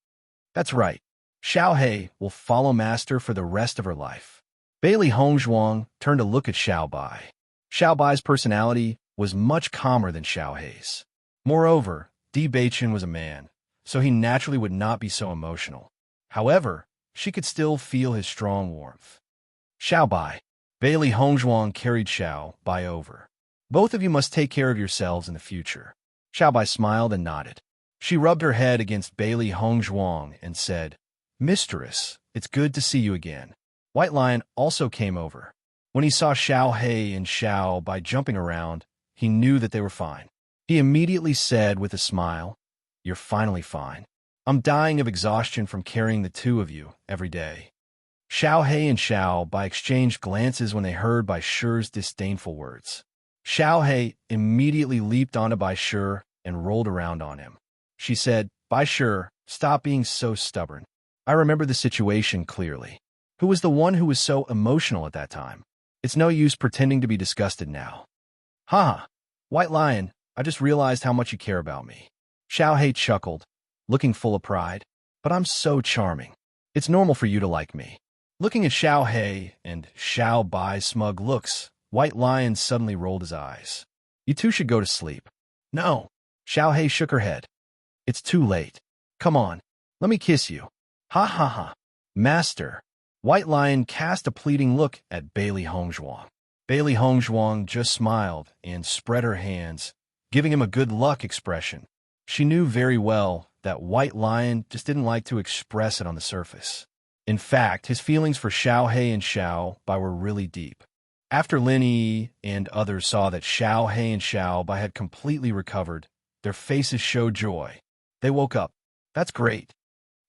That's right. Xiao He will follow Master for the rest of her life. Bailey Hongzhuang turned to look at Xiao Bai. Xiao Bai's personality was much calmer than Xiao He's. Moreover, Di Baichun was a man, so he naturally would not be so emotional. However, she could still feel his strong warmth. Xiao Bai. Bailey Hongzhuang carried Xiao Bai over. Both of you must take care of yourselves in the future. Xiao Bai smiled and nodded. She rubbed her head against Bailey Hongzhuang and said, Mistress, it's good to see you again. White Lion also came over. When he saw Xiao He and Xiao Bai jumping around, he knew that they were fine. He immediately said with a smile, You're finally fine. I'm dying of exhaustion from carrying the two of you every day. Xiao He and Xiao Bai exchanged glances when they heard Bai Shi's disdainful words. Xiao He immediately leaped onto Bai Shi and rolled around on him. She said, Bai Shi, stop being so stubborn. I remember the situation clearly. Who was the one who was so emotional at that time? It's no use pretending to be disgusted now. Ha! White Lion, I just realized how much you care about me. Xiao He chuckled, looking full of pride. But I'm so charming. It's normal for you to like me. Looking at Xiao He and Xiao Bai's smug looks, White Lion suddenly rolled his eyes. You two should go to sleep. No. Xiao He shook her head. It's too late. Come on, let me kiss you. Ha ha ha. Master. White Lion cast a pleading look at Bailey Hongzhuang. Bailey Hongzhuang just smiled and spread her hands, giving him a good luck expression. She knew very well that White Lion just didn't like to express it on the surface. In fact, his feelings for Xiao He and Xiao Bai were really deep. After Lin Yi and others saw that Xiao He and Xiao Bai had completely recovered, their faces showed joy. They woke up. That's great.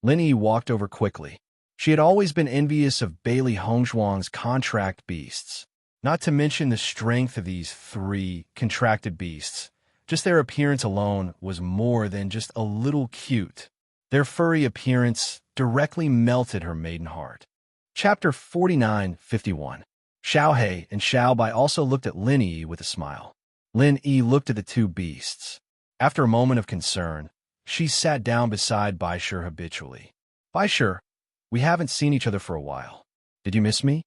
Lin Yi walked over quickly. She had always been envious of Bailey Hongzhuang's contract beasts, not to mention the strength of these 3 contracted beasts. Just their appearance alone was more than just a little cute. Their furry appearance directly melted her maiden heart. Chapter 4951. Xiao He and Xiao Bai also looked at Lin Yi with a smile. Lin Yi looked at the 2 beasts. After a moment of concern, she sat down beside Bai Shi habitually. Bai Shi, we haven't seen each other for a while. Did you miss me?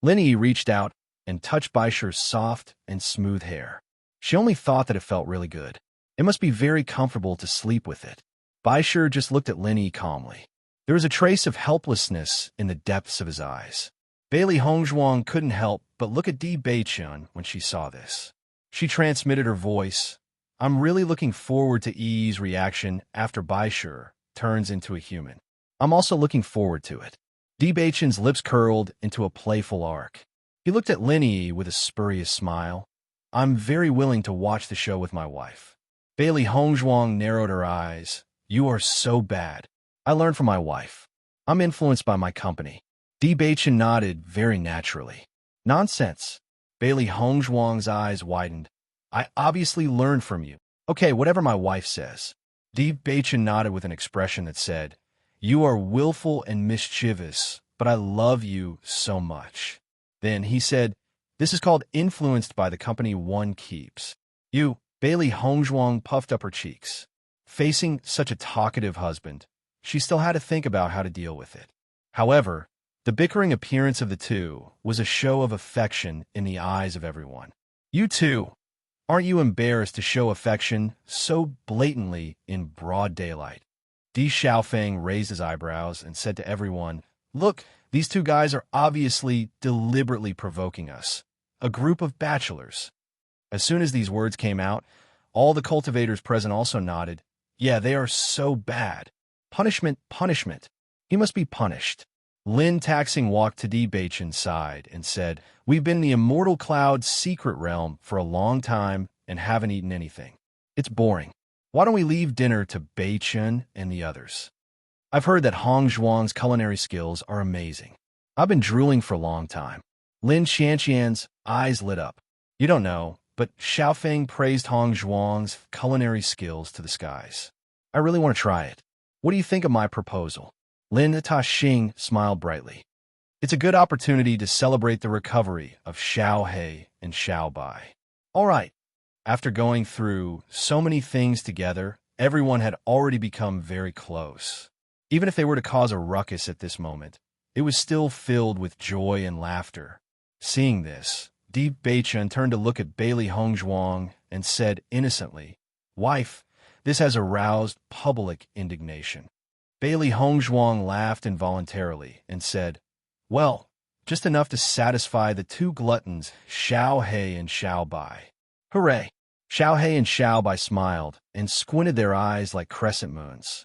Lin Yi reached out and touched Bai Shi's soft and smooth hair. She only thought that it felt really good. It must be very comfortable to sleep with it. Baishur just looked at Lin Yi calmly. There was a trace of helplessness in the depths of his eyes. Bailey Hongzhuang couldn't help but look at Di Beichun when she saw this. She transmitted her voice. I'm really looking forward to Yi's reaction after Baishur turns into a human. I'm also looking forward to it. Di Beichun's lips curled into a playful arc. He looked at Lin Yi with a spurious smile. I'm very willing to watch the show with my wife. Bailey Hongzhuang narrowed her eyes. You are so bad. I learned from my wife. I'm influenced by my company. Di Beichun nodded very naturally. Nonsense. Bailey Hongzhuang's eyes widened. I obviously learned from you. Okay, whatever my wife says. Di Beichun nodded with an expression that said, You are willful and mischievous, but I love you so much. Then he said, This is called influenced by the company one keeps. You, Bailey Hongzhuang puffed up her cheeks. Facing such a talkative husband, she still had to think about how to deal with it. However, the bickering appearance of the two was a show of affection in the eyes of everyone. You too. Aren't you embarrassed to show affection so blatantly in broad daylight? Di Xiaofeng raised his eyebrows and said to everyone, Look, these two guys are obviously deliberately provoking us. A group of bachelors. As soon as these words came out, all the cultivators present also nodded. Yeah, they are so bad. Punishment, punishment. He must be punished. Lin Taxing walked to Di Beichun's side and said, We've been in the Immortal Cloud's secret realm for a long time and haven't eaten anything. It's boring. Why don't we leave dinner to Beichun and the others? I've heard that Hongzhuang's culinary skills are amazing. I've been drooling for a long time. Lin Xianxian's eyes lit up. You don't know, but Xiaofeng praised Hongzhuang's culinary skills to the skies. I really want to try it. What do you think of my proposal? Lin Taxing smiled brightly. It's a good opportunity to celebrate the recovery of Xiao He and Xiao Bai. All right. After going through so many things together, everyone had already become very close. Even if they were to cause a ruckus at this moment, it was still filled with joy and laughter. Seeing this, Di Beichun turned to look at Bailey Hongzhuang and said innocently, Wife, this has aroused public indignation. Bailey Hongzhuang laughed involuntarily and said, Well, just enough to satisfy the two gluttons, Xiao He and Xiao Bai. Hooray! Xiao He and Xiao Bai smiled and squinted their eyes like crescent moons.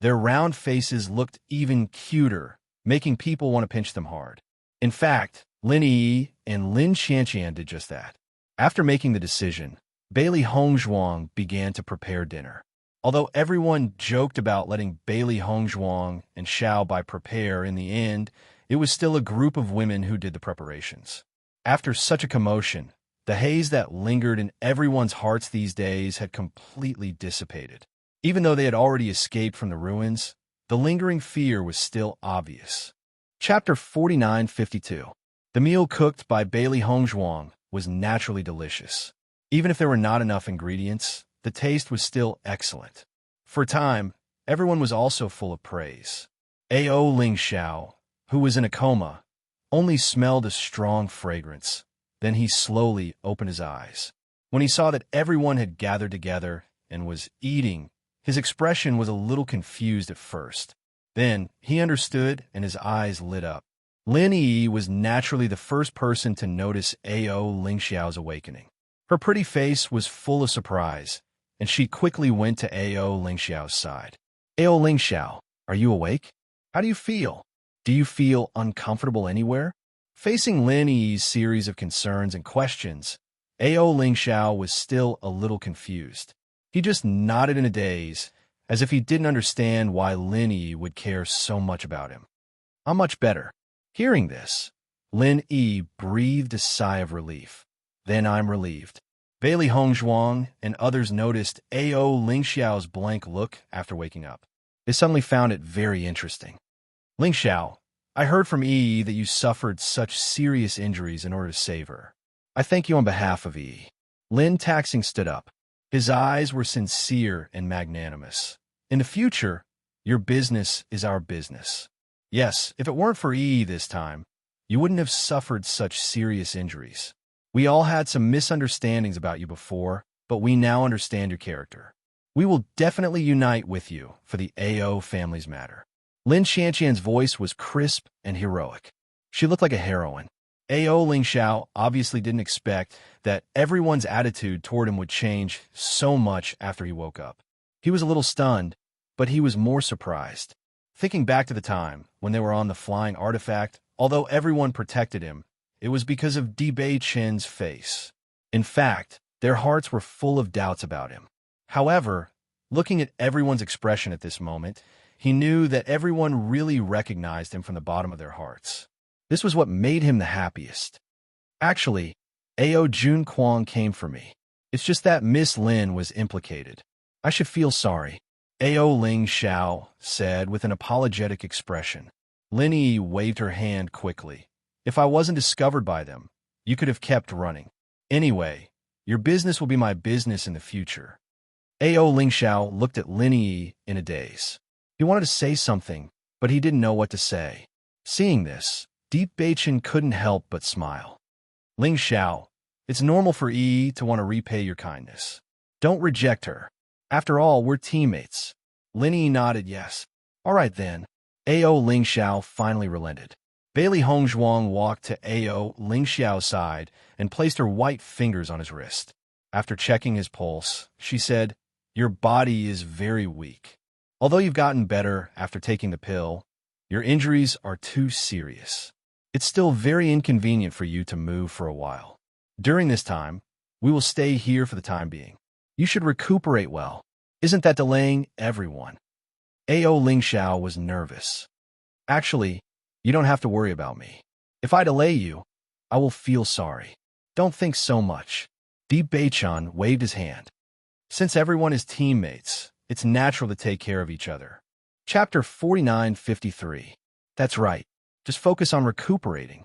Their round faces looked even cuter, making people want to pinch them hard. In fact, Lin Yi and Lin Xianxian did just that. After making the decision, Bailey Hongzhuang began to prepare dinner. Although everyone joked about letting Bailey Hongzhuang and Xiao Bai prepare, in the end, it was still a group of women who did the preparations. After such a commotion, the haze that lingered in everyone's hearts these days had completely dissipated. Even though they had already escaped from the ruins, the lingering fear was still obvious. Chapter 4952. The meal cooked by Bailey Hongzhuang was naturally delicious. Even if there were not enough ingredients, the taste was still excellent. For a time, everyone was also full of praise. A.O. Lingxiao, who was in a coma, only smelled a strong fragrance. Then he slowly opened his eyes. When he saw that everyone had gathered together and was eating, his expression was a little confused at first. Then he understood and his eyes lit up. Lin Yi was naturally the first person to notice A.O. Lingxiao's awakening. Her pretty face was full of surprise, and she quickly went to A.O. Lingxiao's side. A.O. Lingxiao, are you awake? How do you feel? Do you feel uncomfortable anywhere? Facing Lin Yi's series of concerns and questions, A.O. Lingxiao was still a little confused. He just nodded in a daze, as if he didn't understand why Lin Yi would care so much about him. I'm much better. Hearing this, Lin Yi breathed a sigh of relief. Then I'm relieved. Bailey Hongzhuang and others noticed A.O. Lingxiao's blank look after waking up. They suddenly found it very interesting. Lingxiao, I heard from Yi that you suffered such serious injuries in order to save her. I thank you on behalf of Yi. Lin Taxing stood up. His eyes were sincere and magnanimous. In the future, your business is our business. Yes, if it weren't for Yi this time, you wouldn't have suffered such serious injuries. We all had some misunderstandings about you before, but we now understand your character. We will definitely unite with you for the AO family's matter. Lin Xianqian's voice was crisp and heroic. She looked like a heroine. AO Ling Xiao obviously didn't expect that everyone's attitude toward him would change so much after he woke up. He was a little stunned, but he was more surprised. Thinking back to the time when they were on the flying artifact, although everyone protected him, it was because of Di Bei Chen's face. In fact, their hearts were full of doubts about him. However, looking at everyone's expression at this moment, he knew that everyone really recognized him from the bottom of their hearts. This was what made him the happiest. Actually, Ao Jun Kwang came for me. It's just that Miss Lin was implicated. I should feel sorry, Ao Ling Xiao said with an apologetic expression. Lin Yi waved her hand quickly. If I wasn't discovered by them, you could have kept running. Anyway, your business will be my business in the future. Ao Ling Xiao looked at Lin Yi in a daze. He wanted to say something, but he didn't know what to say. Seeing this, Di Bei Chen couldn't help but smile. Ling Xiao, it's normal for Yi to want to repay your kindness. Don't reject her. After all, we're teammates. Lin Yi nodded yes. All right then. Ao Ling Xiao finally relented. Bailey Hongzhuang walked to Ao Ling Xiao's side and placed her white fingers on his wrist. After checking his pulse, she said, "Your body is very weak. Although you've gotten better after taking the pill, your injuries are too serious. It's still very inconvenient for you to move for a while. During this time, we will stay here for the time being. You should recuperate well. Isn't that delaying everyone?" Ao Ling Xiao was nervous. Actually, you don't have to worry about me. If I delay you, I will feel sorry. Don't think so much. Di Beichun waved his hand. Since everyone is teammates, it's natural to take care of each other. Chapter 4953. That's right. Just focus on recuperating.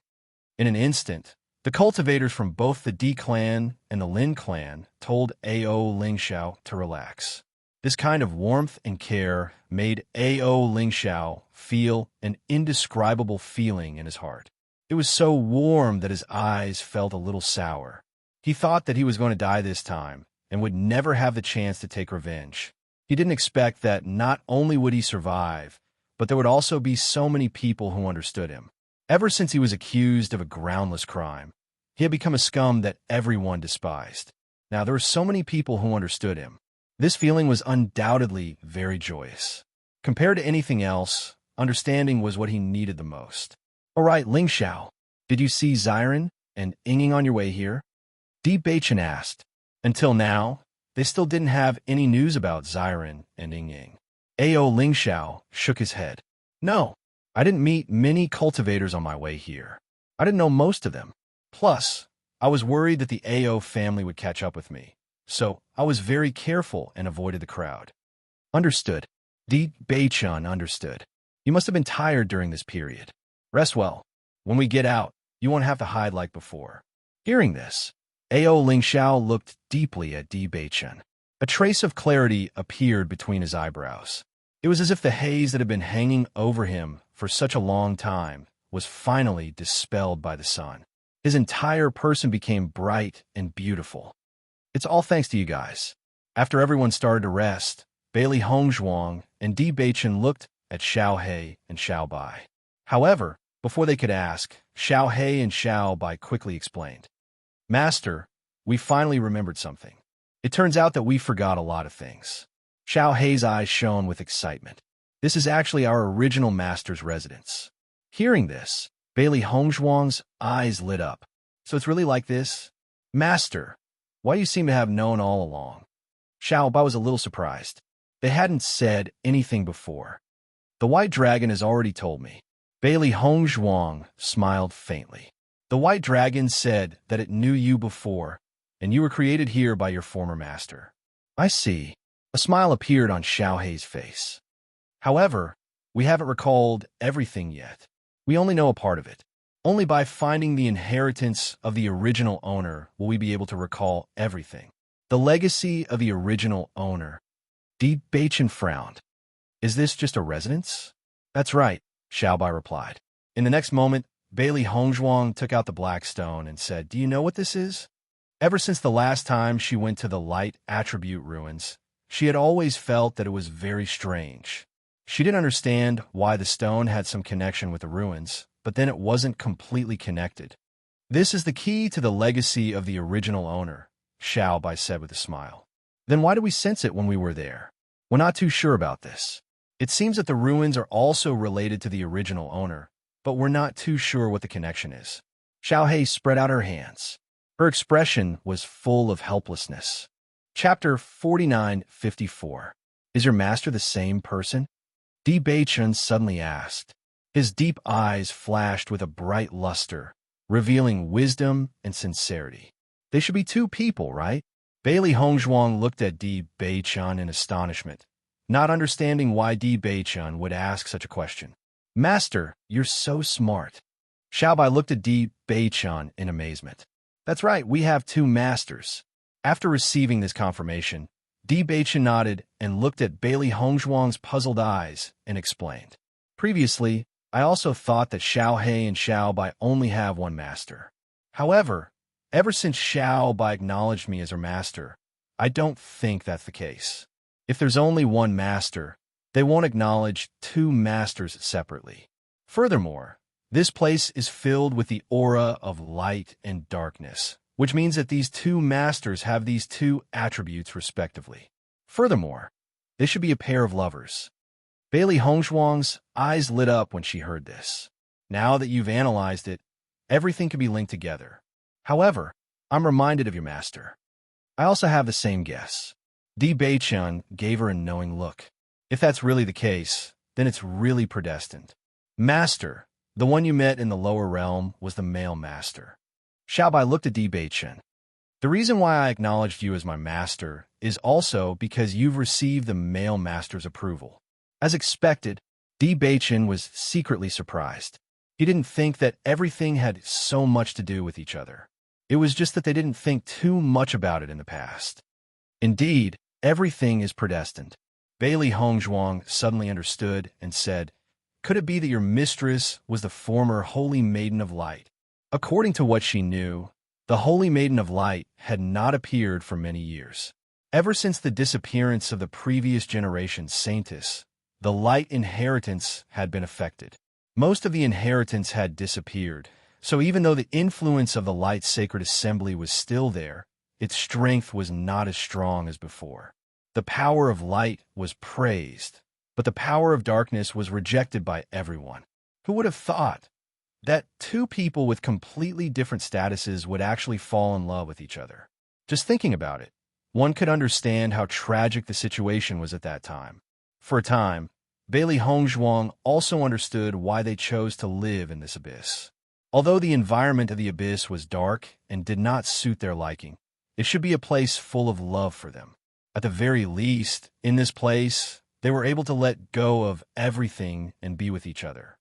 In an instant, the cultivators from both the Di clan and the Lin clan told Ao Ling Xiao to relax. This kind of warmth and care made Ao Ling Xiao feel an indescribable feeling in his heart. It was so warm that his eyes felt a little sour. He thought that he was going to die this time and would never have the chance to take revenge. He didn't expect that not only would he survive, but there would also be so many people who understood him. Ever since he was accused of a groundless crime, he had become a scum that everyone despised. Now there were so many people who understood him. This feeling was undoubtedly very joyous. Compared to anything else, understanding was what he needed the most. All right, Ling Xiao, did you see Xiren and Yinging on your way here? Di Beichen asked. Until now, they still didn't have any news about Xiren and Yinging. Ao Ling Xiao shook his head. No, I didn't meet many cultivators on my way here. I didn't know most of them. Plus, I was worried that the Ao family would catch up with me. So I was very careful and avoided the crowd. Understood. Di Beichun understood. You must have been tired during this period. Rest well. When we get out, you won't have to hide like before. Hearing this, Ao Ling Xiao looked deeply at Di Beichun. A trace of clarity appeared between his eyebrows. It was as if the haze that had been hanging over him for such a long time was finally dispelled by the sun. His entire person became bright and beautiful. It's all thanks to you guys. After everyone started to rest, Bailey Hongzhuang and Di Beichen looked at Xiao He and Xiao Bai. However, before they could ask, Xiao He and Xiao Bai quickly explained. Master, we finally remembered something. It turns out that we forgot a lot of things. Xiao He's eyes shone with excitement. This is actually our original master's residence. Hearing this, Bailey Hongzhuang's eyes lit up. So it's really like this? Master, why you seem to have known all along? Xiao Bai was a little surprised. They hadn't said anything before. The White Dragon has already told me. Bailey Hongzhuang smiled faintly. The White Dragon said that it knew you before, and you were created here by your former master. I see. A smile appeared on Xiao He's face. However, we haven't recalled everything yet. We only know a part of it. Only by finding the inheritance of the original owner will we be able to recall everything. The legacy of the original owner. Di Beichen frowned. Is this just a residence? That's right, Xiao Bai replied. In the next moment, Bailey Hongzhuang took out the black stone and said, Do you know what this is? Ever since the last time she went to the light attribute ruins, she had always felt that it was very strange. She didn't understand why the stone had some connection with the ruins, but then it wasn't completely connected. This is the key to the legacy of the original owner, Xiaobai said with a smile. Then why do we sense it when we were there? We're not too sure about this. It seems that the ruins are also related to the original owner, but we're not too sure what the connection is. Xiaohei spread out her hands. Her expression was full of helplessness. Chapter 49:54. Is your master the same person? Di Beichun suddenly asked. His deep eyes flashed with a bright luster, revealing wisdom and sincerity. They should be two people, right? Bailey Hongzhuang looked at Di Beichun in astonishment, not understanding why Di Beichun would ask such a question. Master, you're so smart. Xiaobai looked at Di Beichun in amazement. That's right, we have two masters. After receiving this confirmation, Di Beichun nodded and looked at Bailey Hongzhuang's puzzled eyes and explained. Previously, I also thought that Xiaohei and Xiaobai only have one master. However, ever since Xiaobai acknowledged me as her master, I don't think that's the case. If there's only one master, they won't acknowledge two masters separately. Furthermore, this place is filled with the aura of light and darkness, which means that these two masters have these two attributes respectively. Furthermore, they should be a pair of lovers. Bailey Hongzhuang's eyes lit up when she heard this. Now that you've analyzed it, everything can be linked together. However, I'm reminded of your master. I also have the same guess. Di Beichun gave her a knowing look. If that's really the case, then it's really predestined. Master, the one you met in the lower realm, was the male master. Xiaobai looked at Di Beichun. The reason why I acknowledged you as my master is also because you've received the male master's approval. As expected, Di Beichun was secretly surprised. He didn't think that everything had so much to do with each other. It was just that they didn't think too much about it in the past. Indeed, everything is predestined. Bailey Hongzhuang suddenly understood and said, could it be that your mistress was the former Holy Maiden of Light? According to what she knew, the Holy Maiden of Light had not appeared for many years. Ever since the disappearance of the previous generation's saintess, the light inheritance had been affected. Most of the inheritance had disappeared, so even though the influence of the light sacred assembly was still there, its strength was not as strong as before. The power of light was praised, but the power of darkness was rejected by everyone. Who would have thought that two people with completely different statuses would actually fall in love with each other? Just thinking about it, one could understand how tragic the situation was at that time. For a time, Bailey Hongzhuang also understood why they chose to live in this abyss. Although the environment of the abyss was dark and did not suit their liking, it should be a place full of love for them. At the very least, in this place, they were able to let go of everything and be with each other.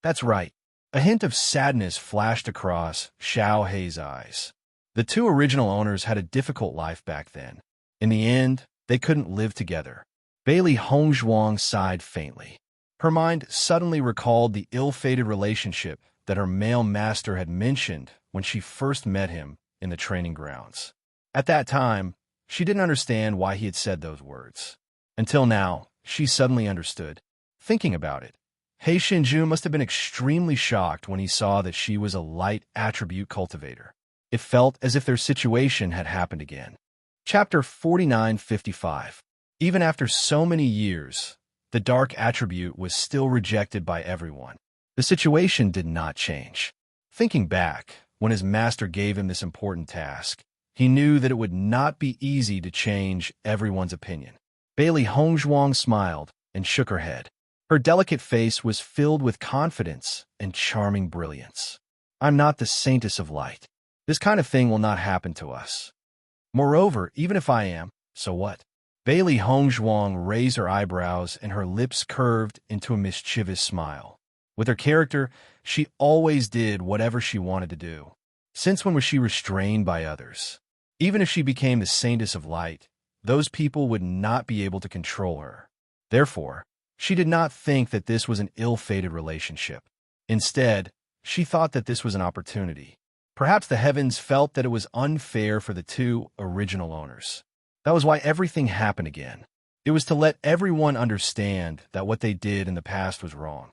That's right. A hint of sadness flashed across Xiaohei's eyes. The two original owners had a difficult life back then. In the end, they couldn't live together. Bailey Hongzhuang sighed faintly. Her mind suddenly recalled the ill-fated relationship that her male master had mentioned when she first met him in the training grounds. At that time, she didn't understand why he had said those words. Until now, she suddenly understood. Thinking about it, He Xinju must have been extremely shocked when he saw that she was a light attribute cultivator. It felt as if their situation had happened again. Chapter 49:55. Even after so many years, the dark attribute was still rejected by everyone. The situation did not change. Thinking back, when his master gave him this important task, he knew that it would not be easy to change everyone's opinion. Bailey Hongzhuang smiled and shook her head. Her delicate face was filled with confidence and charming brilliance. I'm not the saintess of light. This kind of thing will not happen to us. Moreover, even if I am, so what? Bailey Hongzhuang raised her eyebrows and her lips curved into a mischievous smile. With her character, she always did whatever she wanted to do. Since when was she restrained by others? Even if she became the saintess of light, those people would not be able to control her. Therefore, she did not think that this was an ill-fated relationship. Instead, she thought that this was an opportunity. Perhaps the heavens felt that it was unfair for the two original owners. That was why everything happened again. It was to let everyone understand that what they did in the past was wrong.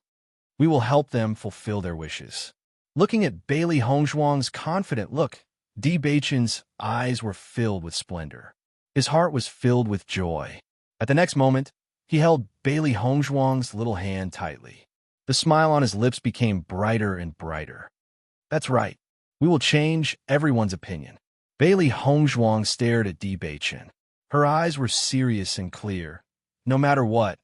We will help them fulfill their wishes. Looking at Bailey Hongzhuang's confident look, Di Beichen's eyes were filled with splendor. His heart was filled with joy. At the next moment, he held Bailey Hongzhuang's little hand tightly. The smile on his lips became brighter and brighter. That's right. We will change everyone's opinion. Bailey Hongzhuang stared at Di Beichen. Her eyes were serious and clear. No matter what,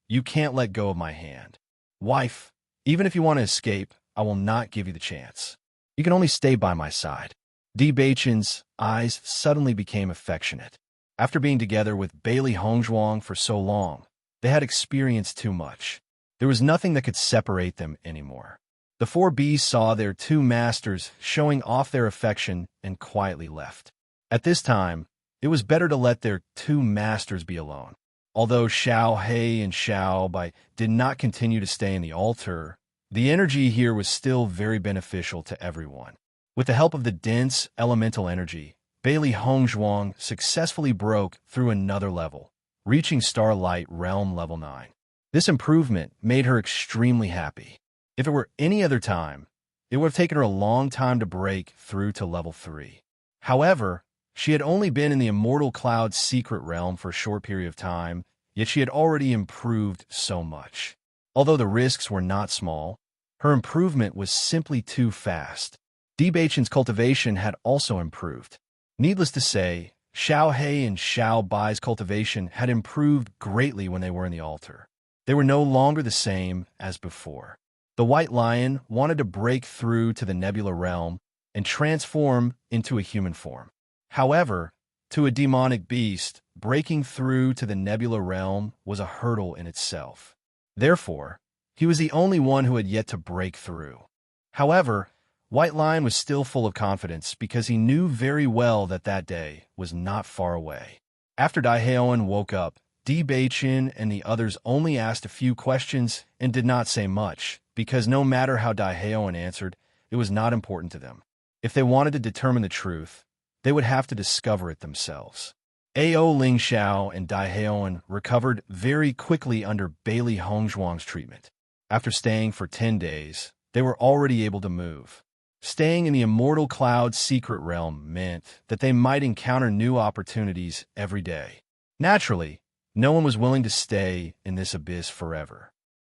you can't let go of my hand. Wife, even if you want to escape, I will not give you the chance. You can only stay by my side. Di Beichen's eyes suddenly became affectionate. After being together with Bailey Hongzhuang for so long, they had experienced too much. There was nothing that could separate them anymore. The four bees saw their two masters showing off their affection and quietly left. At this time, it was better to let their two masters be alone. Although Xiao He and Xiao Bai did not continue to stay in the altar, the energy here was still very beneficial to everyone. With the help of the dense elemental energy, Bailey Hongzhuang successfully broke through another level, reaching Starlight Realm Level 9. This improvement made her extremely happy. If it were any other time, it would have taken her a long time to break through to Level 3. However, she had only been in the Immortal Cloud's secret realm for a short period of time, yet she had already improved so much. Although the risks were not small, her improvement was simply too fast. Di Beichen's cultivation had also improved. Needless to say, Xiao He and Xiao Bai's cultivation had improved greatly when they were in the altar. They were no longer the same as before. The White Lion wanted to break through to the Nebula realm and transform into a human form. However, to a demonic beast, breaking through to the Nebula realm was a hurdle in itself. Therefore, he was the only one who had yet to break through. However, White Lion was still full of confidence because he knew very well that that day was not far away. After Daiheoan woke up, Di Beichen and the others only asked a few questions and did not say much, because no matter how Daiheoan answered, it was not important to them. If they wanted to determine the truth, they would have to discover it themselves. Ao Lingxiao and Daiheoan recovered very quickly under Bailey Hongzhuang's treatment. After staying for 10 days, they were already able to move. Staying in the Immortal Cloud's secret realm meant that they might encounter new opportunities every day. Naturally, no one was willing to stay in this abyss forever.